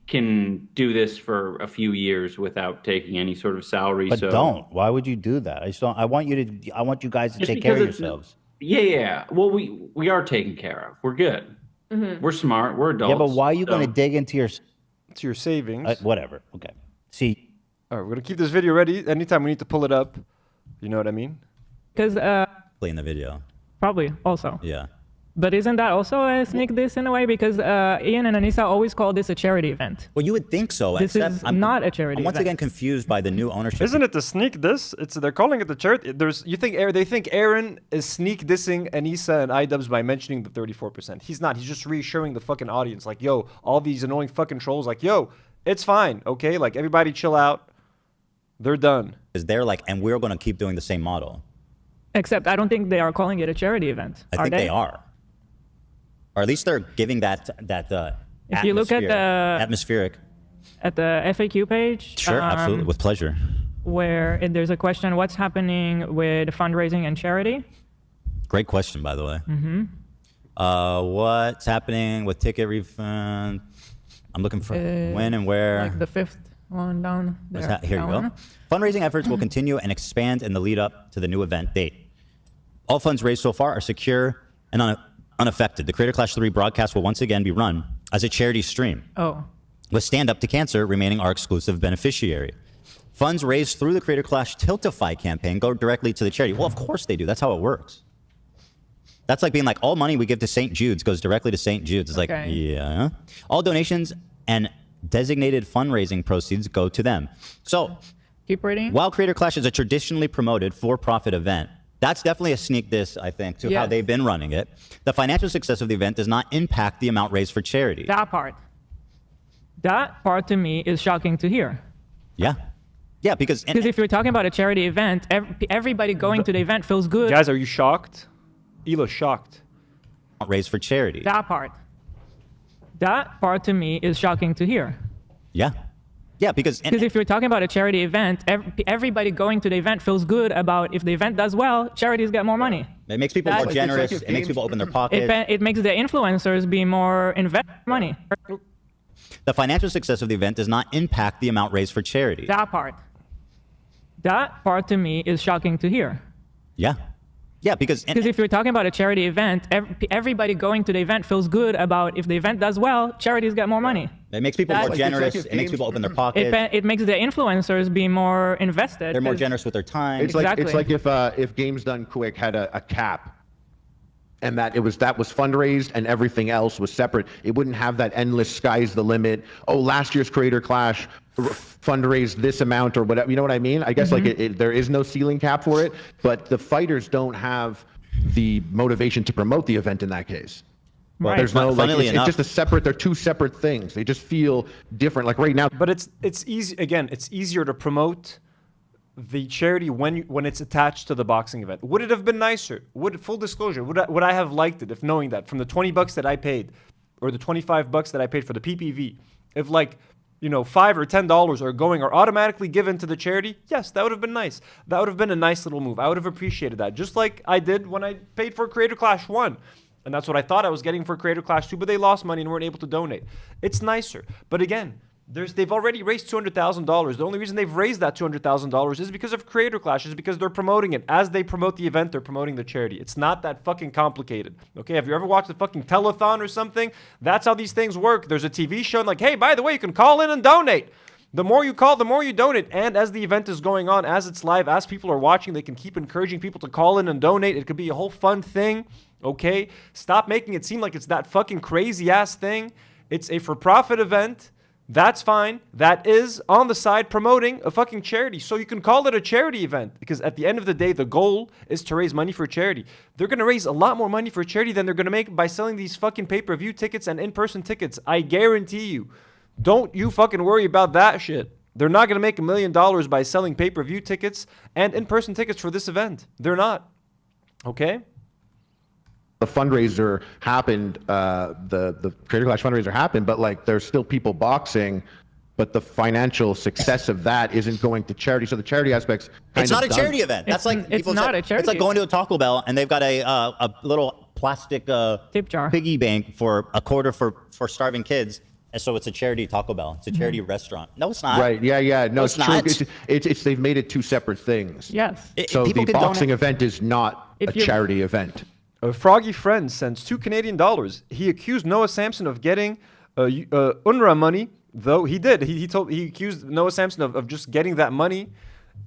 can do this for a few years without taking any sort of salary. But so don't. Why would you do that? I just don't. I want you guys to Just take care of because yourselves. Yeah. Well, we are taken care of. We're good. Mm-hmm. We're smart. We're adults. Yeah, but why are you so- going to dig into your savings? Whatever. Okay. See. All right, we're gonna keep this video ready. Anytime we need to pull it up, you know what I mean? Because Play in the video. probably also. Yeah. But isn't that also a sneak diss in a way? Because Ian and Anissa always call this a charity event. Well, you would think so. This except is I'm not a charity I'm once event. again confused by the new ownership. Isn't it the sneak diss? They're calling it the charity. They think Aaron is sneak dissing Anissa and iDubbbz by mentioning the 34%. He's not. He's just reassuring the fucking audience, like, yo, all these annoying fucking trolls, like, yo, it's fine, okay? Like, everybody chill out. They're done. Is they're like, and we're going to keep doing the same model. Except I don't think they are calling it a charity event. I think they are. Or at least they're giving that If you look at atmospheric. At the FAQ page. Sure, absolutely, with pleasure. Where there's a question, what's happening with fundraising and charity? Great question, by the way. Mm-hmm. What's happening with ticket refund? I'm looking for when and where. Like the fifth one down there. Here you go. Fundraising efforts will continue and expand in the lead up to the new event date. All funds raised so far are secure and unaffected. The Creator Clash 3 broadcast will once again be run as a charity stream, Oh. with Stand Up to Cancer remaining our exclusive beneficiary. Funds raised through the Creator Clash Tiltify campaign go directly to the charity. Well, of course they do. That's how it works. That's like being like, all money we give to St. Jude's goes directly to St. Jude's. It's like, yeah. All donations and designated fundraising proceeds go to them. So, keep reading. While Creator Clash is a traditionally promoted for-profit event, that's definitely a sneak diss, I think, to how they've been running it. The financial success of the event does not impact the amount raised for charity. That part to me is shocking to hear. Yeah. Yeah, because if you're talking about a charity event, everybody going to the event feels good. Guys, are you shocked? Hila's shocked. Raised for charity. That part to me is shocking to hear. Yeah. Yeah, because if you're talking about a charity event, everybody going to the event feels good about if the event does well, charities get more money. It makes people more generous. It makes people open their pockets. It makes the influencers be more invest money. The financial success of the event does not impact the amount raised for charity. That part to me is shocking to hear. Yeah. Yeah, because if you're talking about a charity event, everybody going to the event feels good about if the event does well, charities get more money. It makes people more generous. It makes people open their pockets. It makes the influencers be more invested. They're more generous with their time. It's like if Games Done Quick had a cap, and that was fundraised and everything else was separate. It wouldn't have that endless sky's the limit. Oh, last year's Creator Clash fundraised this amount or whatever. You know what I mean? I guess there is no ceiling cap for it, but the fighters don't have the motivation to promote the event in that case. Right. There's no Funnily it's just a separate. They're two separate things. They just feel different. Like right now. But it's easy. Again, it's easier to promote the charity when it's attached to the boxing event? Would it have been nicer? Full disclosure, would I have liked it if knowing that from the $20 that I paid, or the $25 that I paid for the PPV, if like, you know, $5 or $10 are automatically given to the charity? Yes, that would have been nice. That would have been a nice little move. I would have appreciated that, just like I did when I paid for Creator Clash 1. And that's what I thought I was getting for Creator Clash 2, but they lost money and weren't able to donate. It's nicer. But again, they've already raised $200,000. The only reason they've raised that $200,000 is because of Creator Clash, is because they're promoting it. As they promote the event, they're promoting the charity. It's not that fucking complicated. Okay, have you ever watched a fucking telethon or something? That's how these things work. There's a TV show and like, hey, by the way, you can call in and donate. The more you call, the more you donate. And as the event is going on, as it's live, as people are watching, they can keep encouraging people to call in and donate. It could be a whole fun thing. Okay, stop making it seem like it's that fucking crazy ass thing. It's a for-profit event. That's fine. That is on the side promoting a fucking charity. So you can call it a charity event, because at the end of the day, the goal is to raise money for charity. They're going to raise a lot more money for charity than they're going to make by selling these fucking pay-per-view tickets and in-person tickets. I guarantee you. Don't you fucking worry about that shit. They're not going to make $1 million by selling pay-per-view tickets and in-person tickets for this event. They're not. Okay? The fundraiser happened, the Creator Clash fundraiser happened, but like there's still people boxing, but the financial success of that isn't going to charity. So the charity aspect's it's not a charity event. That's like it's not a charity. It's like going to a Taco Bell and they've got a little plastic tip jar piggy bank for a quarter for starving kids. And so it's a charity Taco Bell. It's a charity restaurant. No, it's not. Right. Yeah. No, it's true. not. It's they've made it two separate things. Yes. So the boxing event is not a charity event. A Froggy Friend sends $2 Canadian. He accused Noah Samson of getting UNRWA money, though he did. He accused Noah Samson of just getting that money,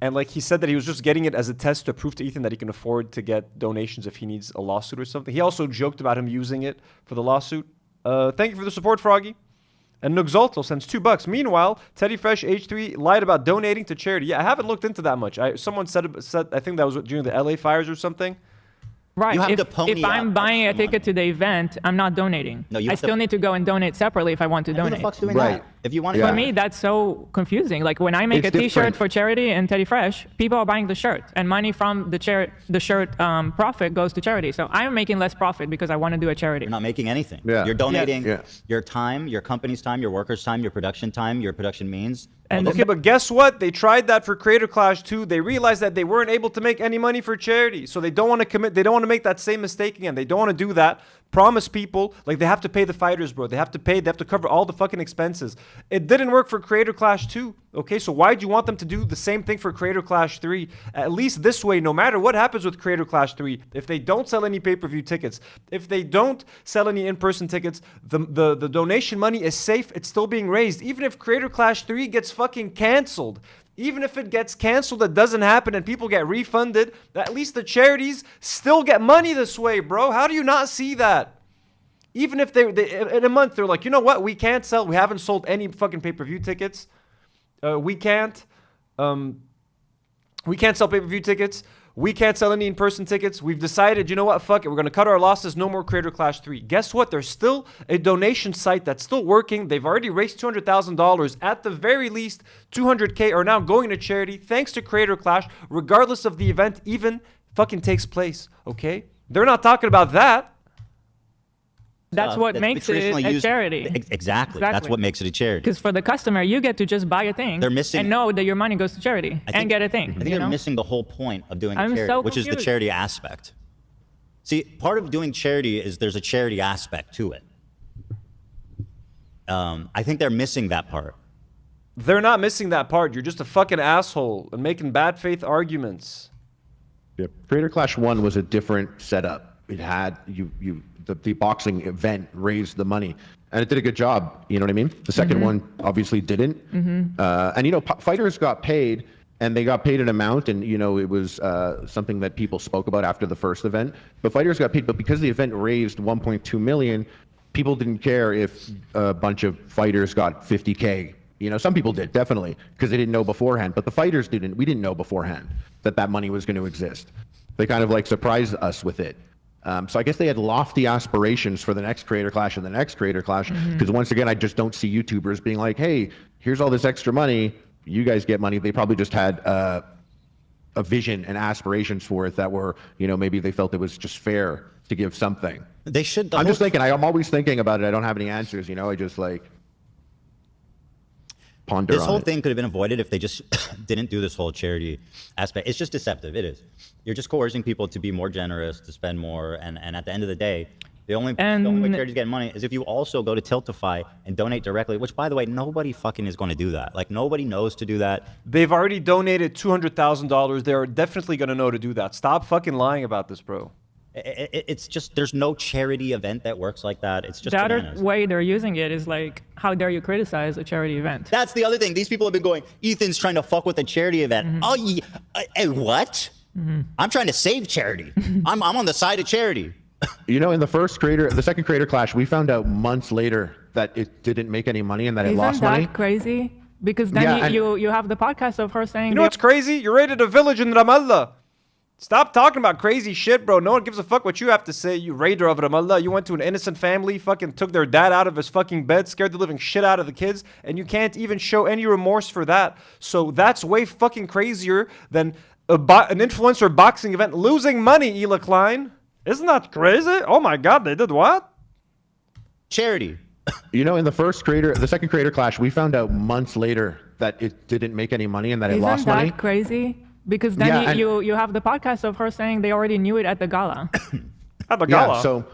and like he said that he was just getting it as a test to prove to Ethan that he can afford to get donations if he needs a lawsuit or something. He also joked about him using it for the lawsuit. Thank you for the support, Froggy. And Nuxalto sends $2. Meanwhile, Teddy Fresh H3 lied about donating to charity. Yeah, I haven't looked into that much. Someone said I think that was during the LA fires or something. Right. You have to pony if I'm up buying a ticket to the event, I'm not donating. No, I still need to go and donate separately if I want to donate. Who the fuck's doing that? If you want For me, that's so confusing. Like when I make a T-shirt for charity and Teddy Fresh, people are buying the shirt, and money from the shirt profit goes to charity. So I'm making less profit because I want to do a charity. You're not making anything. Yeah. You're donating your time, your company's time, your workers' time, your production means. And okay, but guess what? They tried that for Creator Clash 2. They realized that they weren't able to make any money for charity. So they don't want to commit. They don't want to make that same mistake again. They don't want to do that. Promise people, like they have to pay the fighters, bro. They have to pay. They have to cover all the fucking expenses. It didn't work for Creator Clash 2. Okay, so why do you want them to do the same thing for Creator Clash 3? At least this way, no matter what happens with Creator Clash 3, if they don't sell any pay-per-view tickets, if they don't sell any in-person tickets, the donation money is safe. It's still being raised. Even if Creator Clash 3 gets fucking canceled, even if it gets canceled, it doesn't happen and people get refunded, at least the charities still get money this way, bro. How do you not see that? Even if they in a month, they're like, you know what? We haven't sold any fucking pay-per-view tickets. We can't sell pay-per-view tickets. We can't sell any in-person tickets. We've decided, you know what? Fuck it. We're going to cut our losses. No more Creator Clash 3. Guess what? There's still a donation site that's still working. They've already raised $200,000. At the very least, $200K are now going to charity thanks to Creator Clash, regardless of the event even fucking takes place. Okay? They're not talking about that. That's what makes it a charity. Exactly. That's what makes it a charity. Because for the customer, you get to just buy a thing and know that your money goes to charity and get a thing. I think they're missing the whole point of doing a charity, which is the charity aspect. See, part of doing charity is there's a charity aspect to it. I think they're missing that part. They're not missing that part. You're just a fucking asshole and making bad faith arguments. Yeah. Creator Clash 1 was a different setup. It had the boxing event raised the money, and it did a good job. You know what I mean? The second one obviously didn't. And you know, fighters got paid, and they got paid an amount, and you know, it was something that people spoke about after the first event. But fighters got paid, but because the event raised 1.2 million, people didn't care if a bunch of fighters got 50K. You know, some people did, definitely, because they didn't know beforehand. But the fighters didn't. We didn't know beforehand that money was going to exist. They kind of like surprised us with it. So I guess they had lofty aspirations for the next Creator Clash and the next Creator Clash, because once again, I just don't see YouTubers being like, hey, here's all this extra money, you guys get money. They probably just had a vision and aspirations for it that were, maybe they felt it was just fair to give something. They should. I'm just thinking. I'm always thinking about it. I don't have any answers. I just ponder. This whole on it. thing could have been avoided if they just didn't do this whole charity aspect. It's just deceptive. It is. You're just coercing people to be more generous, to spend more, and at the end of the day, the only way charities get money is if you also go to Tiltify and donate directly, which, by the way, nobody fucking is going to do that. Like, nobody knows to do that. They've already donated $200,000. They're definitely going to know to do that. Stop fucking lying about this, bro. It's just, there's no charity event that works like that. It's just the other bananas. way they're using it is like, how dare you criticize a charity event? That's the other thing. These people have been going, Ethan's trying to fuck with a charity event. Oh, what? I'm trying to save charity. I'm on the side of charity. In the second creator clash, we found out months later that it didn't make any money and that it lost money. Isn't that crazy? Because then you have the podcast of her saying... You know what's crazy? You raided a village in Ramallah. Stop talking about crazy shit, bro. No one gives a fuck what you have to say. You raider of Ramallah. You went to an innocent family, fucking took their dad out of his fucking bed, scared the living shit out of the kids, and you can't even show any remorse for that. So that's way fucking crazier than an influencer boxing event losing money, Hila Klein. Isn't that crazy? Oh my God, they did what? Charity. In the second creator clash, we found out months later that it didn't make any money and that it lost money. Isn't that crazy? Because then you have the podcast of her saying they already knew it at the gala. At the gala? Yeah, so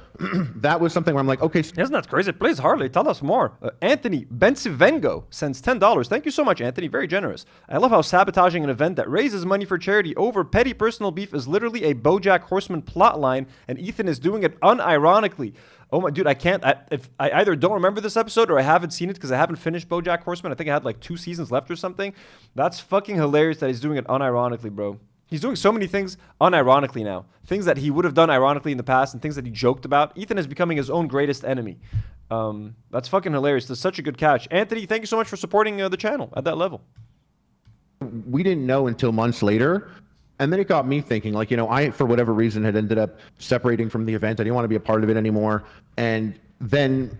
that was something where I'm like, okay. Isn't that crazy? Please, Harley, tell us more. Anthony Bensivengo sends $10. Thank you so much, Anthony. Very generous. I love how sabotaging an event that raises money for charity over petty personal beef is literally a BoJack Horseman plotline, and Ethan is doing it unironically. Oh my, dude, I can't. If I either don't remember this episode or I haven't seen it because I haven't finished BoJack Horseman. I think I had like 2 seasons left or something. That's fucking hilarious that he's doing it unironically, bro. He's doing so many things unironically now. Things that he would have done ironically in the past and things that he joked about. Ethan is becoming his own greatest enemy. That's fucking hilarious. That's such a good catch. Anthony, thank you so much for supporting the channel at that level. We didn't know until months later. And then it got me thinking, I, for whatever reason, had ended up separating from the event. I didn't want to be a part of it anymore. And then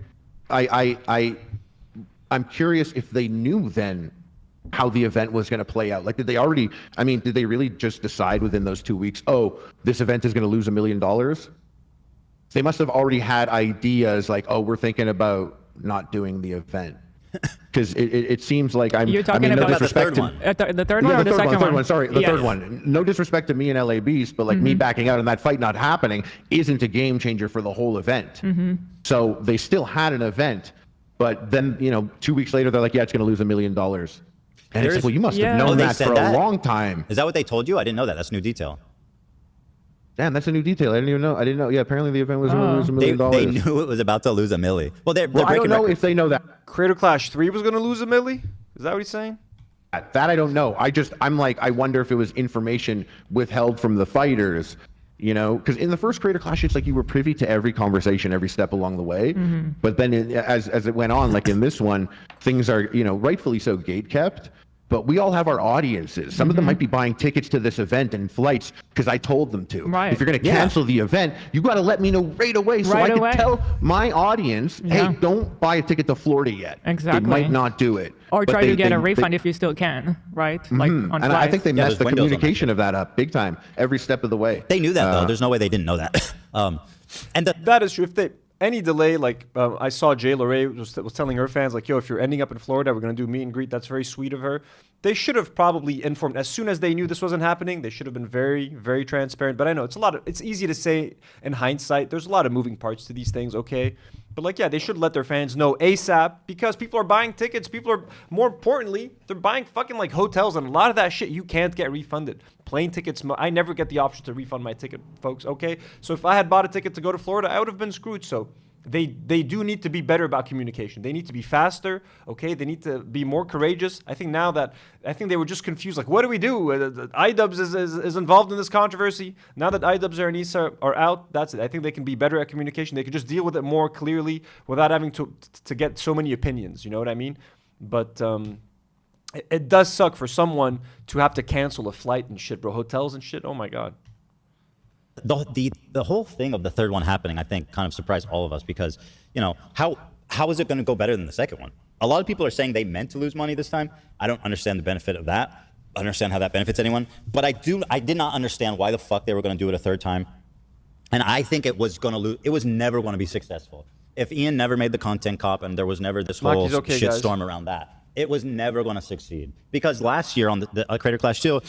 I'm curious if they knew then how the event was going to play out. Did they really just decide within those 2 weeks, oh, this event is going to lose $1 million? They must have already had ideas we're thinking about not doing the event. Because it seems like You're talking about the third one. The third one or the second one? The third one. No disrespect to me and LA Beast, but me backing out and that fight not happening isn't a game changer for the whole event. So they still had an event, but then 2 weeks later they're like, yeah, it's going to lose $1 million. And it's like, well, you must have known that for a long time. Is that what they told you? I didn't know that. That's new detail. Damn, that's a new detail. I didn't even know. I didn't know. Yeah, apparently the event was going to lose $1 million. They knew it was about to lose $1 million. Well, they're I don't know if they know that. Creator Clash 3 was going to lose $1 million? Is that what he's saying? That I don't know. I wonder if it was information withheld from the fighters, because in the first Creator Clash, it's like you were privy to every conversation, every step along the way. But then as it went on, like in this one, things are, rightfully so gate kept. But we all have our audiences. Some of them might be buying tickets to this event and flights because I told them to. Right. If you're going to cancel the event, you got to let me know right away so I can tell my audience, hey, don't buy a ticket to Florida yet. Exactly. They might not do it. Or try to get a refund if you still can, right? Like on and I think they messed the communication of that up big time, every step of the way. They knew that, though. There's no way they didn't know that. That is true. If any delay, I saw Jay LeRae was telling her fans, yo, if you're ending up in Florida, we're going to do meet and greet. That's very sweet of her. They should have probably informed as soon as they knew this wasn't happening. They should have been very, very transparent. But I know it's easy to say in hindsight. There's a lot of moving parts to these things, okay? But they should let their fans know ASAP because people are buying tickets. People are, more importantly, they're buying fucking hotels, and a lot of that shit you can't get refunded. Plane tickets, I never get the option to refund my ticket, folks, okay? So if I had bought a ticket to go to Florida, I would have been screwed. So they do need to be better about communication. They need to be faster, okay? They need to be more courageous. I think they were just confused. What do we do? iDubbbz is involved in this controversy. Now that iDubbbz and Anissa are out, that's it. I think they can be better at communication. They can just deal with it more clearly without having to get so many opinions. You know what I mean? But it does suck for someone to have to cancel a flight and shit, bro. Hotels and shit. Oh my God. The whole thing of the third one happening, I think, kind of surprised all of us because, how is it going to go better than the second one? A lot of people are saying they meant to lose money this time. I don't understand the benefit of that. understand how that benefits anyone. But I did not understand why the fuck they were going to do it a third time. And I think it was going to lose. It was never going to be successful. If Ian never made the content cop and there was never this whole shitstorm around that, it was never going to succeed. Because last year on the Creator Clash 2,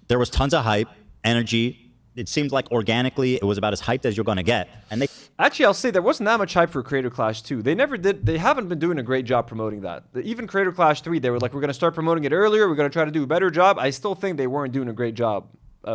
there was tons of hype, energy. It seemed like organically it was about as hyped as you're going to get. And they actually, I'll say there wasn't that much hype for Creator Clash 2. They never did. They haven't been doing a great job promoting that. Even Creator Clash 3, they were like, we're going to start promoting it earlier. We're going to try to do a better job. I still think they weren't doing a great job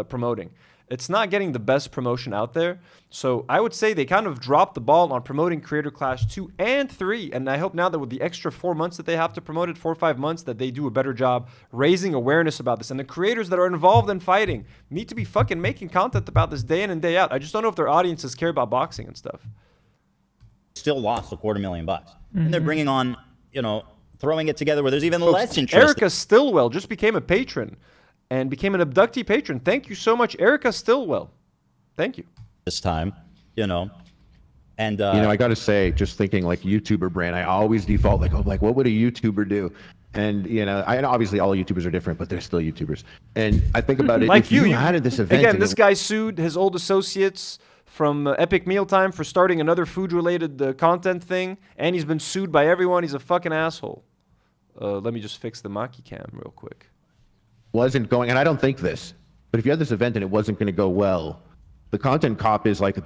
promoting. It's not getting the best promotion out there. So I would say they kind of dropped the ball on promoting Creator Clash 2 and 3. And I hope now that with the extra 4 months that they have to promote it, 4 or 5 months, that they do a better job raising awareness about this. And the creators that are involved in fighting need to be fucking making content about this day in and day out. I just don't know if their audiences care about boxing and stuff. Still lost $250,000. And they're bringing on, throwing it together where there's even less interest. Erica Stillwell just became a patron and became an abductee patron. Thank you so much, Erica Stillwell. Thank you. This time, and I got to say, just thinking like YouTuber brand, I always default like what would a YouTuber do? And I know obviously all YouTubers are different, but they're still YouTubers. And I think about it, like if you had this event again, this guy sued his old associates from Epic Mealtime for starting another food-related content thing, and he's been sued by everyone. He's a fucking asshole. Let me just fix the Maki cam real quick. Wasn't going, and I don't think this, but if you had this event and it wasn't going to go well, the content cop is like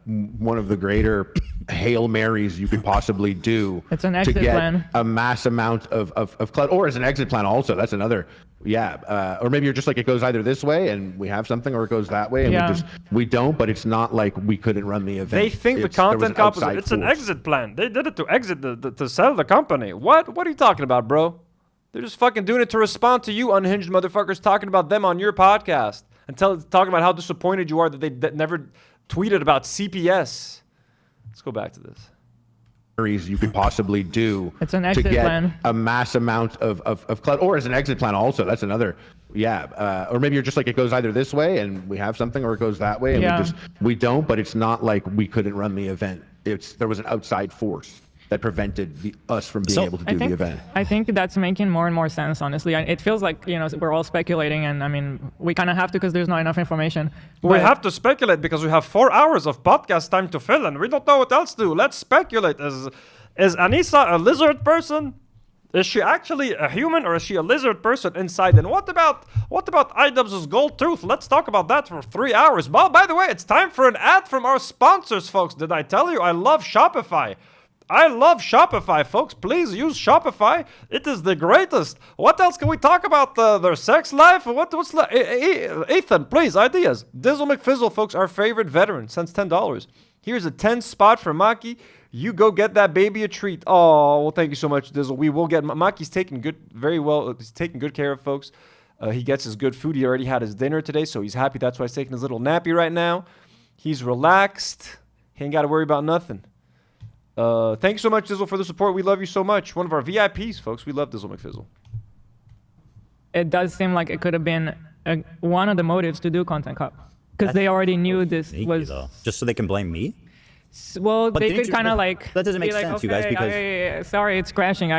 one of the greater Hail Marys you could possibly do. It's an to exit get plan. a mass amount of clout, or as an exit plan also. That's another, or maybe you're just like, it goes either this way and we have something, or it goes that way and we don't, but it's not like we couldn't run the event. They think the content cop is it's an exit plan. They did it to exit to sell the company. What are you talking about, bro? They're just fucking doing it to respond to you unhinged motherfuckers talking about them on your podcast and talking about how disappointed you are that they never tweeted about CPS. Let's go back to this. You could possibly do it's an to exit get plan. a mass amount of clout, or as an exit plan also. That's another, or maybe you're just like, it goes either this way and we have something, or it goes that way and we don't, but it's not like we couldn't run the event. There was an outside force that prevented us from being able to do the event. I think that's making more and more sense, honestly. It feels like, we're all speculating, and I mean, we kind of have to because there's not enough information. We have to speculate because we have 4 hours of podcast time to fill, and we don't know what else to do. Let's speculate. Is Anissa a lizard person? Is she actually a human, or is she a lizard person inside? And what about iDubbbz's gold tooth? Let's talk about that for 3 hours. Well, by the way, it's time for an ad from our sponsors, folks. Did I tell you I love Shopify? I love Shopify, folks. Please use Shopify. It is the greatest. What else can we talk about? Their sex life? What's Ethan, please, ideas. Dizzle McFizzle, folks, our favorite veteran, sends $10. Here's a 10 spot for Maki. You go get that baby a treat. Oh, well, thank you so much, Dizzle. We will get Maki's taking he's taking good care of folks. He gets his good food. He already had his dinner today, so he's happy. That's why he's taking his little nappy right now. He's relaxed. He ain't got to worry about nothing. Thanks so much, Dizzle, for the support. We love you so much. One of our VIPs, folks. We love Dizzle McFizzle. It does seem like it could have been one of the motives to do Content Cup, because they already knew this was just so they can blame me. Well, but they could kind of like that doesn't make be like, sense, okay, you guys, because sorry, it's crashing.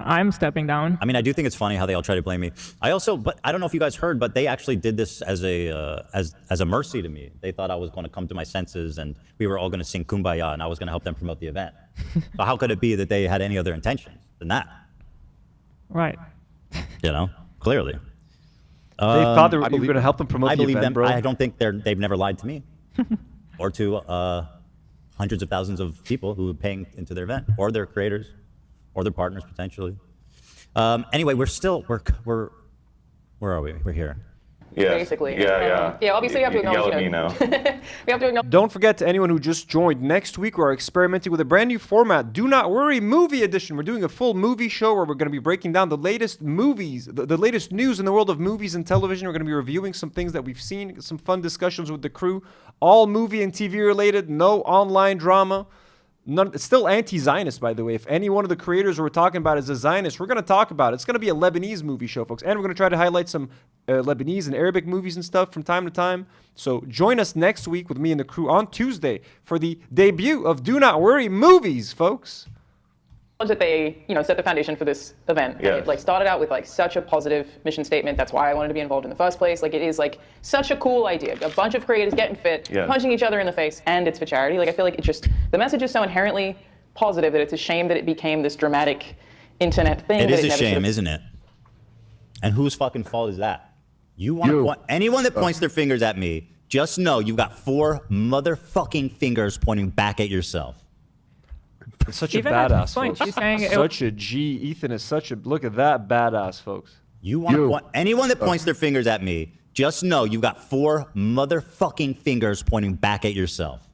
I'm stepping down. I mean, I do think it's funny how they all try to blame me. But I don't know if you guys heard, but they actually did this as a mercy to me. They thought I was going to come to my senses and we were all going to sing Kumbaya and I was going to help them promote the event. So how could it be that they had any other intentions than that? Right. Clearly. They thought they were going to help them promote the event, bro. I don't think they've never lied to me or to hundreds of thousands of people who are paying into their event, or their creators, or their partners potentially. Anyway, where are we? We're here. Yeah. Basically. Yeah. Yeah, obviously you have to acknowledge me now. We have to acknowledge. Don't forget, to anyone who just joined, next week we're experimenting with a brand new format, Do Not Worry Movie Edition. We're doing a full movie show where we're going to be breaking down the latest movies, the latest news in the world of movies and television. We're going to be reviewing some things that we've seen, some fun discussions with the crew, all movie and TV related, no online drama. It's still anti-Zionist, by the way. If any one of the creators we're talking about is a Zionist, we're going to talk about it. It's going to be a Lebanese movie show, folks. And we're going to try to highlight some Lebanese and Arabic movies and stuff from time to time. So join us next week with me and the crew on Tuesday for the debut of Do Not Worry Movies, folks. that they, set the foundation for this event. Yeah. And it started out with such a positive mission statement. That's why I wanted to be involved in the first place. It is such a cool idea. A bunch of creators getting fit, punching each other in the face, and it's for charity. I feel like the message is so inherently positive that it's a shame that it became this dramatic internet thing. It is a shame, isn't it? And whose fucking fault is that? You want to point anyone that points their fingers at me, just know you've got 4 motherfucking fingers pointing back at yourself. It's such a Even at badass, this point, folks. she's saying it- Such a G. Ethan is such a look at that badass, folks. You want to point anyone that points their fingers at me, just know you've got 4 motherfucking fingers pointing back at yourself.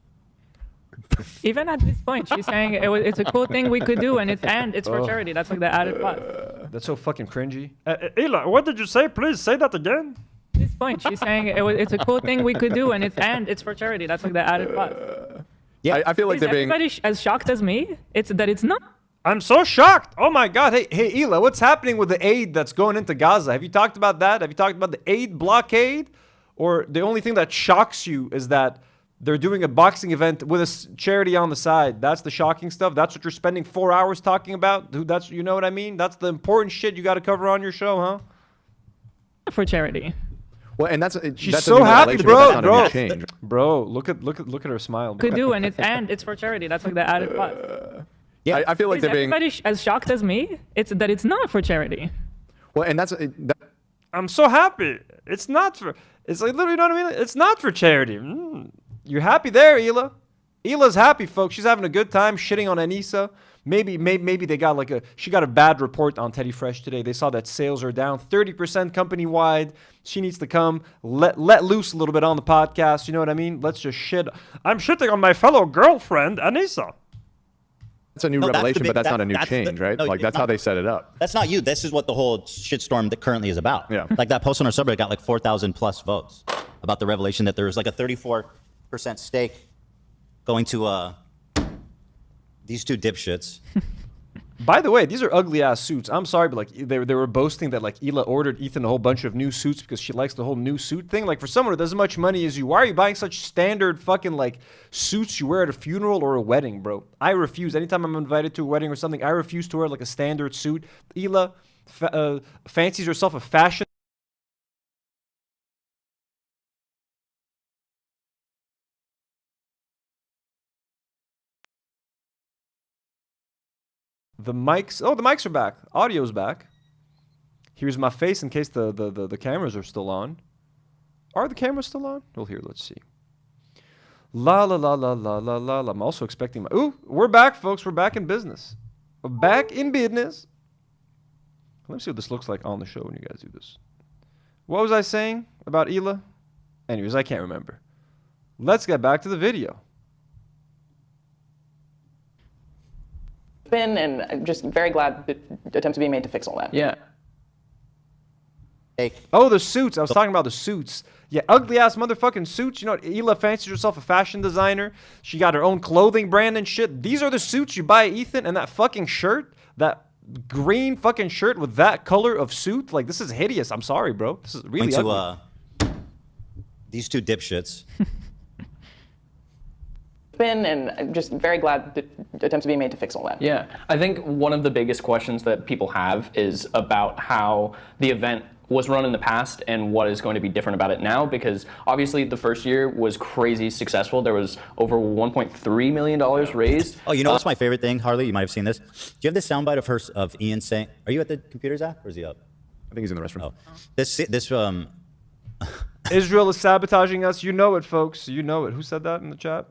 Even at this point, she's saying it's a cool thing we could do, and it's for charity. That's the added plus. That's so fucking cringy. Hila, what did you say? Please say that again. At this point, she's saying it's a cool thing we could do, and it's for charity. That's the added plus. Yeah, I feel like Is they're being. everybody as shocked as me? It's not. I'm so shocked. Oh my God. Hey, Hila, what's happening with the aid that's going into Gaza? Have you talked about that? Have you talked about the aid blockade? Or the only thing that shocks you is that they're doing a boxing event with a charity on the side. That's the shocking stuff. That's what you're spending 4 hours talking about. That's, you know what I mean? That's the important shit you got to cover on your show, huh? For charity. Well, and that's She's that's so happy, bro. Bro, look at her smile. Could do, and it's for charity. That's the added plus. Yeah, I feel like Is they're being. everybody as shocked as me? It's not for charity. Well, and that's. I'm so happy. It's not for. It's literally, you know what I mean? It's not for charity. You're happy there, Hila. Hila's happy, folks. She's having a good time shitting on Anissa. Maybe they got she got a bad report on Teddy Fresh today. They saw that sales are down 30% company wide. She needs to come let loose a little bit on the podcast. You know what I mean? Let's just shit. I'm shitting on my fellow girlfriend, Anissa. That's a new revelation, but that's not a new change, right? That's how they set it up. That's not you. This is what the whole shitstorm that currently is about. Yeah. That post on our subreddit got 4,000 plus votes about the revelation that there was a 34% stake going to these 2 dipshits. By the way, these are ugly ass suits. I'm sorry, but they were boasting that Hila ordered Ethan a whole bunch of new suits because she likes the whole new suit thing. For someone who does as much money as you, why are you buying such standard fucking suits you wear at a funeral or a wedding, bro? I refuse. Anytime I'm invited to a wedding or something, I refuse to wear a standard suit. Hila fancies herself a fashion. The mics are back. Audio's back. Here's my face in case the cameras are still on. Are the cameras still on? Well, here, let's see. La la la la la la la la. I'm also expecting my... Ooh, we're back, folks. We're back in business. We're back in business. Let me see what this looks like on the show when you guys do this. What was I saying about Hila? Anyways, I can't remember. Let's get back to the video. And I'm just very glad that attempts are being made to fix all that. Yeah. Oh, the suits. I was talking about the suits. Yeah, ugly ass motherfucking suits. You know, Hila fancies herself a fashion designer. She got her own clothing brand and shit. These are the suits you buy, Ethan, and that fucking shirt, that green fucking shirt with that color of suit. This is hideous. I'm sorry, bro. This is really ugly. These 2 dipshits. And I'm just very glad that attempts are being made to fix all that. Yeah, I think one of the biggest questions that people have is about how the event was run in the past and what is going to be different about it now, because obviously the first year was crazy successful. There was over $1.3 million raised. Oh, you know what's my favorite thing, Harley? You might have seen this. Do you have this soundbite of Ian saying, are you at the computer, Zach, or is he up? I think he's in the restroom. Oh. This Israel is sabotaging us. You know it, folks. You know it. Who said that in the chat?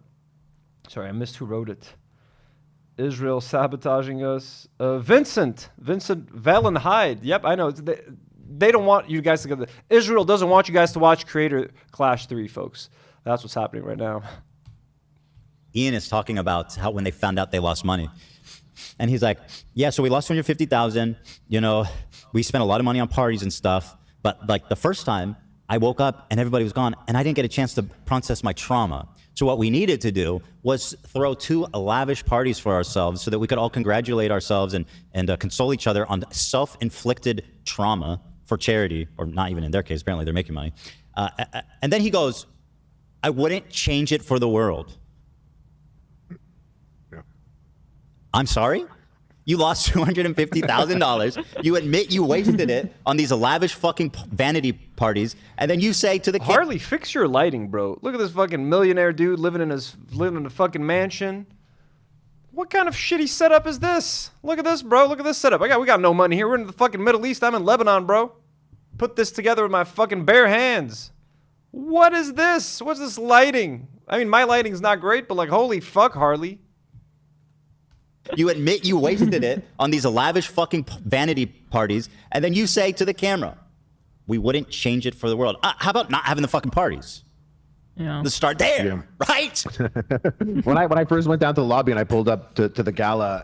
Sorry, I missed who wrote it. Israel sabotaging us. Vincent Valenhyde. Yep, I know. They don't want you guys to go. Israel doesn't want you guys to watch Creator Clash 3, folks. That's what's happening right now. Ian is talking about how when they found out they lost money. And he's like, yeah, so we lost 250,000. You know, we spent a lot of money on parties and stuff. But the first time, I woke up and everybody was gone, and I didn't get a chance to process my trauma. So what we needed to do was throw 2 lavish parties for ourselves so that we could all congratulate ourselves and console each other on self-inflicted trauma for charity, or not even in their case, apparently they're making money. And then he goes, I wouldn't change it for the world. Yeah. I'm sorry? You lost $250,000. You admit you wasted it on these lavish fucking vanity parties, and then you say to the kid, Harley, fix your lighting, bro. Look at this fucking millionaire dude living in a fucking mansion. What kind of shitty setup is this? Look at this, bro. Look at this setup. We got no money here. We're in the fucking Middle East. I'm in Lebanon, bro. Put this together with my fucking bare hands. What is this? What's this lighting? I mean, my lighting's not great, but like, holy fuck, Harley. you admit you wasted it on these lavish fucking vanity parties, and then you say to the camera, we wouldn't change it for the world. How about not having the fucking parties? Yeah. Let's start there, right? when I first went down to the lobby and I pulled up to the gala,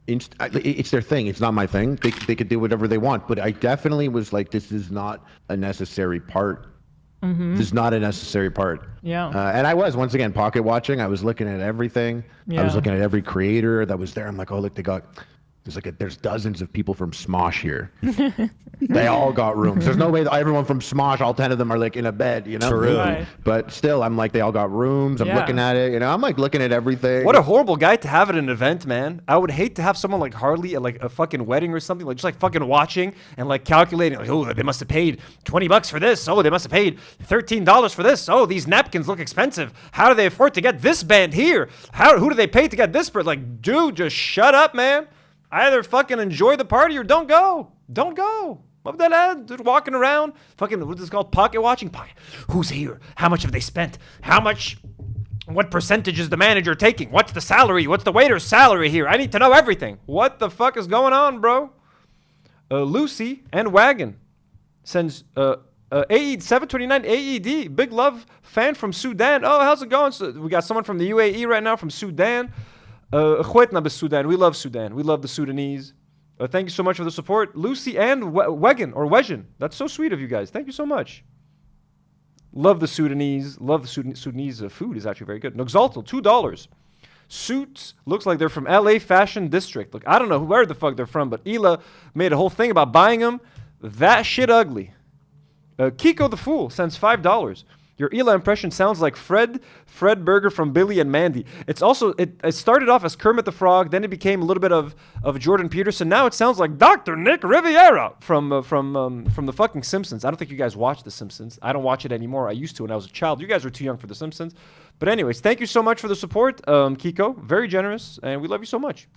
it's their thing. It's not my thing. They could do whatever they want, but I definitely was like, this is not a necessary part. This is not a necessary part. Yeah. And I was, once again, pocket watching. I was looking at everything. I was looking at every creator that was there. I'm like, oh, look, there's dozens of people from Smosh here. They all got rooms. There's no way that everyone from Smosh, all 10 of them are like in a bed, you know? True. Right. But still, I'm like, they all got rooms. I'm looking at it, you know? I'm like looking at everything. What a horrible guy to have at an event, man. I would hate to have someone like Harley at like a fucking wedding or something, like just like fucking watching and like calculating, like, oh, they must have paid $20 for this. Oh, they must have paid $13 for this. Oh, these napkins look expensive. How do they afford to get this band here? Who do they pay to get this? Like, dude, just shut up, man. Either fucking enjoy the party or don't go. Don't go. Love that ad. Dude walking around. Fucking, what's this called? Pocket watching? Who's here? How much have they spent? How much? What percentage is the manager taking? What's the salary? What's the waiter's salary here? I need to know everything. What the fuck is going on, bro? Lucy and Wagon sends AED 729 AED. Big love fan from Sudan. Oh, how's it going? So we got someone from the UAE right now from Sudan. Sudan. We love Sudan. We love the Sudanese. Thank you so much for the support. Lucy and Wegan or Wejin. That's so sweet of you guys. Thank you so much. Love the Sudanese. Love the Sudanese food is actually very good. Noxaltal, $2. Suits looks like they're from LA Fashion District. Look, I don't know where the fuck they're from, but Hila made a whole thing about buying them. That shit ugly. Kiko the Fool sends $5. Your Hila impression sounds like Fred Burger from Billy and Mandy. It's also, it started off as Kermit the Frog, then it became a little bit of Jordan Peterson. Now it sounds like Dr. Nick Riviera from the fucking Simpsons. I don't think you guys watch The Simpsons. I don't watch it anymore. I used to when I was a child. You guys were too young for The Simpsons. But anyways, thank you so much for the support, Kiko. Very generous, and we love you so much.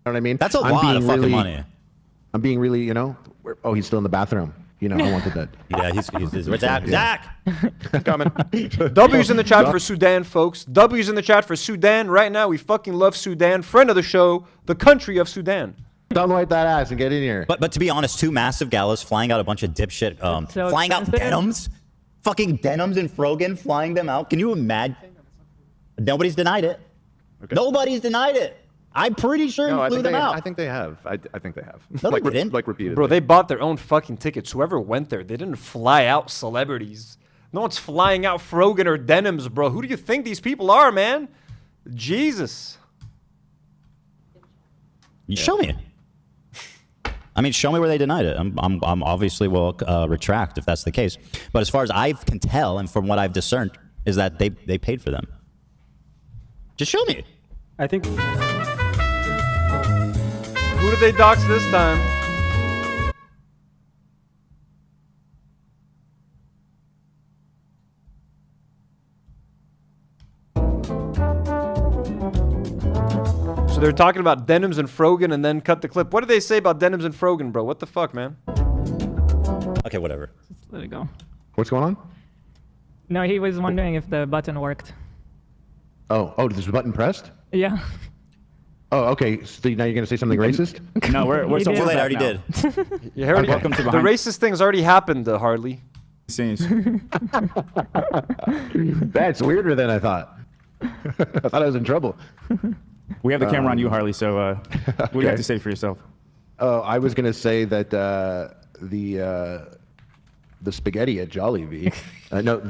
You know what I mean? That's a lot of fucking money. I'm being really, you know, oh, he's still in the bathroom. You know, I wanted that. Yeah, he's Zach. Coming. W's in the chat for Sudan, folks. W's in the chat for Sudan. Right now, we fucking love Sudan. Friend of the show, the country of Sudan. Don't wipe that ass and get in here. But to be honest, 2 massive galas flying out a bunch of dipshit, flying out denims. Fucking denims and Frogan flying them out. Can you imagine? Nobody's denied it. Okay. Nobody's denied it. I'm pretty sure you flew them out. I think they have. I think they have. No, they didn't. Like repeatedly. Bro, they bought their own fucking tickets. Whoever went there, they didn't fly out celebrities. No one's flying out Frogan or Denims, bro. Who do you think these people are, man? Jesus. You show me. I mean, show me where they denied it. I'm obviously will retract if that's the case. But as far as I can tell, and from what I've discerned, is that they paid for them. Just show me. I think. Who did they dox this time? So they're talking about Denims and Frogan and then cut the clip. What did they say about Denims and Frogan, bro? What the fuck, man? Okay, whatever. Just let it go. What's going on? No, he was wondering if the button worked. Oh, there's a button pressed? Yeah. Oh, okay. So now you're going to say something racist? No, we're so late. I already did. You already, welcome to the behind racist thing's already happened, Harley. scenes. That's weirder than I thought. I thought I was in trouble. We have the camera on you, Harley, so what do you have to say for yourself? Oh, I was going to say that the spaghetti at Jollibee. No,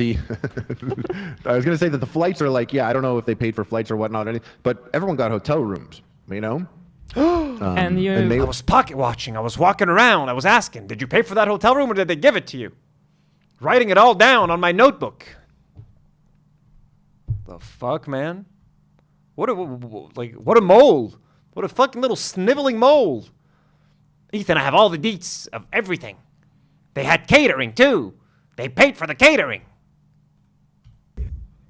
I was going to say that the flights are like, yeah, I don't know if they paid for flights or whatnot, but everyone got hotel rooms, you know? And I was pocket watching. I was walking around. I was asking, did you pay for that hotel room or did they give it to you? Writing it all down on my notebook. The fuck, man? What a mole. What a fucking little sniveling mole. Ethan, I have all the deets of everything. They had catering too. They paid for the catering.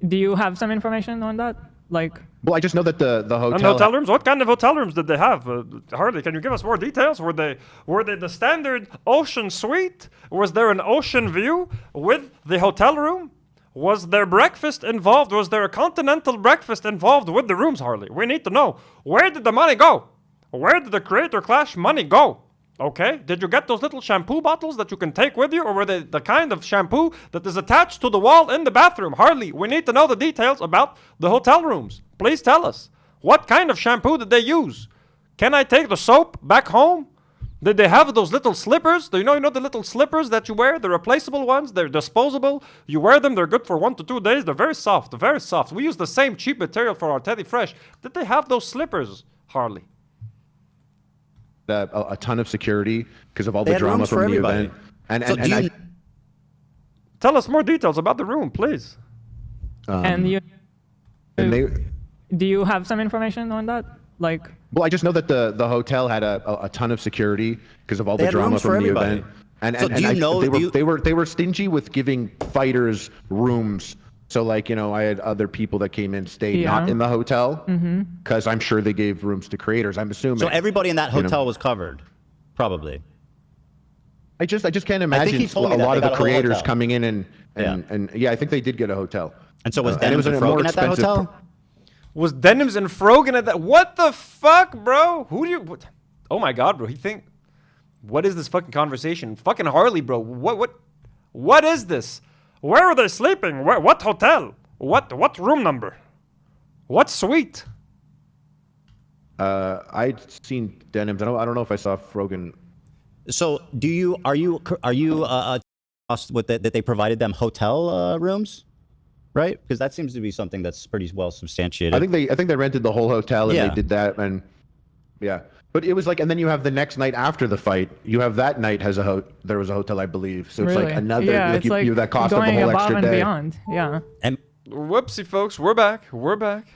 Do you have some information on that? Like, well, I just know that the hotel. And hotel rooms? What kind of hotel rooms did they have? Harley, can you give us more details? Were they the standard ocean suite? Was there an ocean view with the hotel room? Was there breakfast involved? Was there a continental breakfast involved with the rooms, Harley? We need to know. Where did the money go? Where did the Creator Clash money go? Okay, did you get those little shampoo bottles that you can take with you, or were they the kind of shampoo that is attached to the wall in the bathroom? Harley, we need to know the details about the hotel rooms. Please tell us. What kind of shampoo did they use? Can I take the soap back home? Did they have those little slippers? Do you know the little slippers that you wear? The replaceable ones, they're disposable. You wear them, they're good for 1 to 2 days. They're very soft, very soft. We use the same cheap material for our Teddy Fresh. Did they have those slippers, Harley? A ton of security because of all the drama from the event. And tell us more details about the room, please. Do you have some information on that? Like, well, I just know that the hotel had a ton of security because of all the drama from the event. They were stingy with giving fighters rooms. So, like, I had other people that came in, stayed not in the hotel, because I'm sure they gave rooms to creators, I'm assuming. So everybody in that hotel was covered, probably. I just can't imagine a lot of the creators coming in and I think they did get a hotel. And so was Denims and Frogan at that hotel? Was Denims and Frogan at that? What the fuck, bro? Oh my god, bro. What is this fucking conversation? Fucking Harley, bro. What is this? Where are they sleeping? What hotel? What room number? What suite? I'd seen Denims. I don't know if I saw Frogan. So are you that they provided them hotel rooms, right? Because that seems to be something that's pretty well substantiated. I think they rented the whole hotel and they did that, and yeah. But it was like, and then you have the next night after the fight. You have that night there was a hotel, I believe. So it's like another. Yeah, like it's you have that cost of the whole extra and day. Beyond. Yeah. And whoopsie, folks, we're back. We're back.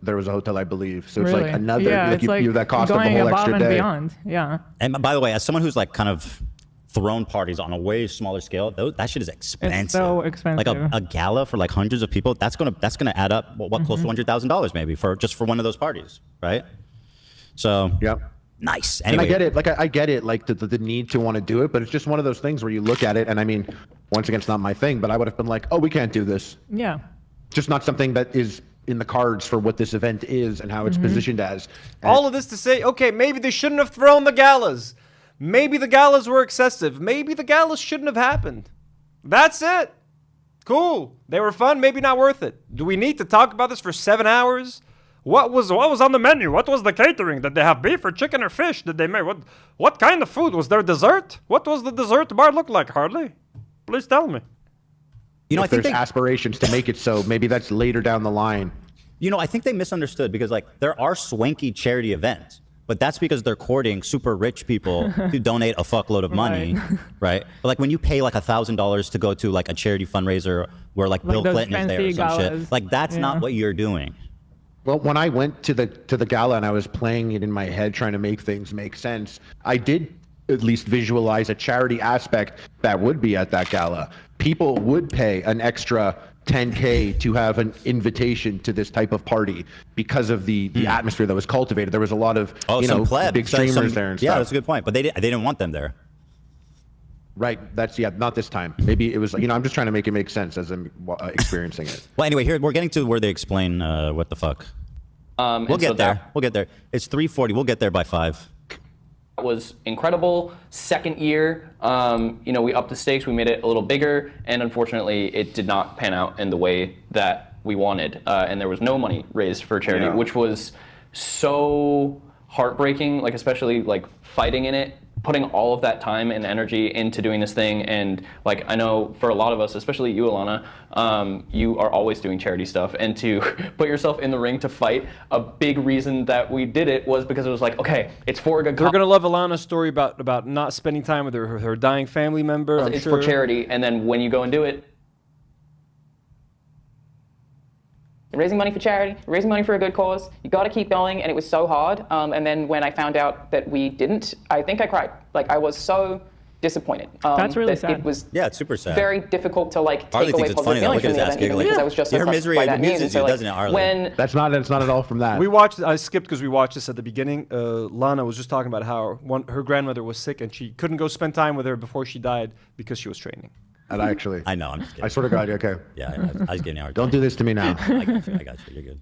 There was a hotel, I believe. So it's really? like another. Yeah, like you have that cost of the whole extra day. Beyond. Yeah. And by the way, as someone who's like kind of thrown parties on a way smaller scale, that shit is expensive. It's so expensive. Like a gala for like hundreds of people, that's gonna add up close to $100,000 maybe for one of those parties, right? So yeah, nice. Anyway. And I get it. Like I get it. Like the need to want to do it, but it's just one of those things where you look at it, and I mean, once again, it's not my thing, but I would have been like, oh, we can't do this. Yeah. Just not something that is in the cards for what this event is and how it's positioned as. All of this to say, okay, maybe they shouldn't have thrown the galas. Maybe the galas were excessive. Maybe the galas shouldn't have happened. That's it. Cool. They were fun, maybe not worth it. Do we need to talk about this for 7 hours? What was on the menu? What was the catering? Did they have beef or chicken or fish? Did they make what kind of food? Was there dessert? What was the dessert bar look like, Harley? Please tell me. I think there's aspirations to make it so, maybe that's later down the line. I think they misunderstood because like there are swanky charity events, but that's because they're courting super rich people to donate a fuckload of money, right? But like when you pay like $1,000 to go to like a charity fundraiser where like Bill Clinton is there or some shit, like that's not what you're doing. Well, when I went to the gala and I was playing it in my head, trying to make things make sense, I did at least visualize a charity aspect that would be at that gala. People would pay an extra $10K to have an invitation to this type of party because of the atmosphere that was cultivated. There was a lot of big streamers there and stuff. Yeah, that's a good point. But they didn't want them there. Right. That's not this time. Maybe it was I'm just trying to make it make sense as I'm experiencing it. Well, anyway, here we're getting to where they explain what the fuck. We'll get there. We'll get there. It's 3:40. We'll get there by 5. That was incredible. Second year, we upped the stakes, we made it a little bigger, and unfortunately it did not pan out in the way that we wanted. And there was no money raised for charity, which was so heartbreaking, like especially like fighting in it putting all of that time and energy into doing this thing. And like, I know for a lot of us, especially you, Alana, you are always doing charity stuff, and to put yourself in the ring to fight, a big reason that we did it was because it was like, okay, it's for a good They're gonna love Alana's story about not spending time with her dying family member. I'm it's sure. for charity, and then when you go and do it, raising money for charity, raising money for a good cause. You got to keep going, and it was so hard. And then when I found out that we didn't, I think I cried. Like, I was so disappointed. That's really that sad. It was it's super sad. very difficult to like Harley take away thinks it's positive funny, though. feelings Look from at the his event, ass even because I was just so Your crushed misery by that news. amuses And so, you, like, doesn't it, Harley? when That's not at all from that. We watched. I skipped because we watched this at the beginning. Lana was just talking about how her grandmother was sick and she couldn't go spend time with her before she died because she was training. And I know, I'm just kidding. I swear to God, okay. Yeah, I was getting hard. Don't do this to me now. I got you. You're good.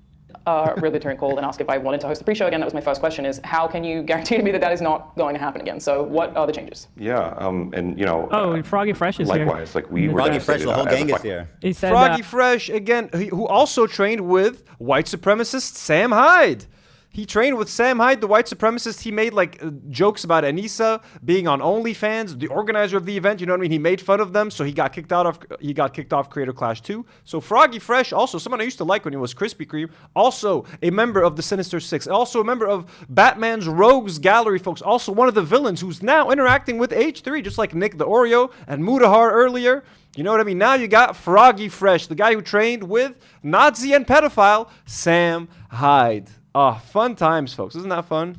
Real Good Touring called and asked if I wanted to host the pre-show again. That was my first question: is how can you guarantee to me that that is not going to happen again? So what are the changes? Yeah, and you know. Oh, Froggy Fresh is here. Likewise, like we were. Froggy Fresh, devastated, the whole as a gang is fuck- here. He said Froggy Fresh again, who also trained with white supremacist Sam Hyde. He trained with Sam Hyde, the white supremacist. He made like jokes about Anissa being on OnlyFans, the organizer of the event. You know what I mean? He made fun of them, so he got kicked off Creator Clash 2. So Froggy Fresh, also someone I used to like when he was Krispy Kreme, also a member of the Sinister Six, also a member of Batman's Rogues Gallery, folks. Also one of the villains who's now interacting with H3, just like Nick the Oreo and Mudahar earlier. You know what I mean? Now you got Froggy Fresh, the guy who trained with Nazi and pedophile Sam Hyde. Oh, fun times, folks. Isn't that fun?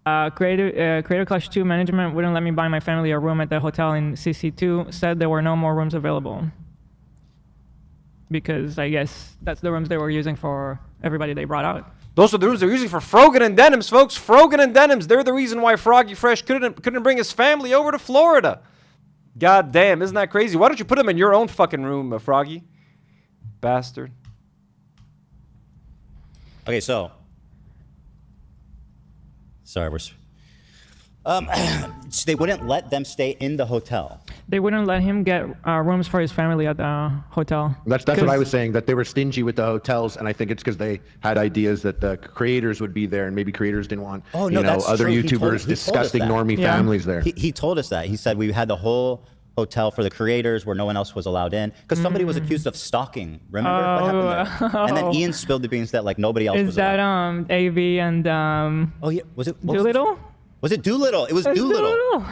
Creator Clash 2 management wouldn't let me buy my family a room at the hotel in CC2, said there were no more rooms available. Because I guess that's the rooms they were using for everybody they brought out. Those are the rooms they're using for Frogan and Denims, folks. Frogan and Denims. They're the reason why Froggy Fresh couldn't bring his family over to Florida. God damn, isn't that crazy? Why don't you put him in your own fucking room, Froggy? Bastard. Okay, so. Sorry, they wouldn't let them stay in the hotel. They wouldn't let him get rooms for his family at the hotel. That's what I was saying, that they were stingy with the hotels, and I think it's because they had ideas that the creators would be there, and maybe creators didn't want That's other true. YouTubers, disgusting normie families there. He told us that. He said we had the whole hotel for the creators where no one else was allowed in because somebody was accused of stalking. Remember what happened there? And then Ian spilled the beans that like nobody else was Is that AV and oh yeah, was it Doolittle? Was it Doolittle? It was Doolittle.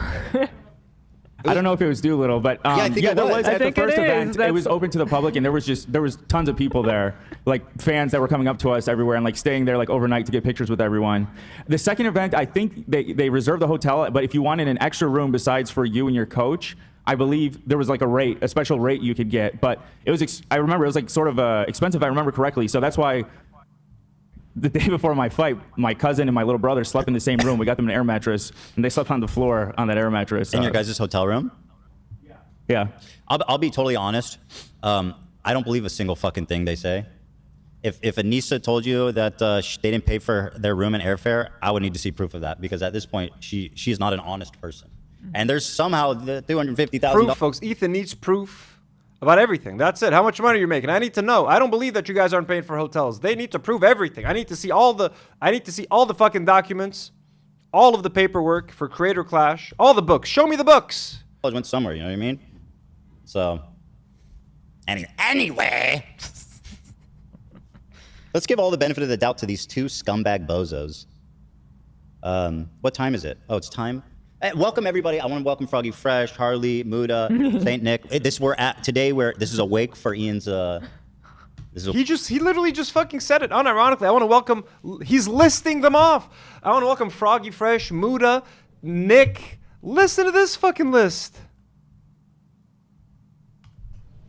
I don't know if it was Doolittle, but I think it there was. was I at the think it first is. event. It was open to the public, and there was tons of people there, like fans that were coming up to us everywhere and like staying there like overnight to get pictures with everyone. The second event, I think they reserved the hotel, but if you wanted an extra room besides for you and your coach, I believe there was like a special rate you could get, but it was I remember it was like sort of expensive if I remember correctly. So that's why the day before my fight, my cousin and my little brother slept in the same room. We got them an air mattress, and they slept on the floor on that air mattress. In your guys' hotel room? Yeah. I'll be totally honest. I don't believe a single fucking thing they say. If Anissa told you that they didn't pay for their room and airfare, I would need to see proof of that because at this point, she's not an honest person. And there's somehow the $250,000. Proof, folks. Ethan needs proof about everything. That's it. How much money you're making. I need to know. I don't believe that you guys aren't paying for hotels. They need to prove everything. I need to see all the fucking documents, all of the paperwork for Creator Clash, all the books. Show me the books. I went somewhere, you know what I mean? So, anyway, let's give all the benefit of the doubt to these two scumbag bozos. What time is it? Oh, it's time. Hey, welcome everybody. I want to welcome Froggy Fresh, Harley, Muda, Saint Nick. We're at today where this is a wake for Ian's. He literally just fucking said it. Unironically, I want to welcome. He's listing them off. I want to welcome Froggy Fresh, Muda, Nick. Listen to this fucking list.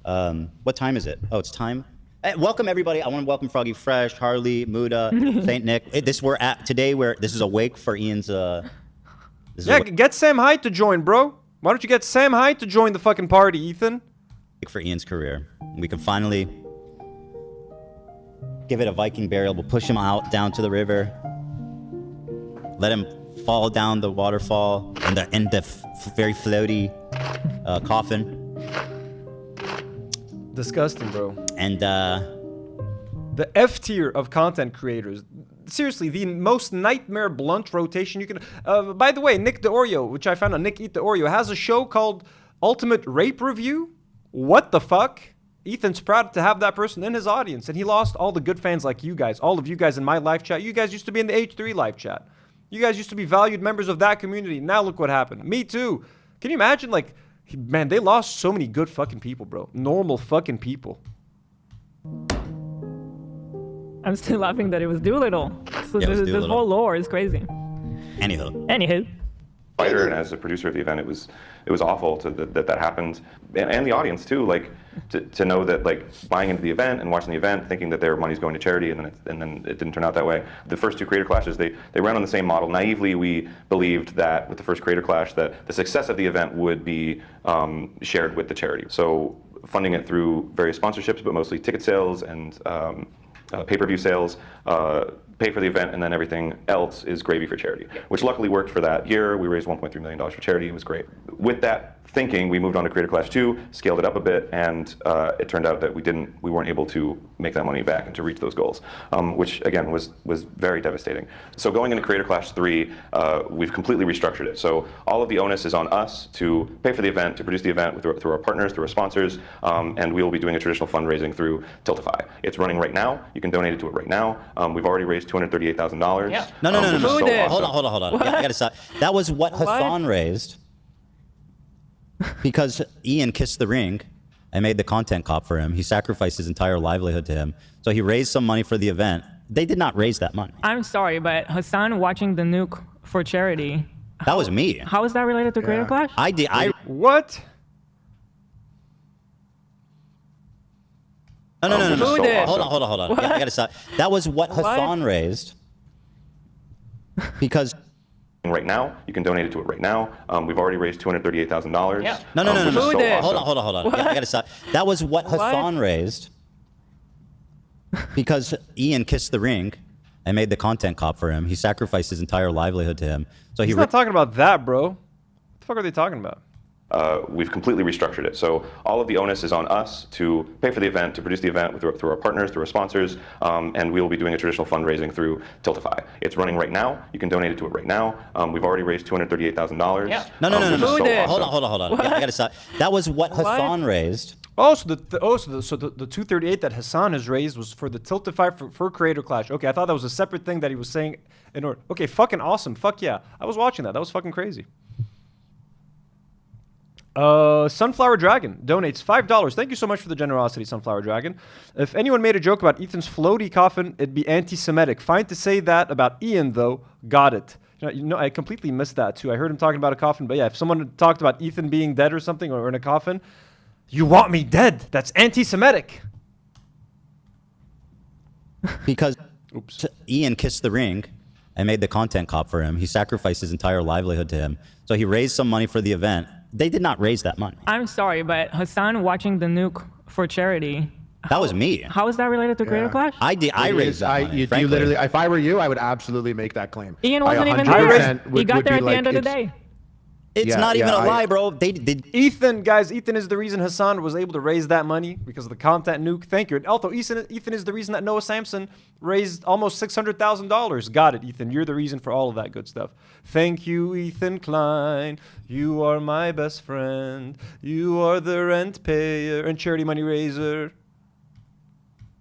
What time is it? Oh, it's time. Hey, welcome everybody. I want to welcome Froggy Fresh, Harley, Muda, Saint Nick. We're at today where this is a wake for Ian's. Get Sam Hyde to join, bro. Why don't you get Sam Hyde to join the fucking party, Ethan? For Ian's career, we can finally give it a Viking burial. We'll push him out down to the river, let him fall down the waterfall in the very floaty coffin. Disgusting, bro. And the F tier of content creators. seriously, the most nightmare blunt rotation you can. By the way, Nick DeOrio, which I found on Nick Eat the Oreo, has a show called Ultimate Rape Review. What the fuck? Ethan's proud to have that person in his audience, and he lost all the good fans like you guys, all of you guys in my live chat. You guys used to be in the H3 live chat. You guys used to be valued members of that community. Now look what happened. Me too. Can you imagine, like, man, they lost so many good fucking people, bro. Normal fucking people. I'm still laughing that it was Doolittle. So Yeah, it was this Doolittle. whole lore is crazy. Anywho. Fighter and as a producer of the event, it was awful that happened, and the audience too. Like to know that, like, buying into the event and watching the event, thinking that their money's going to charity, and then it didn't turn out that way. The first two Creator Clashes, they ran on the same model. Naively, we believed that with the first Creator Clash, that the success of the event would be shared with the charity. So funding it through various sponsorships, but mostly ticket sales and pay-per-view sales. Pay for the event, and then everything else is gravy for charity, which luckily worked for that year. We raised $1.3 million for charity. It was great. With that thinking, we moved on to Creator Clash 2, scaled it up a bit, and it turned out that we weren't able to make that money back and to reach those goals, which again was very devastating. So going into Creator Clash 3, we've completely restructured it. So all of the onus is on us to pay for the event, to produce the event through our partners, through our sponsors, and we will be doing a traditional fundraising through Tiltify. It's running right now. You can donate it to it right now. We've already raised $238,000. No. which is so awesome. Hold on. I gotta stop. That was what Hassan raised because Ian kissed the ring and made the content cop for him. He sacrificed his entire livelihood to him. So he raised some money for the event. They did not raise that money. I'm sorry, but Hassan watching the nuke for charity. That was me. How is that related to Creator Clash? I did. What? No. Who did? Hold on. I gotta stop. That was what Hassan raised because. Right now, you can donate it to it right now. We've already raised $238,000. No. which is Who so did? awesome. Hold on. I gotta stop. That was what Hassan raised because Ian kissed the ring and made the content cop for him. He sacrificed his entire livelihood to him. So He's not talking about that, bro. What the fuck are they talking about? We've completely restructured it. So all of the onus is on us to pay for the event, to produce the event through our partners, through our sponsors, and we will be doing a traditional fundraising through Tiltify. It's running right now. You can donate it to it right now. We've already raised $238,000. No. which is so awesome. Hold on. I gotta stop. That was what Hassan raised. Oh, so the 238 that Hassan has raised was for the Tiltify for Creator Clash. Okay, I thought that was a separate thing that he was saying in order. Okay, fucking awesome. Fuck yeah. I was watching that. That was fucking crazy. Sunflower Dragon donates $5. Thank you so much for the generosity, Sunflower Dragon. If anyone made a joke about Ethan's floaty coffin, it'd be anti-Semitic. Fine to say that about Ian, though. Got it. You know, I completely missed that, too. I heard him talking about a coffin, but yeah, if someone had talked about Ethan being dead or something, or in a coffin, you want me dead. That's anti-Semitic. Because Ian kissed the ring and made the content cop for him. He sacrificed his entire livelihood to him. So he raised some money for the event. They did not raise that money. I'm sorry, but Hassan watching the nuke for charity. That was me. How is that related to Creator Clash? I did. I raised that money, You literally, if I were you, I would absolutely make that claim. Ian wasn't even there. He got there at the end of the day. It's not even a lie, bro. Ethan, guys, Ethan is the reason Hassan was able to raise that money because of the content nuke. Thank you. And also, Ethan is the reason that Noah Samson raised almost $600,000. Got it, Ethan. You're the reason for all of that good stuff. Thank you, Ethan Klein. You are my best friend. You are the rent payer and charity money raiser.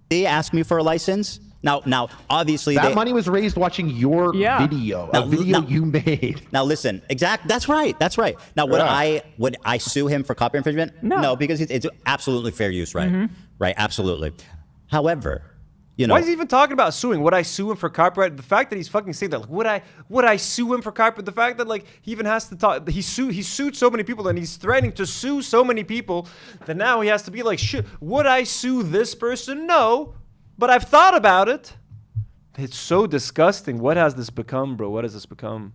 They asked me for a license. Now, obviously, that money was raised watching your video, a video you made. Now, listen, That's right. Now, would I sue him for copyright infringement? No, because it's absolutely fair use, right? Mm-hmm. Right, absolutely. However, you know, why is he even talking about suing? Would I sue him for copyright? The fact that he's fucking saying that, like, would I sue him for copyright? The fact that, like, he even has to talk. He sued so many people, and he's threatening to sue so many people that now he has to be like, shit. Would I sue this person? No. But I've thought about it. It's so disgusting. What has this become, bro? What has this become?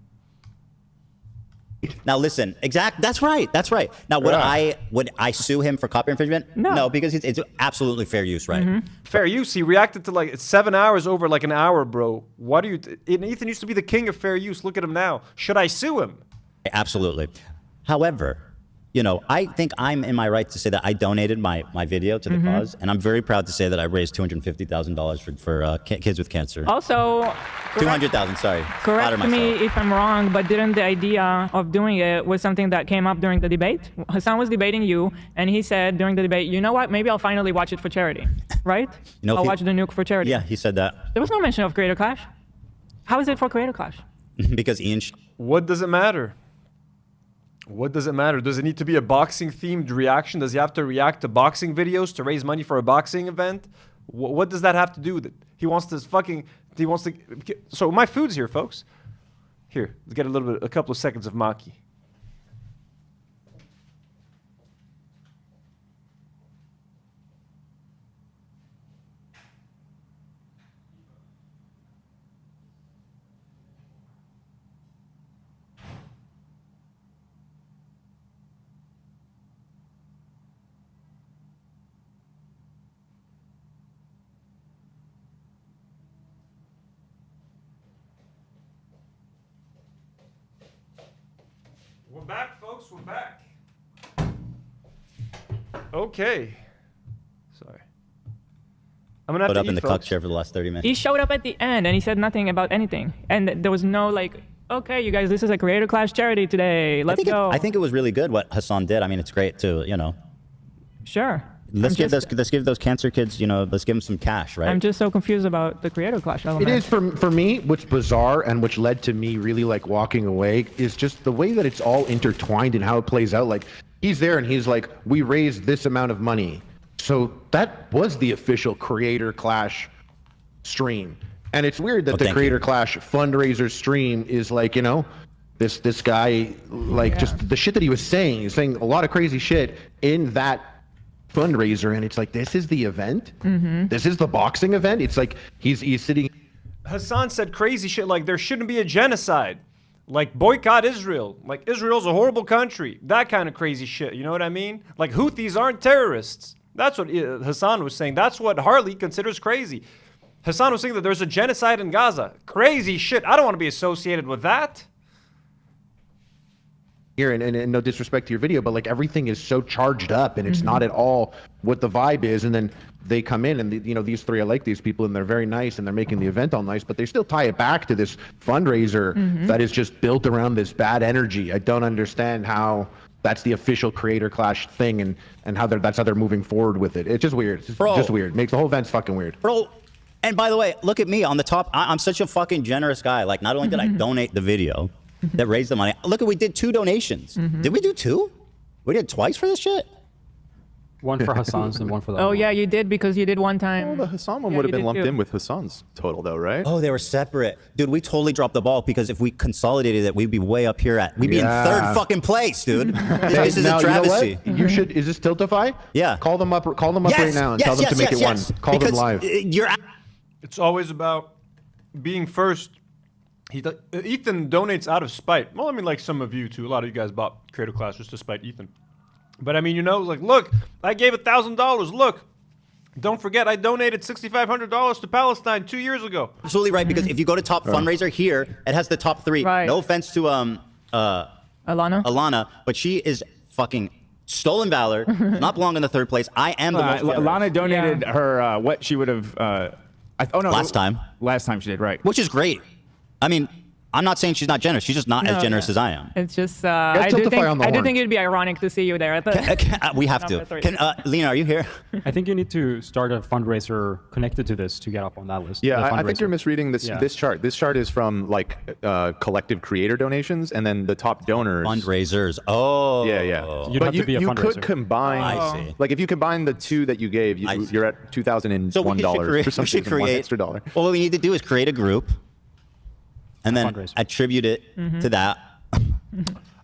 Now listen, That's right. Now, would I sue him for copyright infringement? No, because it's absolutely fair use, right? Mm-hmm. Fair use. He reacted to like 7 hours over like an hour, bro. What do you? Ethan used to be the king of fair use. Look at him now. Should I sue him? Absolutely. However, you know, I think I'm in my right to say that I donated my video to the cause, and I'm very proud to say that I raised $250,000 for kids with cancer. Also, 200,000. Sorry. correct me if I'm wrong, but didn't the idea of doing it was something that came up during the debate? Hassan was debating you, and he said during the debate, you know what? Maybe I'll finally watch it for charity, right? You know, I'll watch the nuke for charity. Yeah, he said that. There was no mention of Creator Clash. How is it for Creator Clash? Because Ian. What does it matter? What does it matter? Does it need to be a boxing themed reaction? Does he have to react to boxing videos to raise money for a boxing event? What does that have to do with it? He wants to so my food's here, folks. Here, let's get a couple of seconds of Maki. We're back, folks. We're back. Okay. Sorry. I'm gonna have Put to up eat, in the folks. cuck chair for the last 30 minutes. He showed up at the end, and he said nothing about anything. And there was no like, okay, you guys, this is a Creator Clash charity today. Let's go. I think it was really good what Hassan did. I mean, it's great to, you know. Sure. Let's give those cancer kids, you know, let's give them some cash, right? I'm just so confused about the Creator Clash element. It is for me, what's bizarre and which led to me really like walking away is just the way that it's all intertwined and how it plays out. Like he's there and he's like, we raised this amount of money. So that was the official Creator Clash stream. And it's weird that the Creator Clash fundraiser stream is like, you know, this guy, like just the shit that he was saying. He's saying a lot of crazy shit in that fundraiser, and it's like, this is the event? This is the boxing event? It's like he's sitting. Hassan said crazy shit like there shouldn't be a genocide. Like boycott Israel. Like Israel's a horrible country. That kind of crazy shit. You know what I mean? Like Houthis aren't terrorists. That's what Hassan was saying. That's what Harley considers crazy. Hassan was saying that there's a genocide in Gaza. Crazy shit. I don't want to be associated with that. Here, and no disrespect to your video, but like everything is so charged up, and it's not at all what the vibe is. And then they come in, and you know, these three, I like these people, and they're very nice, and they're making the event all nice, but they still tie it back to this fundraiser that is just built around this bad energy. I don't understand how that's the official Creator Clash thing, and how that's how they're moving forward with it. It's just weird. It's just weird. Makes the whole event's fucking weird. Bro, and by the way, look at me on the top. I'm such a fucking generous guy. Like, not only did I donate the video that raised the money, look at, we did 2 donations. Did we do 2? We did twice for this shit? One for Hassan's and one for the Oh, yeah, you did, because you did one time. Well, the Hassan one would have been lumped in with Hassan's total, though, right? Oh, they were separate. Dude, we totally dropped the ball, because if we consolidated it, we'd be way up here we'd be in 3rd fucking place, dude. This is a travesty. You know what? You should, is this Tiltify? Yeah. Call them up right now and tell them to make it one. Call them live. It's always about being first. Ethan donates out of spite. Well, I mean, like some of you too. A lot of you guys bought Creator Clash just to spite Ethan. But I mean, you know, like, look, I gave $1,000. Look, don't forget, I donated $6,500 to Palestine 2 years ago. Absolutely right, because if you go to top fundraiser here, it has the top 3. Right. No offense to Alana, but she is fucking stolen valor. Not belong in the 3rd place. I am the most generous. Alana donated her what she would have. Last time. Last time she did, right? Which is great. I mean, I'm not saying she's not generous. She's just not as generous as I am. It's just, I do think it'd be ironic to see you there. We have to. Lena, are you here? I think you need to start a fundraiser connected to this to get up on that list. Yeah, I think you're misreading this chart. This chart is from like collective creator donations, and then the top donors. Fundraisers. Oh. Yeah. You'd have to be a you fundraiser. could combine. I see. Like if you combine the 2 that you gave, you're at $2,001 for some reason, $1 extra dollar. Well, what we need to do is create a group, and then attribute it to that.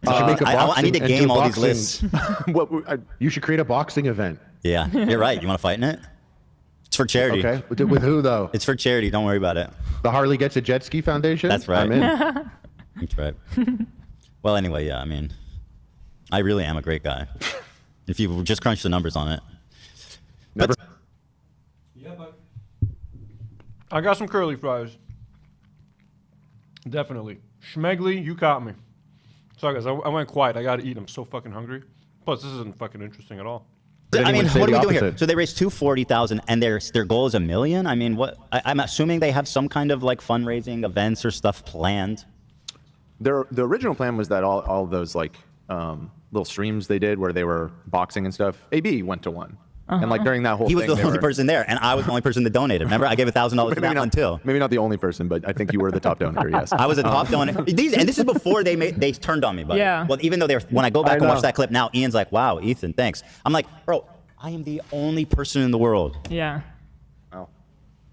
I need to game all these lists. You should create a boxing event. Yeah, you're right. You want to fight in it? It's for charity. Okay. With who, though? It's for charity. Don't worry about it. The Harley Gets a Jet Ski Foundation? That's right. I'm in. That's right. Well, anyway, yeah, I mean, I really am a great guy. If you just crunch the numbers on it. Never. Yeah, but I got some curly fries. Definitely. Schmegly, you caught me. Sorry, guys, I went quiet. I got to eat. I'm so fucking hungry. Plus, this isn't fucking interesting at all. I mean, say what are the we doing here? opposite. So they raised 240,000, and their goal is $1 million. I mean, what? I'm assuming they have some kind of like fundraising events or stuff planned. The original plan was that all those like little streams they did where they were boxing and stuff. AB went to one, and like during that whole He was thing, the only person there, and I was the only person that donated. Remember, I gave $1,000 to that one too. Maybe not the only person, but I think you were the top donor. Yes, I was a top donor. And this is before they turned on me, buddy. Yeah. Well, even though when I go back and watch that clip now, Ian's like, "Wow, Ethan, thanks." I'm like, "Bro, I am the only person in the world." Yeah. Oh.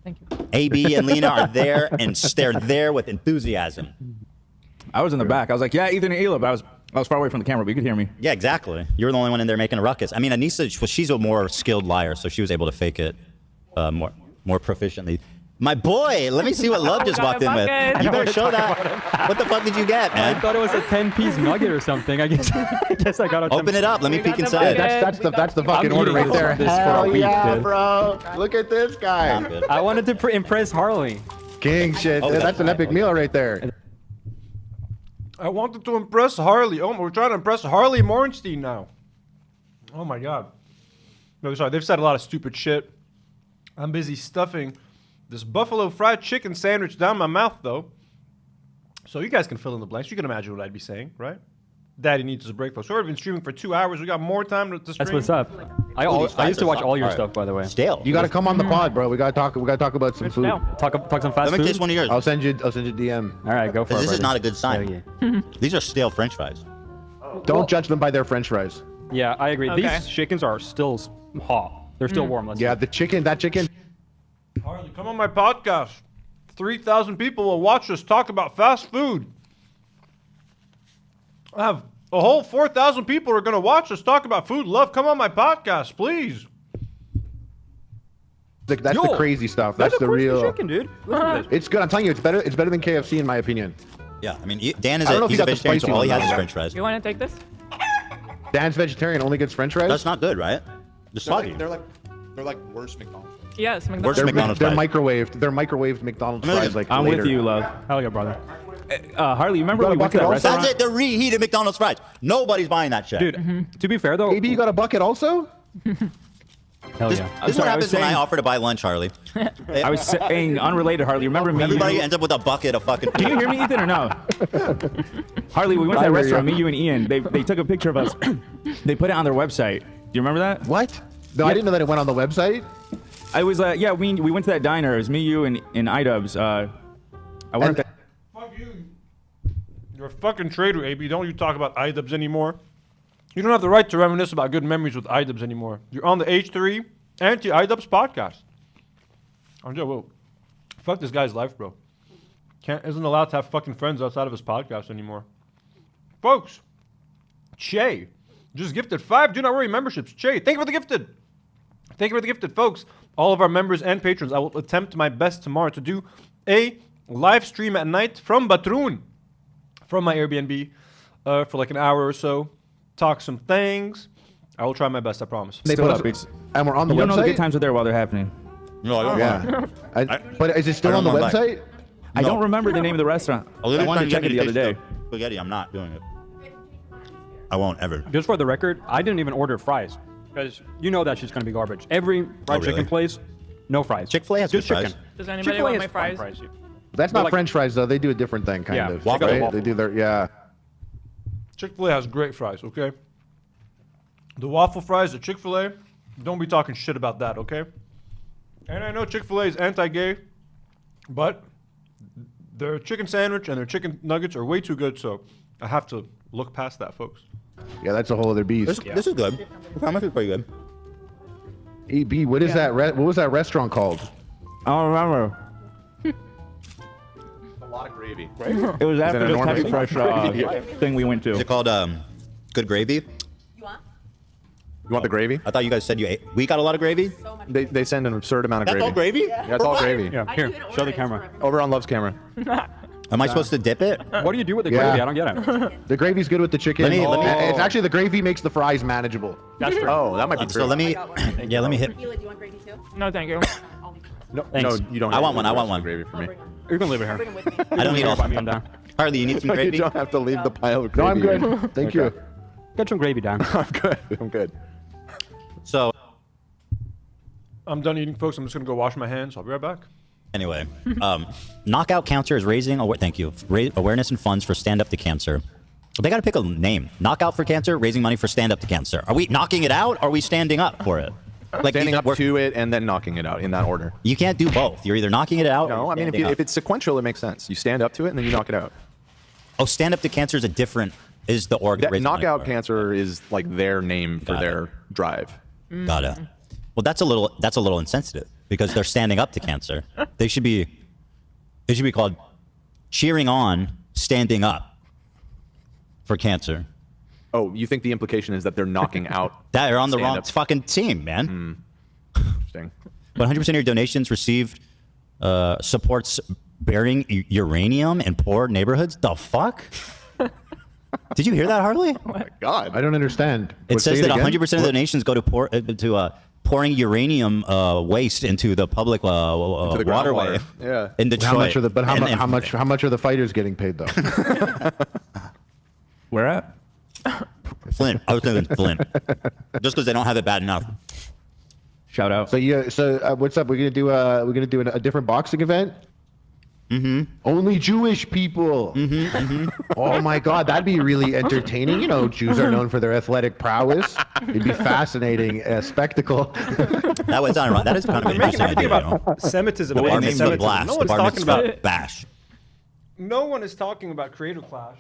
Thank you. AB and Lena are there, and they're there with enthusiasm. I was in the back. I was like, yeah, Ethan and Hila, but I was far away from the camera, but you could hear me. Yeah, exactly. You were the only one in there making a ruckus. I mean, Anissa, she's a more skilled liar, so she was able to fake it more proficiently. My boy, let me see what Love just walked in with. You better show that. What the fuck did you get, man? I thought it was a 10-piece nugget or something. I guess I got a Open it up. Let me peek inside. That's the fucking order right there. Hell yeah, bro! Look at this guy. I wanted to impress Harley. King shit. That's an epic meal right there. I wanted to impress Harley. Oh, we're trying to impress Harley Morenstein now. Oh my god. No, sorry, they've said a lot of stupid shit. I'm busy stuffing this buffalo fried chicken sandwich down my mouth, though. So you guys can fill in the blanks. You can imagine what I'd be saying, right? Daddy needs his breakfast. We've been streaming for 2 hours. We got more time to stream. That's what's up. I used to watch all your stuff, by the way. Stale. You got to come on the pod, bro. We got to talk about some food. Talk some fast Let me food. taste one of yours. I'll send you DM. All right, go for it. This is buddy. not a good sign. These are stale French fries. Don't judge them by their French fries. Yeah, I agree. Okay. These chickens are still hot. They're still warm. Let's Yeah, see. that chicken. Harley, come on my podcast. 3,000 people will watch us talk about fast food. I have a whole 4,000 people are going to watch us talk about food. Love, come on my podcast, please. That's the crazy stuff. That's a the crispy real. chicken, dude. Listen to this. It's good. I'm telling you, it's better. It's better than KFC in my opinion. Yeah, I mean, Dan is I don't know if he's you a got the vegetarian, so spicy all he one, has is though. French fries. You want to take this? Dan's vegetarian, only gets French fries. That's not good, right? They're soggy. They're like worse McDonald's. Yes, Worse McDonald's. McDonald's They're fries. microwaved. They're microwaved McDonald's fries. Like I'm later. with you, love. Hell yeah, brother. Harley, you remember You got we a went to that bucket also? restaurant? That's it. They're reheated McDonald's fries. Nobody's buying that shit. Dude, to be fair though, AB, you got a bucket also? hell This, yeah. this is sorry, what I was happens when I saying- offer to buy lunch, Harley. I was saying unrelated, Harley. Remember me? Everybody you, ends up with a bucket of fucking. Can you hear me, Ethan, or no? Harley, we went to that I hear restaurant. you. Me, you, and Ian. They took a picture of us. They put it on their website. Do you remember that? What? No, I didn't know that it went on the website. I was yeah. We went to that diner. It was me, you, and IDubbbz. I went. to Fuck you. You're a fucking traitor, AB. Don't you talk about iDubbbz anymore. You don't have the right to reminisce about good memories with iDubbbz anymore. You're on the H3 anti-iDubbbz podcast. I'm just, well, fuck this guy's life, bro. Isn't allowed to have fucking friends outside of his podcast anymore. Folks, Che just gifted 5 Do Not Worry memberships. Che, thank you for the gifted. Thank you for the gifted, folks. All of our members and patrons, I will attempt my best tomorrow to do a live stream at night from Batroun, from my Airbnb, for like an hour or so. Talk some things. I will try my best, I promise. They Still put up, us, it's- and we're on the you don't know the website. good times are there while they're happening. No, I don't know. Yeah. But is it still I on the don't know, website? I don't remember the name of the restaurant. I wanted to check it the other day. Spaghetti, I'm not doing it. I won't ever. Just for the record, I didn't even order fries because you know that shit's gonna be garbage. Every fried really? chicken place, no fries. Chick-fil-A has just good fries. chicken. Does anybody Chick-fil-A want my has fine fries? That's But not like- French fries though. They do a different thing, kind Yeah, of. they got a Right? waffle. They do their Chick-fil-A has great fries, okay? The waffle fries at Chick-fil-A, don't be talking shit about that, okay? And I know Chick-fil-A is anti-gay, but their chicken sandwich and their chicken nuggets are way too good, so I have to look past that, folks. Yeah, that's a whole other beast. This is good. The promise is pretty good. EB, what is that? What was that restaurant called? I don't remember. A lot of gravy. It was after an the enormous Texas Fresh thing we went to. Is it called Good Gravy? You want the gravy? I thought you guys said you ate. We got a lot of gravy? They send an absurd amount of That's gravy. all gravy? Yeah, it's all gravy. Yeah, here, show the camera. Over on Love's camera. Am I supposed to dip it? What do you do with the Yeah. gravy? I don't get it. The gravy's good with the chicken. Let me- It's actually the gravy makes the fries manageable. That's true. Oh, that might be So true. let me, yeah, let me hit. Hila, do you want gravy too? No, thank you. No, Thanks. you don't. I have want to one, do I the want rest of one. the gravy for me. You can leave it here. Bring them with me. I don't need all. I'm down. Harley, you need some You gravy? don't have to leave the pile of No, gravy. I'm good. Thank you. Get some gravy down. I'm good. I'm good. So I'm done eating, folks. I'm just gonna go wash my hands. I'll be right back. anyway, knockout cancer is raising awareness and funds for Stand Up to Cancer. They got to pick a name. Knockout for cancer, raising money for Stand Up to Cancer. Are we knocking it out? Or are we standing up for it? Like standing up to it and then knocking it out in that order. You can't do both. You're either knocking it out. No, or I mean if it's sequential, it makes sense. You stand up to it and then you knock it out. Oh, Stand Up to Cancer is a different is the org. That knockout cancer is like their name for their drive. Got it. Well, that's a little insensitive because they're standing up to cancer. They should be called cheering on, standing up for cancer. Oh, you think the implication is that they're knocking out? That are on the wrong fucking team, man. Interesting. 100% of your donations received supports burying uranium in poor neighborhoods. The fuck? Did you hear that, Harley? Oh my God, I don't understand. It says that 100% of the donations go to pouring uranium waste into the public waterway. Yeah. In Detroit. How much are the fighters getting paid though? Where at? Flint. I was thinking Flint. Just because they don't have it bad enough. Shout out. So what's up? We're gonna do a different boxing event. Only Jewish people. Oh my God, that'd be really entertaining. You know, Jews are known for their athletic prowess. It'd be fascinating spectacle. That was not wrong. That is kind of Making interesting. everything about Semitism. Well, and names of anti-Semitism. blast. No one's Bar talking mitzvah about bash. No one is talking about Creator Clash.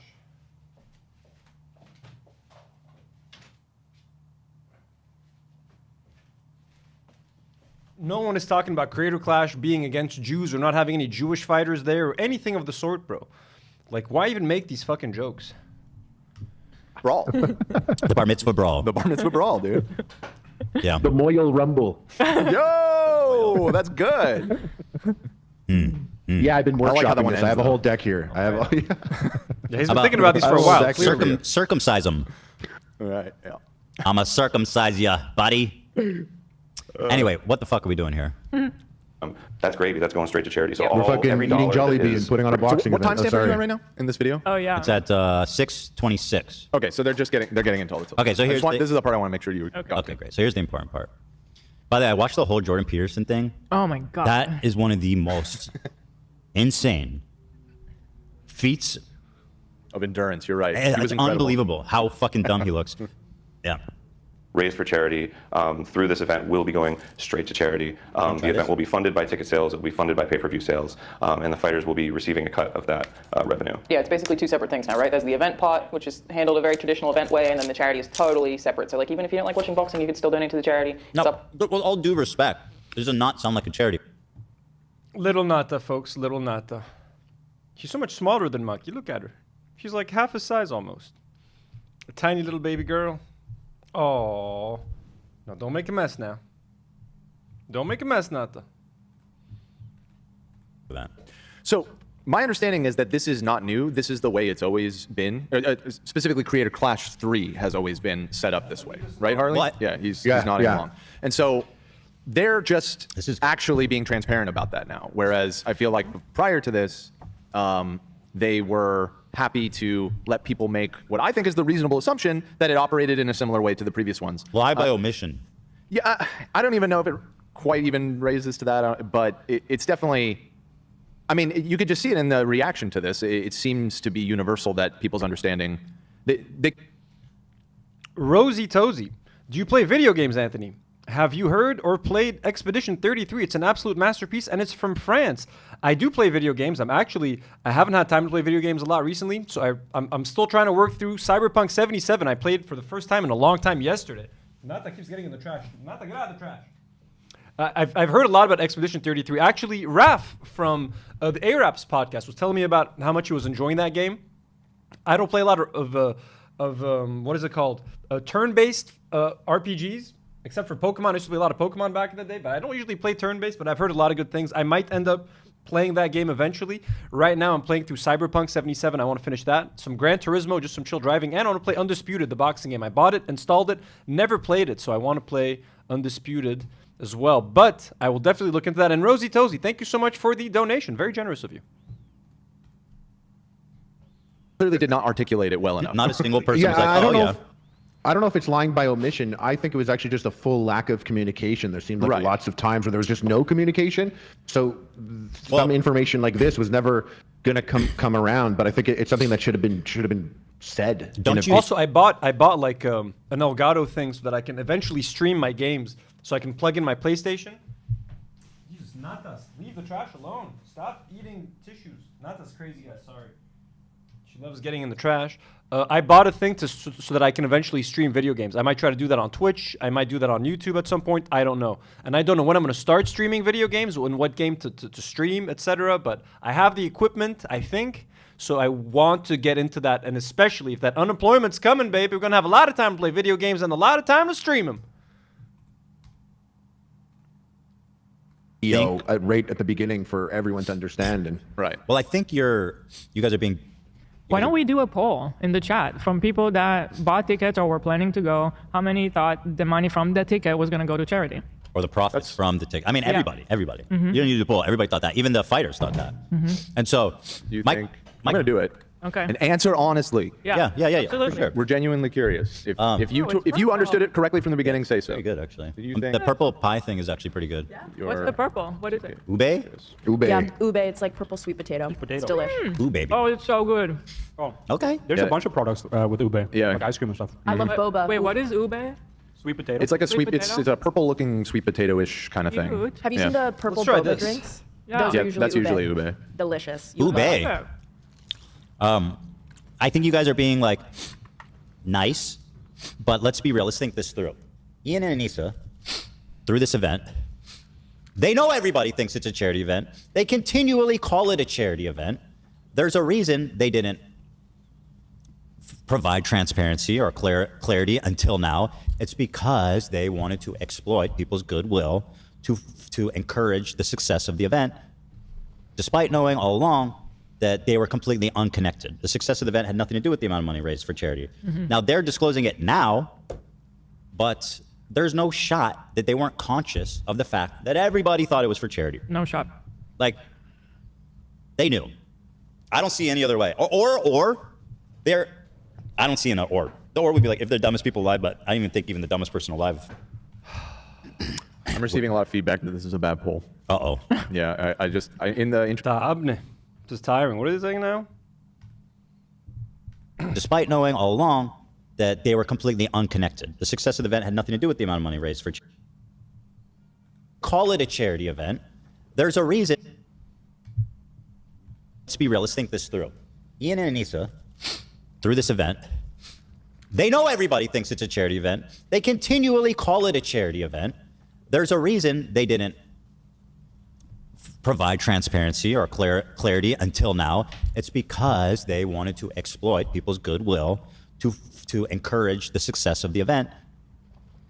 No one is talking about Creator Clash being against Jews or not having any Jewish fighters there or anything of the sort, bro. Like, why even make these fucking jokes? Brawl. The bar mitzvah brawl. The bar mitzvah brawl, dude. Yeah. The Moyal Rumble. Yo, that's good. Yeah, I've been I like how that workshopping one this. I ends, have a though. whole deck here. I have. Yeah, he's been thinking about these for a while. Circumcise them. All right. Yeah. I'ma circumcise ya, buddy. Anyway, what the fuck are we doing here? That's gravy. That's going straight to charity. So We're fucking every eating dollar Jollibee that and is- putting on a boxing What event. timestamp are you at right now in this video? Oh yeah. It's at 6:26. Okay, so they're getting into all this. Okay, so here's this is the part I want to make sure you. Okay, great. So here's the important part. By the way, I watched the whole Jordan Peterson thing. Oh my God. That is one of the most insane feats of endurance. You're right. He It's was incredible. unbelievable how fucking dumb he looks. Yeah. raised for charity through this event will be going straight to charity. The event will be funded by ticket sales, it will be funded by pay-per-view sales, and the fighters will be receiving a cut of that revenue. Yeah, it's basically two separate things now, right? There's the event pot, which is handled a very traditional event way, and then the charity is totally separate. So like even if you don't like watching boxing, you could still donate to the charity. No, with all due respect, this does not sound like a charity. Little Nata, folks, little Nata. She's so much smaller than Maki. Look at her. She's like half his size almost. A tiny little baby girl. Oh, no! Don't make a mess now. Don't make a mess, Nata. So my understanding is that this is not new. This is the way it's always been. Specifically, Creator Clash 3 has always been set up this way, right, Harley? What? Yeah, he's nodding along. And so they're just actually being transparent about that now. Whereas I feel like prior to this, they were happy to let people make what I think is the reasonable assumption that it operated in a similar way to the previous ones. Lie by omission. Yeah, I don't even know if it quite even raises to that, but it's definitely. I mean, you could just see it in the reaction to this. It seems to be universal that people's understanding. Rosie Tozy, do you play video games, Anthony? Have you heard or played Expedition 33? It's an absolute masterpiece, and it's from France. I do play video games. I haven't had time to play video games a lot recently, so I'm still trying to work through Cyberpunk 77. I played for the first time in a long time yesterday. Nata keeps getting in the trash. Nata, get out of the trash. I've heard a lot about Expedition 33. Actually, Raf from the ARAPS podcast was telling me about how much he was enjoying that game. I don't play a lot of what is it called? Turn-based RPGs. Except for Pokemon. I used to play a lot of Pokemon back in the day, but I don't usually play turn-based, but I've heard a lot of good things. I might end up playing that game eventually. Right now, I'm playing through Cyberpunk 77. I want to finish that. Some Gran Turismo, just some chill driving, and I want to play Undisputed, the boxing game. I bought it, installed it, never played it, so I want to play Undisputed as well. But I will definitely look into that. And Rosie Tozy, thank you so much for the donation. Very generous of you. Clearly did not articulate it well enough. Not a single person Yeah, was like, I don't oh know yeah. I don't know if it's lying by omission. I think it was actually just a full lack of communication. There seemed like lots of times where there was just no communication. So some information like this was never gonna come around. But I think it's something that should have been said. Also, I bought like an Elgato thing so that I can eventually stream my games. So I can plug in my PlayStation. Jesus, Natas, leave the trash alone. Stop eating tissues. Natas crazy guy. Sorry. She loves getting in the trash. I bought a thing so that I can eventually stream video games. I might try to do that on Twitch. I might do that on YouTube at some point. I don't know. And I don't know when I'm going to start streaming video games, and what game to stream, etc. But I have the equipment, I think. So I want to get into that. And especially if that unemployment's coming, baby, we're going to have a lot of time to play video games and a lot of time to stream them. Right at the beginning for everyone to understand. And Well, I think you guys are being. Why don't we do a poll in the chat from people that bought tickets or were planning to go? How many thought the money from the ticket was going to go to charity? Or the profits from the ticket. I mean, everybody. Mhm. You don't need to do a poll. Everybody thought that. Even the fighters thought that. And so, I'm going to do it. Okay. And answer honestly. Yeah, for sure. We're genuinely curious. If you understood it correctly from the beginning, say so. Very good, actually. Did you think The purple pie thing is actually pretty good. What's the purple? What is it? Ube? Yeah, ube. It's like purple sweet potato. It's delicious. Ooh, baby. Oh, it's so good. Oh, okay. There's a bunch of products with ube. Yeah. Like ice cream and stuff. I love boba. Wait, what is ube? Sweet potato. It's like a Sweet sweet. It's potato? a purple-looking sweet potato-ish kind of thing. Cute. Have you seen the purple Let's try boba this. drinks? Yeah. Those are That's usually ube. Delicious. Ube. Yeah. I think you guys are being like nice, but let's be real. Let's think this through. Ian and Anissa, through this event, they know everybody thinks it's a charity event. They continually call it a charity event. There's a reason they didn't provide transparency or clarity until now. It's because they wanted to exploit people's goodwill to encourage the success of the event, despite knowing all along that they were completely unconnected. The success of the event had nothing to do with the amount of money raised for charity. Now, they're disclosing it now, but there's no shot that they weren't conscious of the fact that everybody thought it was for charity. No shot. Like, they knew. I don't see any other way. Or they're, I don't see an or. The or would be like, if they're dumbest people alive, but I don't even think even the dumbest person alive. I'm receiving a lot of feedback that this is a bad poll. Uh-oh. Yeah, in the intro. Just tiring. What are they saying now? Despite knowing all along that they were completely unconnected. The success of the event had nothing to do with the amount of money raised for charity. Call it a charity event. There's a reason. Let's be real. Let's think this through. Ian and Anissa, through this event, they know everybody thinks it's a charity event. They continually call it a charity event. There's a reason they didn't provide transparency or clarity until now. It's because they wanted to exploit people's goodwill to encourage the success of the event,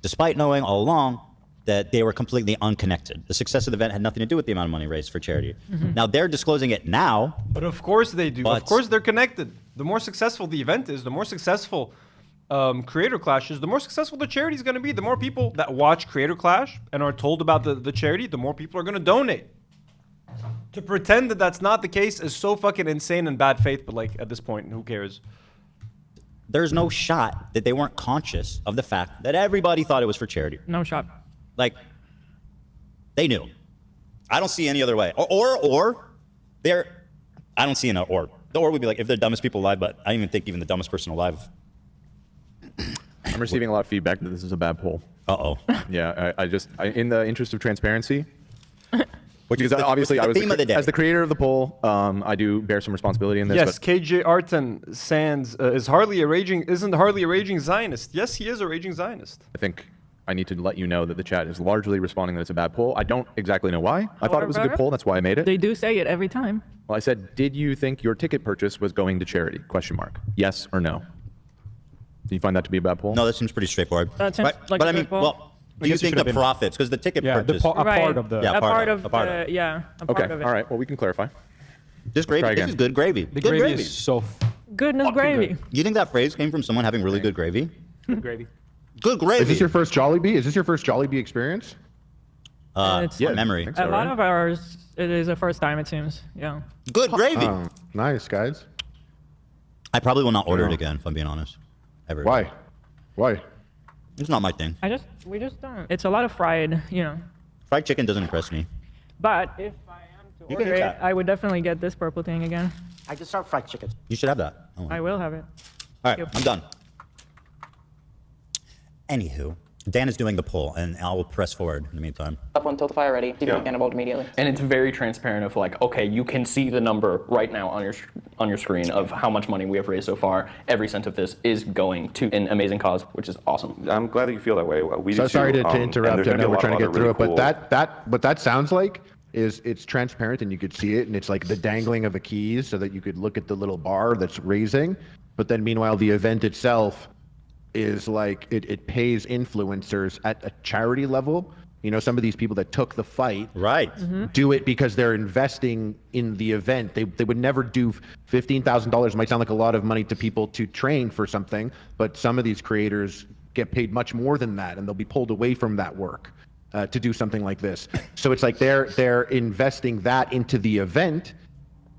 despite knowing all along that they were completely unconnected. The success of the event had nothing to do with the amount of money raised for charity. Now, they're disclosing it now. But of course they do. Of course they're connected. The more successful the event is, the more successful Creator Clash is, the more successful the charity is going to be. The more people that watch Creator Clash and are told about the charity, the more people are going to donate. To pretend that that's not the case is so fucking insane and bad faith, but like at this point, who cares? There's no shot that they weren't conscious of the fact that everybody thought it was for charity. No shot. Like, they knew. I don't see any other way. Or they're, I don't see an or. The or would be like, if they're dumbest people alive, but I don't even think even the dumbest person alive. I'm receiving a lot of feedback that this is a bad poll. Uh-oh. Yeah, in the interest of transparency, because obviously I was theme of the day. As the creator of the poll, I do bear some responsibility in this. Yes, KJ Arton Sands isn't Harley a raging Zionist? Yes, he is a raging Zionist. I think I need to let you know that the chat is largely responding that it's a bad poll. I don't exactly know why. I thought it was a good poll. That's why I made it. They do say it every time. Well, I said, did you think your ticket purchase was going to charity? Question mark. Yes or no? Do you find that to be a bad poll? No, that seems pretty straightforward. That seems like but a I mean, good poll. well, do you think the profits, because the ticket purchase. a part of the. Yeah, a part of. it. Yeah, a part Okay, of it. all right. Well, we can clarify. This gravy, Try this again. is good gravy. The good gravy is so Goodness gravy. You think that phrase came from someone having really good gravy? good gravy. Good gravy. Is this your first Jollibee? Is this your first Jollibee experience? It's from memory. A lot of ours, it is the first time, it seems. Yeah. Good gravy. Nice, guys. I probably will not order it again, if I'm being honest. Ever. Why? Why? It's not my thing. We just don't. It's a lot of fried, Fried chicken doesn't impress me. But if I am to You can order eat it, that. I would definitely get this purple thing again. I just saw fried chicken. You should have that. Oh. I will have it. All right, Yep. I'm done. Anywho, Dan is doing the poll, and I will press forward in the meantime. Up on Tilt the Fire ready. People get involved immediately. And it's very transparent of like, okay, you can see the number right now on your screen of how much money we have raised so far. Every cent of this is going to an amazing cause, which is awesome. I'm glad that you feel that way. We do Sorry too, to and interrupt. there's I gonna be know a we're lot trying to of get other through really it, but cool- what that sounds like is it's transparent and you could see it, and it's like the dangling of the keys so that you could look at the little bar that's raising. But then meanwhile, the event itself is like it pays influencers at a charity level. Some of these people that took the fight do it because they're investing in the event. They would never do $15,000. Might sound like a lot of money to people to train for something, but some of these creators get paid much more than that, and they'll be pulled away from that work to do something like this. So it's like they're investing that into the event,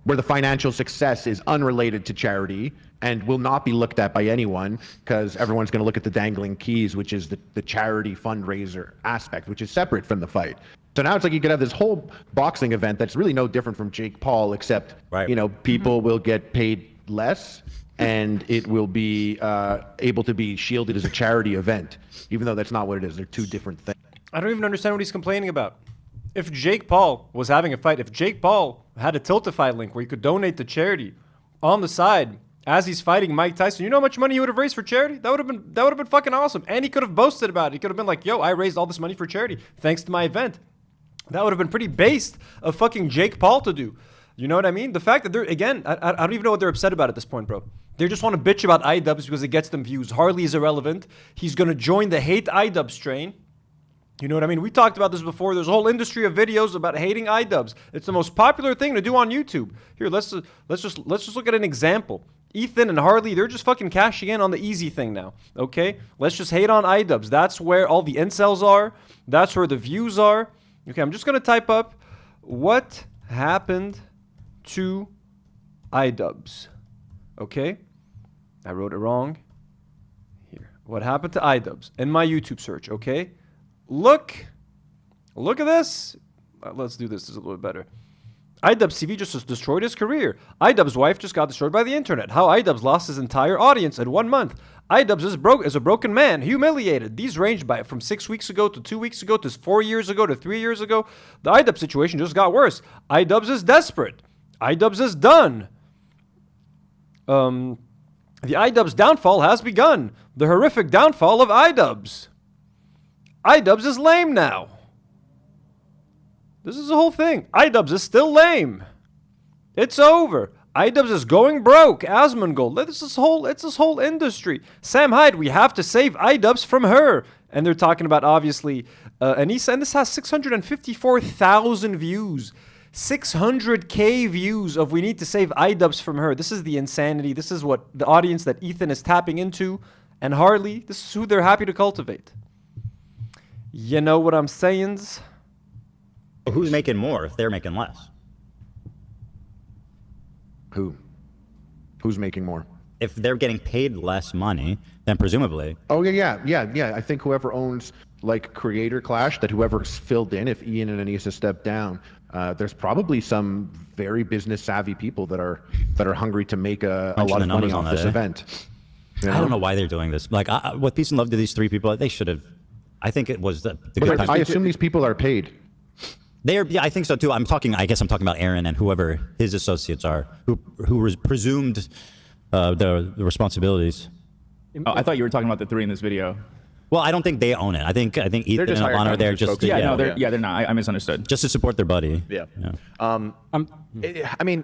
where the financial success is unrelated to charity and will not be looked at by anyone, because everyone's going to look at the dangling keys, which is the charity fundraiser aspect, which is separate from the fight. So now it's like you could have this whole boxing event that's really no different from Jake Paul, except people will get paid less, and it will be able to be shielded as a charity event, even though that's not what it is. They're two different things. I don't even understand what he's complaining about. If Jake Paul was having a fight, if Jake Paul had a Tiltify link where you could donate to charity on the side as he's fighting Mike Tyson, you know how much money he would have raised for charity? That would have been fucking awesome. And he could have boasted about it. He could have been like, yo, I raised all this money for charity thanks to my event. That would have been pretty based of fucking Jake Paul to do. You know what I mean? The fact that they're, again, I don't even know what they're upset about at this point, bro. They just want to bitch about iDubbbz because it gets them views. Harley is irrelevant. He's going to join the hate iDubbbz train. You know what I mean? We talked about this before. There's a whole industry of videos about hating iDubbbz. It's the most popular thing to do on YouTube. Here, let's just look at an example. Ethan and Harley, they're just fucking cashing in on the easy thing now. Okay? Let's just hate on iDubbbz. That's where all the incels are. That's where the views are. Okay, I'm just gonna type up what happened to iDubbbz. Okay? I wrote it wrong. Here. What happened to iDubbbz in my YouTube search, okay? Look at this. Let's do this. This is a little bit better. iDubbbz TV just destroyed his career. iDubbbz's wife just got destroyed by the internet. How iDubbbz lost his entire audience in 1 month. iDubbbz is a broken man, humiliated. These range from 6 weeks ago to 2 weeks ago to 4 years ago to 3 years ago. The iDubbbz situation just got worse. iDubbbz is desperate. iDubbbz is done. The iDubbbz downfall has begun. The horrific downfall of iDubbbz. iDubbbz is lame now. This is the whole thing. iDubbbz is still lame. It's over. iDubbbz is going broke. Asmongold. It's this whole industry. Sam Hyde, we have to save iDubbbz from her. And they're talking about, obviously, and this has 654,000 views. 600K views of we need to save iDubbbz from her. This is the insanity. This is what the audience that Ethan is tapping into. And Harley, this is who they're happy to cultivate. You know what I'm saying? Who's making more if they're making less? Who's making more? If they're getting paid less money, then presumably. Oh yeah. I think whoever owns like Creator Clash, that whoever's filled in, if Ian and Anissa step down, there's probably some very business savvy people that are hungry to make a lot of money off this event. I don't know why they're doing this. Like, what peace and love to these three people? They should have. I think it was the good time. I assume these people are paid. They are. Yeah, I think so too. I guess I'm talking about Aaron and whoever his associates are, who presumed the responsibilities. Oh, I thought you were talking about the three in this video. Well, I don't think they own it. I think Ethan and Alana are there just to, they're not. I misunderstood. Just to support their buddy. Yeah. I mean,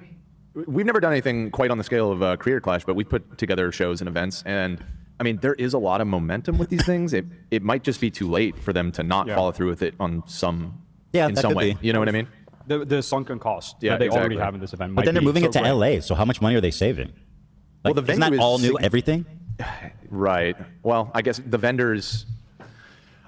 we've never done anything quite on the scale of Creator Clash, but we put together shows and events, and I mean, there is a lot of momentum with these things. It might just be too late for them to not follow through with it on some way. You know what I mean? The sunken cost that they already have in this event. But then they're moving it to LA, so how much money are they saving? Like, well, the isn't that all new everything? Right. Well, I guess the vendors,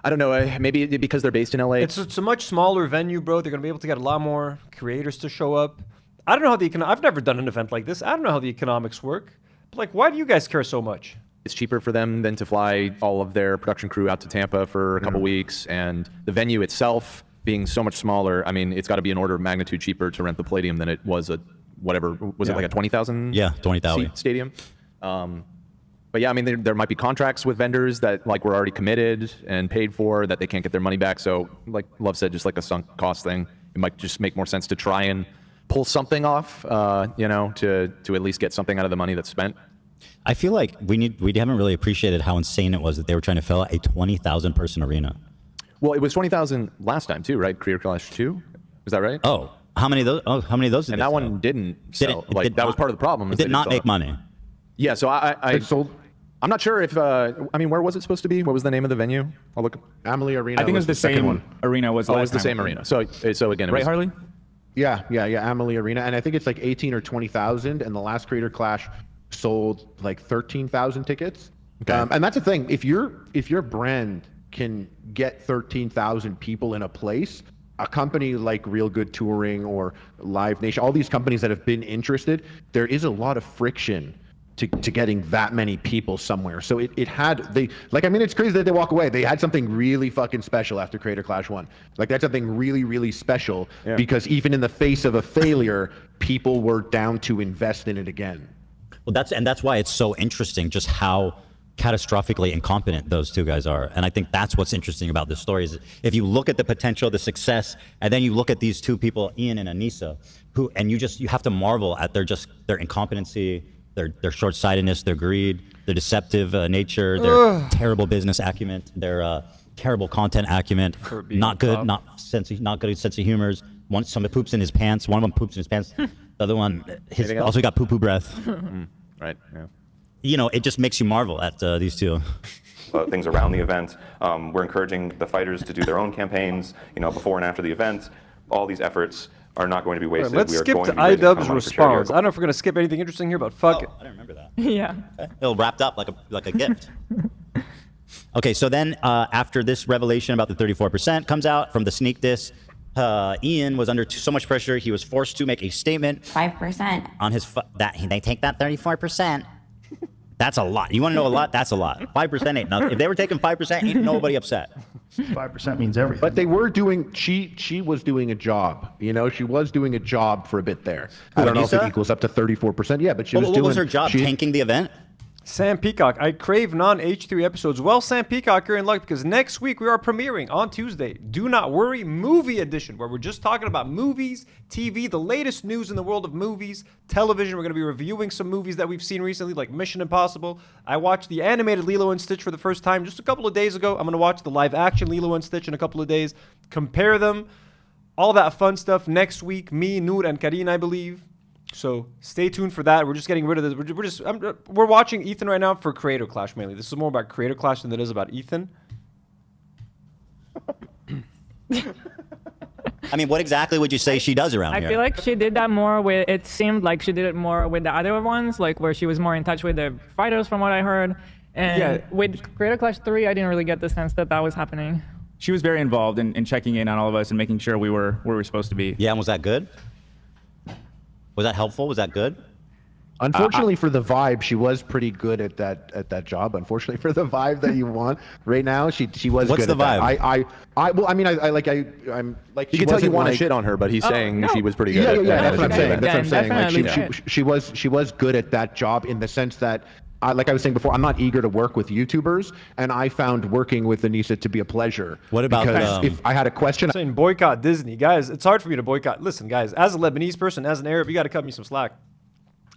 I don't know, maybe because they're based in LA. It's a much smaller venue, bro. They're going to be able to get a lot more creators to show up. I don't know how I've never done an event like this. I don't know how the economics work. But like, why do you guys care so much? It's cheaper for them than to fly all of their production crew out to Tampa for a couple weeks, and the venue itself being so much smaller. I mean, it's got to be an order of magnitude cheaper to rent the Palladium than it was a whatever was it like a 20,000? Yeah, 20,000 seat stadium. But yeah, I mean, there might be contracts with vendors that like were already committed and paid for that they can't get their money back. So like Love said, just like a sunk cost thing, it might just make more sense to try and pull something off, you know, to at least get something out of the money that's spent. I feel like we haven't really appreciated how insane it was that they were trying to fill out a 20,000 person arena. Well, it was 20,000 last time too, right? Creator Clash 2, is that right? Oh, how many of those? Oh, how many of those? Did and they that sell? one didn't sell. Like that was part of the problem. It did not make money. Yeah, so I sold. I'm not sure if I mean, where was it supposed to be? What was the name of the venue? I'll look. Amelie Arena. I think it was the second same one. arena was. Oh, it last was the time. same arena. So again, it Right, was, Harley? Yeah, Amelie Arena, and I think it's like 18 or 20,000, and the last Creator Clash sold like 13,000 tickets. Okay. And that's the thing. If your brand can get 13,000 people in a place, a company like Real Good Touring or Live Nation, all these companies that have been interested, there is a lot of friction to getting that many people somewhere. So it had, I mean, it's crazy that they walk away. They had something really fucking special after Creator Clash 1. Like that's something really, really special because even in the face of a failure, people were down to invest in it again. Well, that's why it's so interesting just how catastrophically incompetent those two guys are. And I think that's what's interesting about this story is if you look at the potential, the success, and then you look at these two people, Ian and Anissa, you have to marvel at their incompetency, their short-sightedness, their greed, their deceptive nature, their terrible business acumen, their terrible content acumen, not good sense of humors. Somebody poops in his pants. One of them poops in his pants. The other one, also got poo-poo breath. Right. Yeah. You know, it just makes you marvel at these two. Things around the event. We're encouraging the fighters to do their own campaigns, you know, before and after the event. All these efforts are not going to be wasted. Let's We are skip going to to be raising iDubbbz some money for charity. response. I don't know if we're gonna skip anything interesting here, but fuck it. I don't remember that. Yeah. It'll wrapped up like a gift. Okay, so then after this revelation about the 34% comes out from the sneak diss, Ian was under so much pressure he was forced to make a statement. 5%. On his they take that 34%. That's a lot. You want to know a lot? That's a lot. 5% ain't nothing. If they were taking 5%, ain't nobody upset. 5% means everything. But they were doing. She was doing a job. You know, she was doing a job for a bit there. I don't know if it equals up to 34%. Yeah, but she was doing. What was her job? Tanking the event? Sam Peacock, I crave non-H3 episodes. Well, Sam Peacock, you're in luck because next week we are premiering on Tuesday, Do Not Worry Movie Edition, where we're just talking about movies, TV, the latest news in the world of movies, television. We're going to be reviewing some movies that we've seen recently, like Mission Impossible. I watched the animated Lilo & Stitch for the first time just a couple of days ago. I'm going to watch the live-action Lilo & Stitch in a couple of days, compare them, all that fun stuff next week. Me, Nour, and Karine, I believe. So stay tuned for that. We're just getting rid of this. We're watching Ethan right now for Creator Clash mainly. This is more about Creator Clash than it is about Ethan. I mean, what exactly would you say she does around here? I feel like she did that more with, it seemed like she did it more with the other ones, like where she was more in touch with the fighters from what I heard. And with Creator Clash 3, I didn't really get the sense that that was happening. She was very involved in checking in on all of us and making sure we were where we were supposed to be. Yeah, and was that good? Was that helpful? Was that good? Unfortunately for the vibe, she was pretty good at that job. Unfortunately for the vibe that you want right now, she was What's good the at vibe? that. Well, I mean, I'm like. You can tell you want to shit on her, but he's saying she was pretty good. Yeah, that's what I'm saying. That's what I'm saying. Definitely. Like she was good at that job in the sense that. Like I was saying before, I'm not eager to work with YouTubers, and I found working with Anissa to be a pleasure. What about because if I had a question, saying boycott Disney, guys, it's hard for me to boycott. Listen, guys, as a Lebanese person, as an Arab, you got to cut me some slack.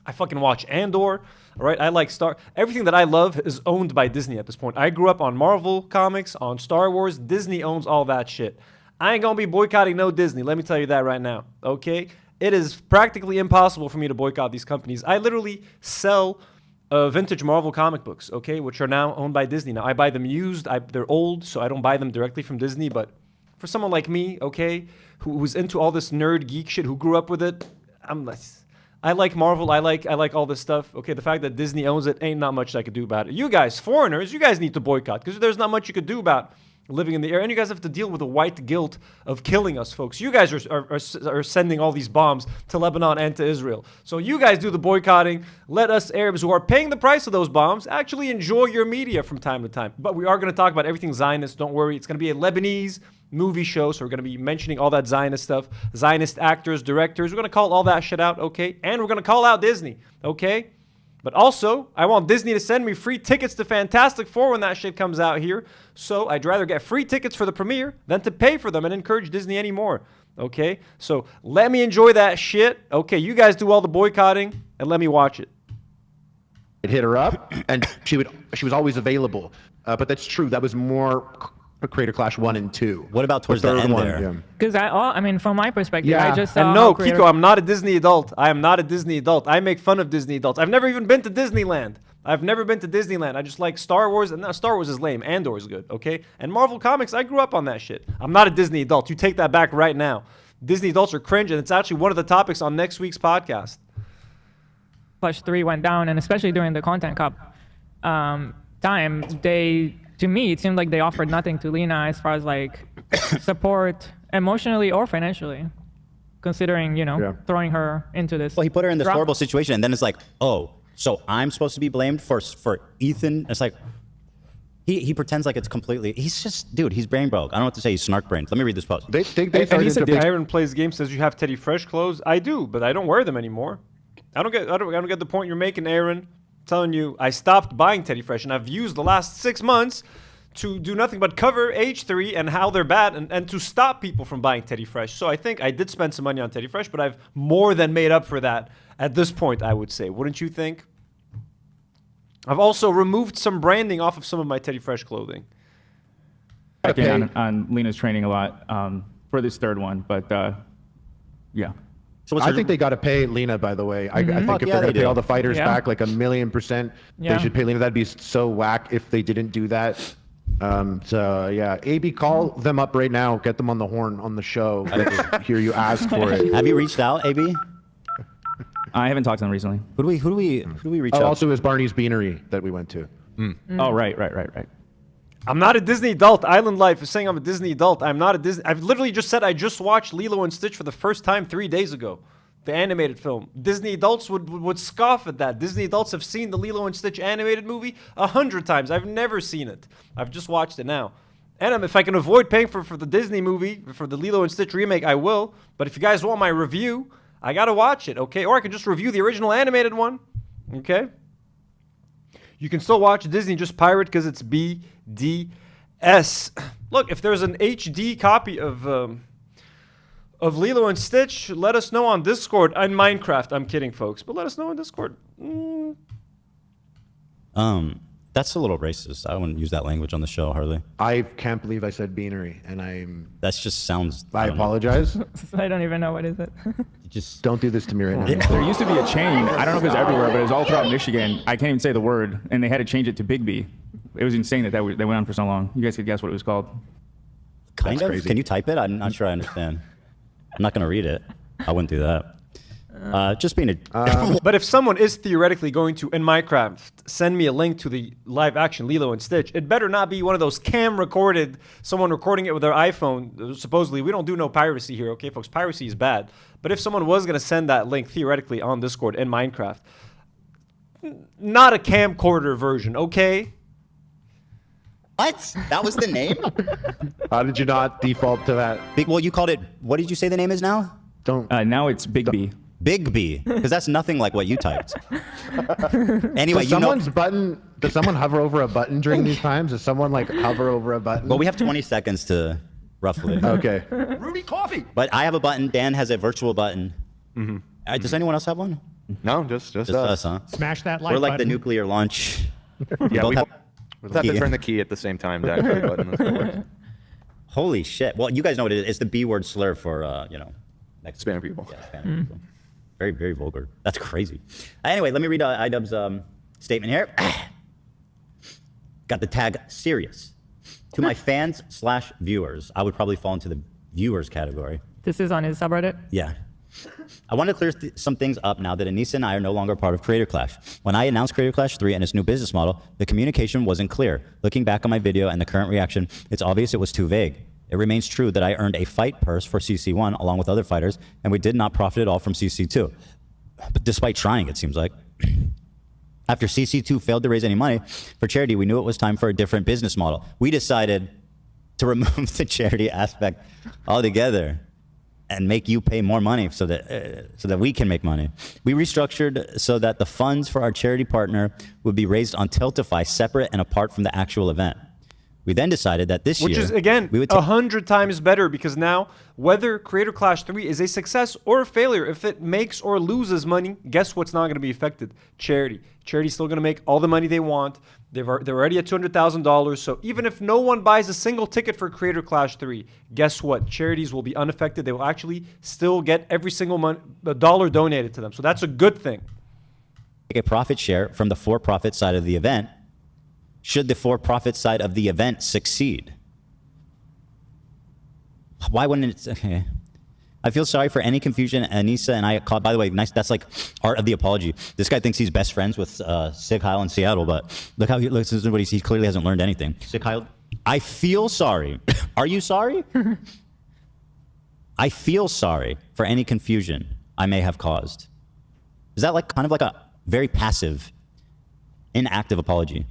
I fucking watch Andor, all right? I like everything that I love is owned by Disney at this point. I grew up on Marvel comics, on Star Wars. Disney owns all that shit. I ain't gonna be boycotting no Disney. Let me tell you that right now, okay? It is practically impossible for me to boycott these companies. I literally sell vintage Marvel comic books, okay, which are now owned by Disney. Now, I buy them used. They're old, so I don't buy them directly from Disney. But for someone like me, okay, who's into all this nerd geek shit, who grew up with it, I like Marvel. I like all this stuff. Okay, the fact that Disney owns it ain't not much I could do about it. You guys, foreigners, you guys need to boycott because there's not much you could do about living in the air, and you guys have to deal with the white guilt of killing us, folks. You guys are sending all these bombs to Lebanon and to Israel. So you guys do the boycotting. Let us Arabs who are paying the price of those bombs actually enjoy your media from time to time. But we are going to talk about everything Zionist. Don't worry. It's going to be a Lebanese movie show, so we're going to be mentioning all that Zionist stuff. Zionist actors, directors. We're going to call all that shit out, okay? And we're going to call out Disney, okay? But also, I want Disney to send me free tickets to Fantastic Four when that shit comes out here. So I'd rather get free tickets for the premiere than to pay for them and encourage Disney anymore. Okay? So let me enjoy that shit. Okay, you guys do all the boycotting and let me watch it. It hit her up, and she was always available. But that's true. That was more Creator Clash 1 and 2. What about towards the end there? Because I mean, from my perspective, Yeah. I just saw And no, how creator- Kiko, I'm not a Disney adult. I am not a Disney adult. I make fun of Disney adults. I've never even been to Disneyland. I've never been to Disneyland. I just like Star Wars, and Star Wars is lame. Andor is good, okay? And Marvel Comics, I grew up on that shit. I'm not a Disney adult. You take that back right now. Disney adults are cringe, and it's actually one of the topics on next week's podcast. Push 3 went down, and especially during the Content Cup time, to me, it seemed like they offered nothing to Lena as far as like support emotionally or financially, considering, throwing her into this. Well, he put her in this drop. horrible situation, and then it's like, oh, so I'm supposed to be blamed for Ethan? It's like, he pretends like it's completely, he's just, dude, he's brain broke. I don't know what to say, he's snark brained. Let me read this post. They And he said, Aaron plays games, says you have Teddy Fresh clothes. I do, but I don't wear them anymore. I don't get the point you're making, Aaron. Telling you I stopped buying Teddy Fresh, and I've used the last 6 months to do nothing but cover H3 and how they're bad, and to stop people from buying Teddy Fresh. So I think I did spend some money on Teddy Fresh, but I've more than made up for that at this point, I would say. Wouldn't you think? I've also removed some branding off of some of my Teddy Fresh clothing. On Lena's training a lot for this third one, but yeah. I think they got to pay Lena, by the way. I think if they're going to pay all the fighters back like 1,000,000%, they should pay Lena. That'd be so whack if they didn't do that. So, yeah. AB, call them up right now. Get them on the horn on the show. Hear you ask for it. Have you reached out, AB? I haven't talked to them recently. Who do we reach out? Also, it was Barney's Beanery that we went to. Oh, right. I'm not a Disney adult. Island Life is saying I'm a Disney adult. I'm not a Disney. I've literally just said I just watched Lilo and Stitch for the first time 3 days ago. The animated film. Disney adults would scoff at that. Disney adults have seen the Lilo and Stitch animated movie 100 times. I've never seen it. I've just watched it now. And if I can avoid paying for the Disney movie, for the Lilo and Stitch remake, I will. But if you guys want my review, I gotta watch it, okay? Or I can just review the original animated one, okay? You can still watch Disney, just pirate because it's BDS. Look, if there's an HD copy of Lilo and Stitch, let us know on Discord. And Minecraft, I'm kidding, folks, but let us know on Discord. That's a little racist. I wouldn't use that language on the show, Harley. I can't believe I said Beanery, and That just sounds. I apologize. I don't even know what is it. Just don't do this to me right now. There used to be a chain. I don't know if it's everywhere, but it was all throughout Michigan. I can't even say the word, and they had to change it to Big B. It was insane that they went on for so long. You guys could guess what it was called. Kind of. Can you type it? I'm not sure I understand. I'm not going to read it. I wouldn't do that. Just being a. But if someone is theoretically going to, in Minecraft, send me a link to the live action Lilo and Stitch, it better not be one of those cam-recorded, someone recording it with their iPhone. Supposedly, we don't do no piracy here, okay, folks? Piracy is bad. But if someone was going to send that link theoretically on Discord in Minecraft, not a camcorder version, okay? What? That was the name? How did you not default to that? Well, you called it. What did you say the name is now? Now it's Big B. Big B, because that's nothing like what you typed. Anyway, does someone hover over a button during these times? Does someone hover over a button? Well, we have 20 seconds to roughly. Okay. Ruby coffee. But I have a button. Dan has a virtual button. Mm-hmm. Does anyone else have one? No, just us, huh? Smash that like We're like button. the nuclear launch. Yeah, we have have to turn the key at the same time to actually button this. Holy shit. Well, you guys know what it is. It's the B word slur for, Spanish people. Yeah, Spanish people. Very, very vulgar. That's crazy. Anyway, let me read iDubbbz's statement here. Got the tag serious. To my fans/viewers, I would probably fall into the viewers category. This is on his subreddit? Yeah. I want to clear some things up now that Anissa and I are no longer part of Creator Clash. When I announced Creator Clash 3 and its new business model, the communication wasn't clear. Looking back on my video and the current reaction, it's obvious it was too vague. It remains true that I earned a fight purse for CC1 along with other fighters, and we did not profit at all from CC2. But despite trying, it seems like. After CC2 failed to raise any money for charity, we knew it was time for a different business model. We decided to remove the charity aspect altogether and make you pay more money so that we can make money. We restructured so that the funds for our charity partner would be raised on Tiltify separate and apart from the actual event. We then decided that this year... Which is, again, we would 100 times better, because now, whether Creator Clash 3 is a success or a failure, if it makes or loses money, guess what's not going to be affected? Charity. Charity's still going to make all the money they want. They're already at $200,000, so even if no one buys a single ticket for Creator Clash 3, guess what? Charities will be unaffected. They will actually still get every single dollar donated to them, so that's a good thing. Take a profit share from the for-profit side of the event, should the for-profit side of the event succeed. Why wouldn't it? Okay. I feel sorry for any confusion Anissa and I caught. By the way, nice. That's like art of the apology. This guy thinks he's best friends with Sig Heil in Seattle, but look how he looks at somebody. He clearly hasn't learned anything. Sig Heil, I feel sorry. Are you sorry? I feel sorry for any confusion I may have caused. Is that like kind of like a very passive, inactive apology?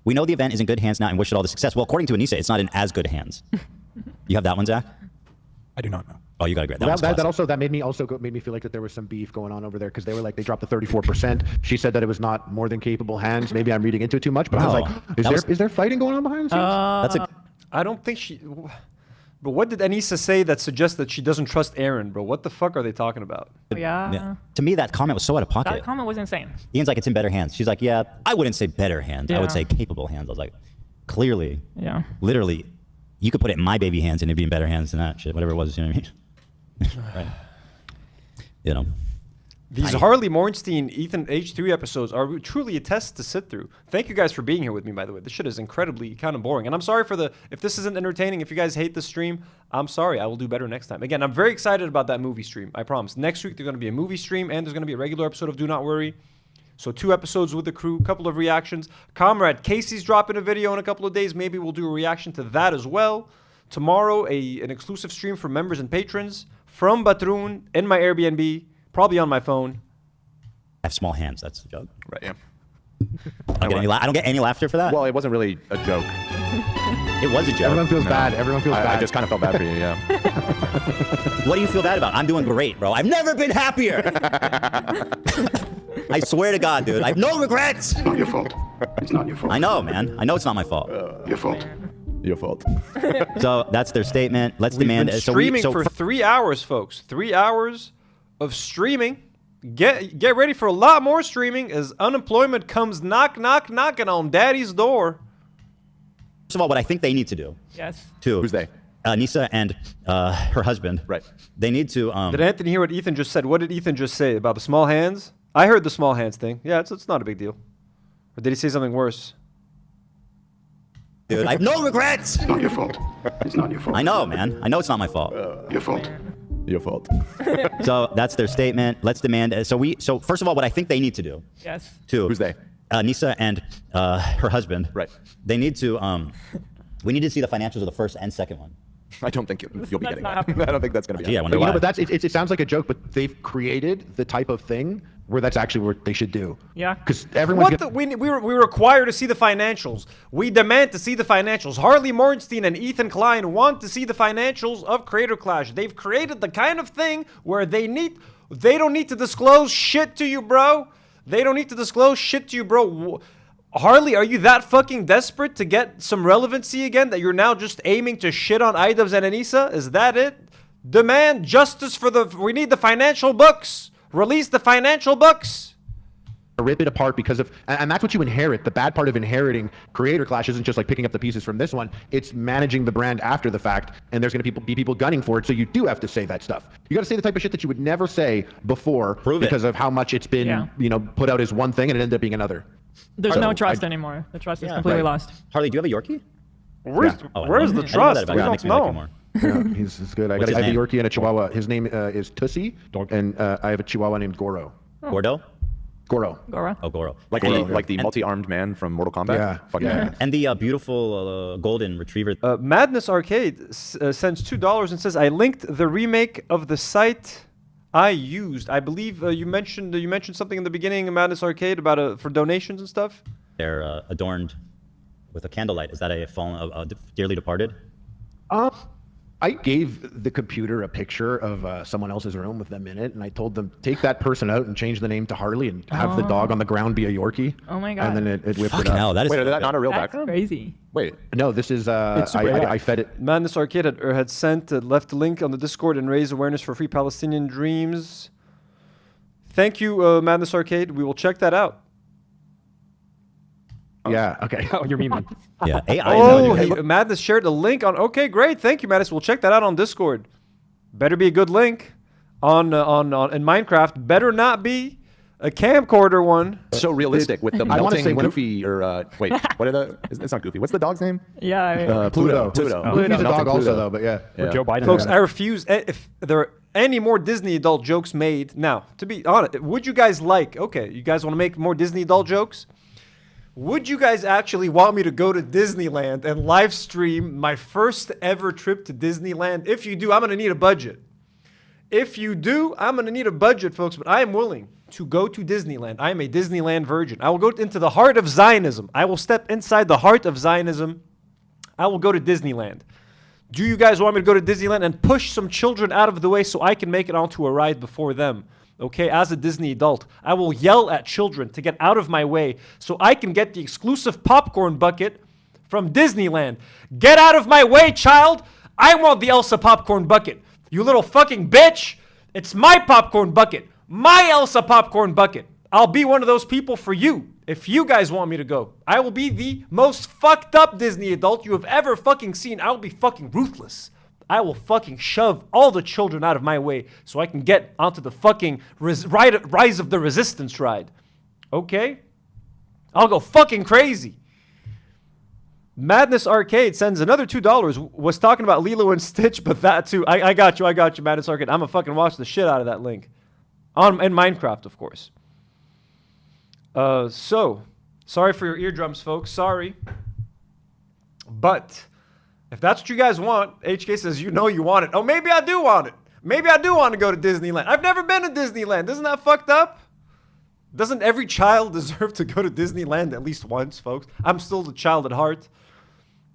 We know the event is in good hands now and wish it all the success. Well, according to Anissa, it's not in as good hands. You have that one, Zach? I do not know. Oh, you got to grab that made me feel like that there was some beef going on over there, because they were like, they dropped the 34%. She said that it was not more than capable hands. Maybe I'm reading into it too much, but I was like, is there fighting going on behind the scenes? I don't think she... But what did Anissa say that suggests that she doesn't trust Aaron, bro? What the fuck are they talking about? Yeah. To me, that comment was so out of pocket. That comment was insane. Ian's like, it's in better hands. She's like, yeah, I wouldn't say better hands. I would Yeah. say capable hands. I was like, clearly. Yeah. Literally, you could put it in my baby hands and it'd be in better hands than that shit, whatever it was, you know what I mean? Right. You know. These Harley Mornstein, Ethan H3 episodes are truly a test to sit through. Thank you guys for being here with me, by the way. This shit is incredibly kind of boring. And I'm sorry if this isn't entertaining, if you guys hate the stream, I'm sorry. I will do better next time. Again, I'm very excited about that movie stream. I promise. Next week, there's going to be a movie stream and there's going to be a regular episode of Do Not Worry. So 2 episodes with the crew, couple of reactions. Comrade Casey's dropping a video in a couple of days. Maybe we'll do a reaction to that as well. Tomorrow, an exclusive stream for members and patrons from Batroun in my Airbnb, probably on my phone. I have small hands. That's the joke. Right. Yeah. I don't get any laughter for that. Well, it wasn't really a joke. It was a joke. Everyone feels bad. Everyone feels bad. I just kind of felt bad for you, yeah. What do you feel bad about? I'm doing great, bro. I've never been happier. I swear to God, dude. I have no regrets. It's not your fault. It's not your fault. I know, man. I know it's not my fault. Your fault. Your fault. So that's their statement. Let's demand it. Streaming for 3 hours, folks. 3 hours of streaming. Get ready for a lot more streaming as unemployment comes knocking on daddy's door. First of all, what I think they need to do. Yes. Who's they? Nisa and her husband. Right. They need to. Did Anthony hear what Ethan just said? What did Ethan just say about the small hands? I heard the small hands thing. Yeah, it's not a big deal. Or did he say something worse? Dude, I have no regrets. It's not your fault. It's not your fault. I know, man. I know it's not my fault. Your fault. Your fault. So that's their statement. Let's demand. So first of all, what I think they need to do. Yes. Who's they? Nisa and her husband. Right. They need to. We need to see the financials of the first and second one. I don't think you'll be getting that. happening. I don't think that's going to be. Gee, I wonder But, why. but it sounds like a joke, but they've created the type of thing where that's actually what they should do. Yeah. Because everyone. We require to see the financials. We demand to see the financials. Harley Mornstein and Ethan Klein want to see the financials of Creator Clash. They've created the kind of thing where they don't need to disclose shit to you, bro. They don't need to disclose shit to you, bro. Harley, are you that fucking desperate to get some relevancy again that you're now just aiming to shit on Idubs and Anissa? Is that it? Demand justice for we need the financial books. Release the financial books. Rip it apart because of, and that's what you inherit. The bad part of inheriting Creator Clash isn't just like picking up the pieces from this one. It's managing the brand after the fact, and there's going to be people gunning for it. So you do have to say that stuff. You got to say the type of shit that you would never say before because of how much it's been, put out as one thing and it ended up being another. There's no trust anymore. The trust is completely lost. Harley, do you have a Yorkie? Where's the trust? We don't know. Yeah, he's good. I What's have a his name? Yorkie and a Chihuahua. His name is Tussie, and I have a Chihuahua named Goro. Gordo? Goro. Goro. Oh, Goro. Like Goro, the like the multi-armed man from Mortal Kombat. Yeah, Fucking yeah. And the beautiful golden retriever. Madness Arcade sends $2 and says, "I linked the remake of the site I used. I believe you mentioned something in the beginning of Madness Arcade about for donations and stuff." They're adorned with a candlelight. Is that a fallen, dearly departed? I gave the computer a picture of someone else's room with them in it, and I told them, take that person out and change the name to Harley and have the dog on the ground be a Yorkie. Oh my God. And then it whipped Fucking it up. hell, that is. Wait, is that not a real That's back? crazy. Wait, no, this is, super I fed it. Madness Arcade had sent left a link on the Discord and raised awareness for Free Palestinian Dreams. Thank you, Madness Arcade. We will check that out. Yeah, okay. Oh, you're memeing. Yeah, AI. Oh, Madness shared a link on. Okay, great. Thank you, Madness. We'll check that out on Discord. Better be a good link on in Minecraft. Better not be a camcorder one. So realistic with the I wanna melting say when- Goofy or wait, what are the? It's not Goofy. What's the dog's name? Yeah. Pluto. Pluto. He's a dog Pluto. also, though, but yeah. Yeah. Joe Biden. Folks, I refuse. If there are any more Disney adult jokes made now, to be honest, would you guys like? Okay, you guys want to make more Disney adult jokes? Would you guys actually want me to go to Disneyland and live stream my first ever trip to Disneyland? If you do, I'm going to need a budget. If you do, I'm going to need a budget, folks, but I am willing to go to Disneyland. I am a Disneyland virgin. I will go into the heart of Zionism. I will step inside the heart of Zionism. I will go to Disneyland. Do you guys want me to go to Disneyland and push some children out of the way so I can make it onto a ride before them? Okay, as a Disney adult, I will yell at children to get out of my way so I can get the exclusive popcorn bucket from Disneyland. Get out of my way, child! I want the Elsa popcorn bucket. You little fucking bitch! It's my popcorn bucket. My Elsa popcorn bucket. I'll be one of those people for you if you guys want me to go. I will be the most fucked up Disney adult you have ever fucking seen. I will be fucking ruthless. I will fucking shove all the children out of my way so I can get onto the fucking Rise of the Resistance ride. Okay? I'll go fucking crazy. Madness Arcade sends another $2. Was talking about Lilo and Stitch, but that too. I got you, Madness Arcade. I'm gonna fucking watch the shit out of that link. In Minecraft, of course. So, sorry for your eardrums, folks. Sorry. But if that's what you guys want, HK says you know you want it. Oh, maybe I do want it. Maybe I do want to go to Disneyland. I've never been to Disneyland. Isn't that fucked up? Doesn't every child deserve to go to Disneyland at least once, folks? I'm still the child at heart.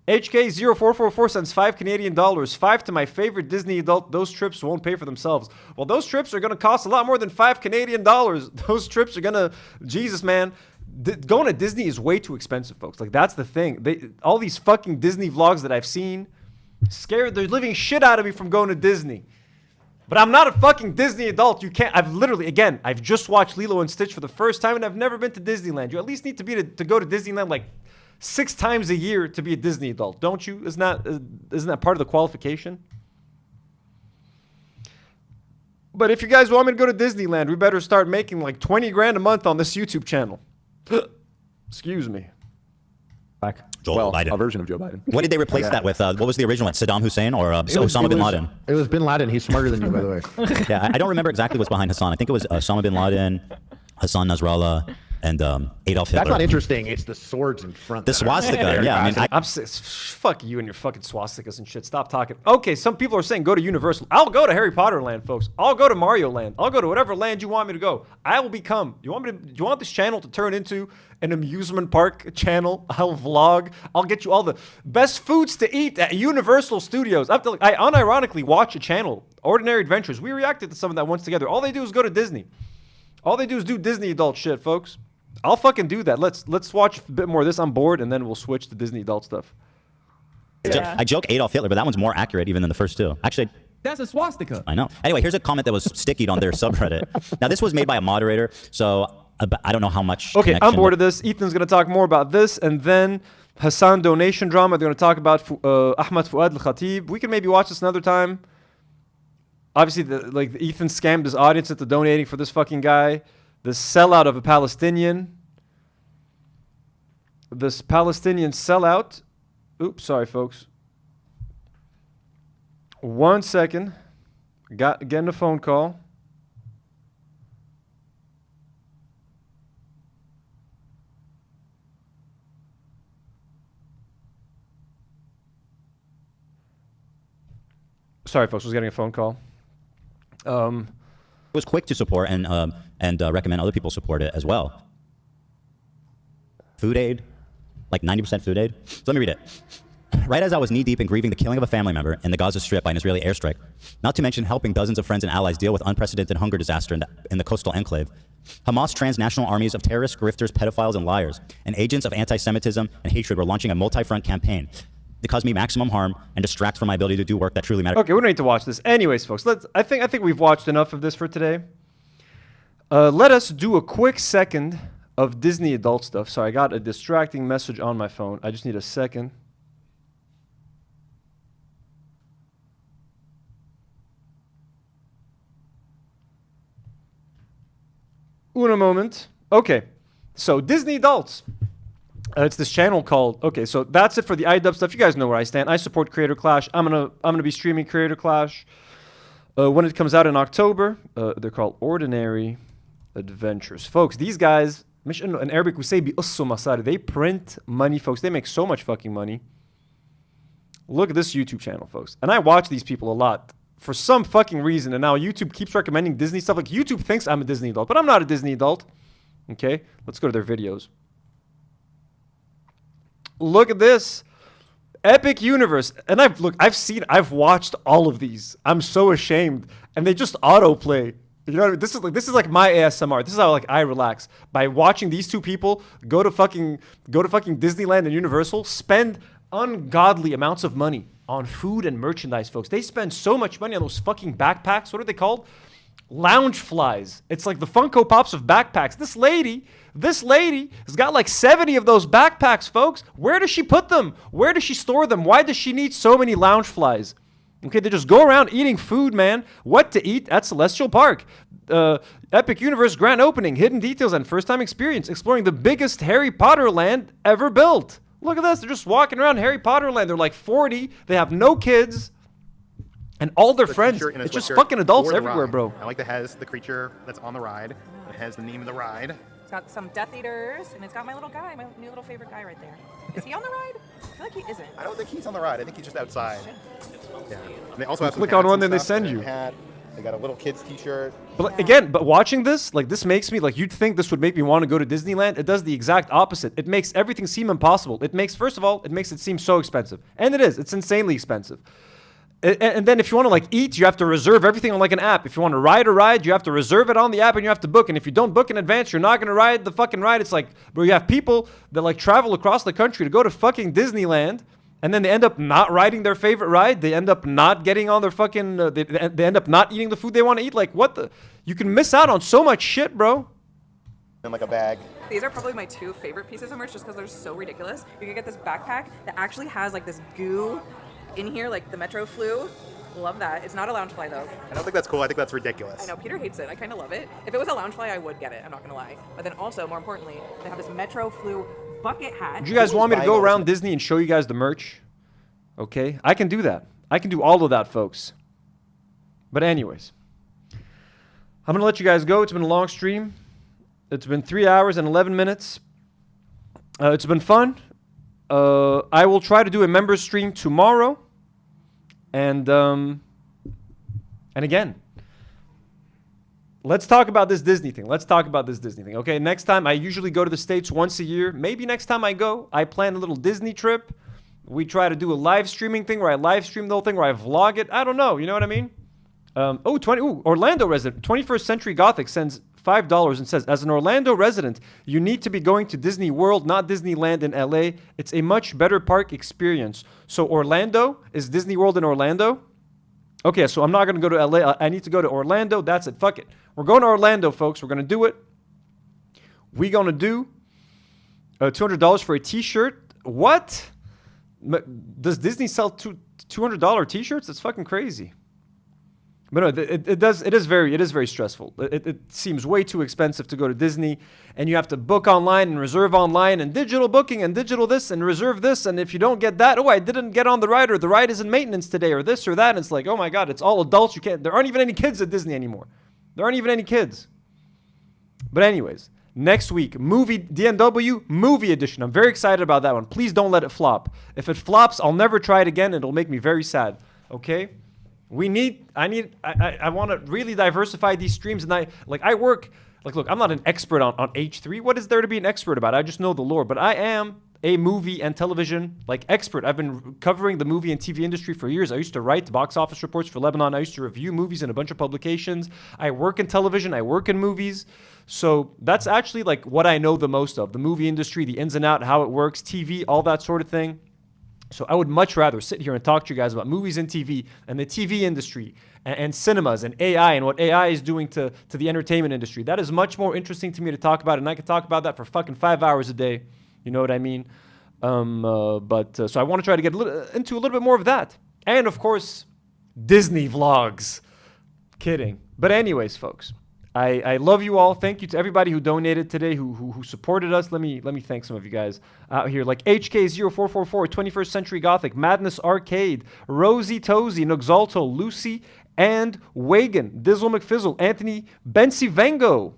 HK0444 sends $5 5 to my favorite Disney adult. Those trips won't pay for themselves. Well, those trips are going to cost a lot more than $5. Those trips are going to... Jesus, man. Going to Disney is way too expensive, folks. Like, that's the thing. All these fucking Disney vlogs that I've seen, scared, they're living shit out of me from going to Disney. But I'm not a fucking Disney adult. You can't, I've just watched Lilo and Stitch for the first time and I've never been to Disneyland. You at least need to go to Disneyland like 6 times a year to be a Disney adult, don't you? Isn't that part of the qualification? But if you guys want me to go to Disneyland, we better start making like 20 grand a month on this YouTube channel. Excuse me. Joe Biden. A version of Joe Biden. What did they replace that with? What was the original one? Saddam Hussein or Osama bin Laden? It was bin Laden. He's smarter than you, by the way. Yeah, I don't remember exactly what's behind Hassan. I think it was Osama bin Laden, Hassan Nasrallah, and Adolf Hitler. That's not interesting. It's the swords in front. The swastika. Yeah, I mean, fuck you and your fucking swastikas and shit. Stop talking. Okay, some people are saying go to Universal. I'll go to Harry Potter Land, folks. I'll go to Mario Land. I'll go to whatever land you want me to go. I will become. Do you want this channel to turn into an amusement park channel? I'll vlog. I'll get you all the best foods to eat at Universal Studios. I unironically watch a channel, Ordinary Adventures. We reacted to some of that once together. All they do is go to Disney. All they do is do Disney adult shit, folks. I'll fucking do that. Let's watch a bit more of this. I'm bored, and then we'll switch to Disney adult stuff. I joke Adolf Hitler, but that one's more accurate even than the first two. Actually, that's a swastika. I know. Anyway, here's a comment that was stickied on their subreddit. Now, this was made by a moderator, so I don't know how much. Okay, I'm bored of this. Ethan's going to talk more about this, and then Hassan donation drama. They're going to talk about Ahmad Fuad al-Khatib. We can maybe watch this another time. Obviously, Ethan scammed his audience into donating for this fucking guy. This sellout of a Palestinian. This Palestinian sellout. Oops, sorry, folks. 1 second. Getting a phone call. Sorry, folks. I was getting a phone call. Was quick to support and recommend other people support it as well. Food aid, like 90% food aid. So let me read it. Right as I was knee-deep in grieving the killing of a family member in the Gaza Strip by an Israeli airstrike, not to mention helping dozens of friends and allies deal with unprecedented hunger disaster in the coastal enclave, Hamas transnational armies of terrorists, grifters, pedophiles, and liars, and agents of anti-Semitism and hatred were launching a multi-front campaign to cause me maximum harm and distract from my ability to do work that truly matters. Okay, we don't need to watch this. Anyways, folks, I think we've watched enough of this for today. Let us do a quick second of Disney adult stuff. Sorry, I got a distracting message on my phone. I just need a second. Una moment. Okay, so Disney adults. It's this channel called. Okay, so that's it for the iDub stuff. You guys know where I stand. I support Creator Clash. I'm gonna be streaming Creator Clash when it comes out in October. They're called Ordinary Adventures, folks. These guys, in Arabic we say بيقصوا مصاري. They print money, folks. They make so much fucking money. Look at this YouTube channel, folks. And I watch these people a lot for some fucking reason. And now YouTube keeps recommending Disney stuff. Like YouTube thinks I'm a Disney adult, but I'm not a Disney adult. Okay, let's go to their videos. Look at this. Epic Universe. And I've watched all of these. I'm so ashamed. And they just autoplay. You know what I mean? This is like my ASMR. This is how like I relax. By watching these two people go to fucking Disneyland and Universal, spend ungodly amounts of money on food and merchandise, folks. They spend so much money on those fucking backpacks. What are they called? Lounge flies. It's like the Funko Pops of backpacks. This lady has got like 70 of those backpacks, folks. Where does she put them? Where does she store them? Why does she need so many lounge flies? Okay, they just go around eating food, man. What to eat at Celestial Park. Epic Universe grand opening, hidden details, and first-time experience. Exploring the biggest Harry Potter land ever built. Look at this. They're just walking around Harry Potter land. They're like 40. They have no kids. And all their friends, it's just fucking adults everywhere, bro. I like that it has the creature that's on the ride. It has the name of the ride. It's got some Death Eaters, and it's got my little guy, my new little favorite guy right there. Is he on the ride? I feel like he isn't. I don't think he's on the ride. I think he's just outside. Yeah. And they also have some click on one, hats then and they stuff, send and you. a hat. They got a little kid's t-shirt. But again, watching this, like this makes me like you'd think this would make me want to go to Disneyland. It does the exact opposite. It makes everything seem impossible. First of all, it makes it seem so expensive. And it is. It's insanely expensive. And then if you want to like eat, you have to reserve everything on like an app. If you want to ride a ride, you have to reserve it on the app and you have to book. And if you don't book in advance, you're not going to ride the fucking ride. It's like, bro, you have people that like travel across the country to go to fucking Disneyland, and then they end up not riding their favorite ride. They end up not getting on their fucking, they end up not eating the food they want to eat. Like what the, you can miss out on so much shit, bro. In like a bag. These are probably my two favorite pieces of merch just because they're so ridiculous. You can get this backpack that actually has like this goo in here, like the Metro Flu. Love that. It's not a Loungefly though. I don't think that's cool. I think that's ridiculous. I know, Peter hates it. I kind of love it. If it was a Loungefly, I would get it. I'm not gonna lie. But then also, more importantly, they have this Metro Flu bucket hat. Do you guys want me to go around Disney and show you guys the merch? Okay, I can do that. I can do all of that, folks. But anyways, I'm gonna let you guys go. It's been a long stream. It's been 3 hours and 11 minutes. It's been fun. I will try to do a members stream tomorrow. And again, let's talk about this Disney thing. Okay, next time, I usually go to the States once a year. Maybe next time I go, I plan a little Disney trip. We try to do a live streaming thing where I live stream the whole thing, where I vlog it. I don't know. You know what I mean? Orlando resident, 21st Century Gothic sends $5 and says, as an Orlando resident, you need to be going to Disney World, not Disneyland in LA. It's a much better park experience. So Orlando, is Disney World in Orlando? Okay, so I'm not going to go to LA. I need to go to Orlando. That's it. Fuck it. We're going to Orlando, folks. We're going to do it. We're going to do $200 for a t-shirt. What? Does Disney sell $200 t-shirts? That's fucking crazy. But no, it is very stressful. It seems way too expensive to go to Disney, and you have to book online and reserve online and digital booking and digital this and reserve this, and if you don't get that, oh, I didn't get on the ride, or the ride is in maintenance today, or this or that, and it's like, oh my God, it's all adults. There aren't even any kids at Disney anymore. There aren't even any kids. But anyways, next week, DNW movie edition. I'm very excited about that one. Please don't let it flop. If it flops, I'll never try it again. It'll make me very sad. Okay? I want to really diversify these streams, and look, I'm not an expert on H3. What is there to be an expert about? I just know the lore, but I am a movie and television expert. I've been covering the movie and TV industry for years. I used to write box office reports for Lebanon. I used to review movies in a bunch of publications. I work in television. I work in movies. So that's actually what I know the most of, the movie industry, the ins and outs, how it works, TV, all that sort of thing. So I would much rather sit here and talk to you guys about movies and TV and the TV industry and cinemas and AI and what AI is doing to the entertainment industry. That is much more interesting to me to talk about, and I could talk about that for fucking 5 hours a day. You know what I mean? So I want to try to get into a little bit more of that. And of course, Disney vlogs. Kidding. But anyways, folks, I love you all. Thank you to everybody who donated today, who supported us. Let me thank some of you guys out here, like HK0444, 21st Century Gothic, Madness Arcade, Rosie Tozy, Noxalto, Lucy, and Wagan, Dizzle McFizzle, Anthony Bensivengo,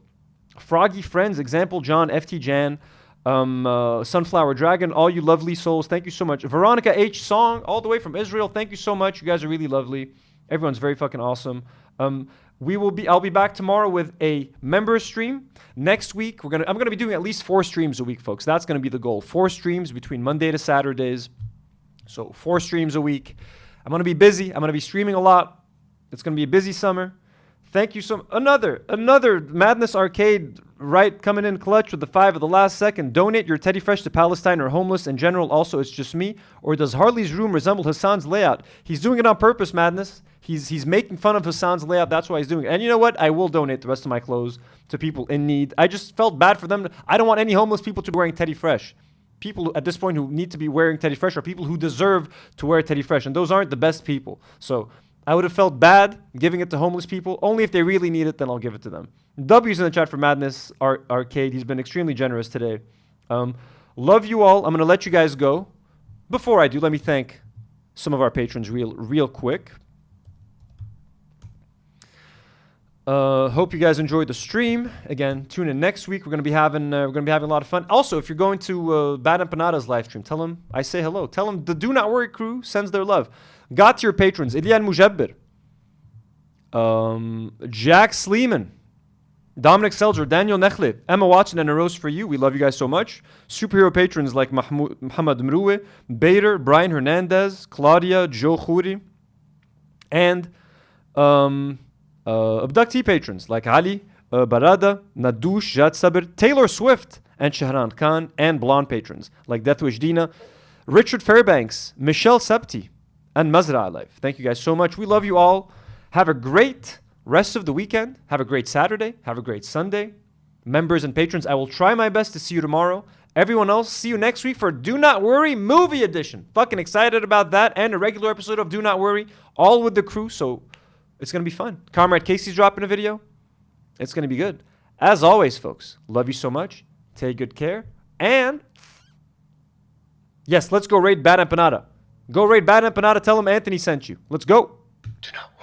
Froggy Friends, Example John, FT Jan, Sunflower Dragon, all you lovely souls, thank you so much. Veronica H. Song, all the way from Israel, thank you so much. You guys are really lovely. Everyone's very fucking awesome. I'll be back tomorrow with a member stream. Next week, I'm gonna be doing at least 4 streams a week, folks. That's gonna be the goal. 4 streams between Monday to Saturdays. So 4 streams a week. I'm gonna be busy. I'm gonna be streaming a lot. It's gonna be a busy summer. Thank you so much. Another Madness Arcade, right, coming in clutch with the 5 of the last second. Donate your Teddy Fresh to Palestine or homeless in general. Also, it's just me. Or does Harley's room resemble Hassan's layout? He's doing it on purpose, Madness. He's making fun of Hassan's layout. That's why he's doing it. And you know what? I will donate the rest of my clothes to people in need. I just felt bad for them. I don't want any homeless people to be wearing Teddy Fresh. People at this point who need to be wearing Teddy Fresh are people who deserve to wear Teddy Fresh. And those aren't the best people. So I would have felt bad giving it to homeless people. Only if they really need it, then I'll give it to them. W's in the chat for Madness Arcade. He's been extremely generous today. Love you all. I'm going to let you guys go. Before I do, let me thank some of our patrons real quick. Hope you guys enjoyed the stream. Again, tune in next week. We're gonna be having a lot of fun. Also, if you're going to Bad Empanada's live stream, tell them I say hello. Tell them the Do Not Worry crew sends their love. Got your patrons: Ilyan Mujabbir, Jack Sleeman, Dominic Selzer, Daniel Nechle, Emma Watson, and a rose for you. We love you guys so much. Superhero patrons like Muhammad Mroueh, Bader, Brian Hernandez, Claudia, Joe Khouri, and abductee patrons like Ali, Barada, Nadouche, Jad Sabir, Taylor Swift, and Shahran Khan, and blonde patrons like Deathwish Dina, Richard Fairbanks, Michelle Septi, and Mazra Life. Thank you guys so much. We love you all. Have a great rest of the weekend. Have a great Saturday. Have a great Sunday. Members and patrons, I will try my best to see you tomorrow. Everyone else, see you next week for Do Not Worry Movie Edition. Fucking excited about that, and a regular episode of Do Not Worry, all with the crew, so it's going to be fun. Comrade Casey's dropping a video. It's going to be good. As always, folks, love you so much. Take good care. And, yes, let's go raid Bad Empanada. Go raid Bad Empanada. Tell them Anthony sent you. Let's go. Do not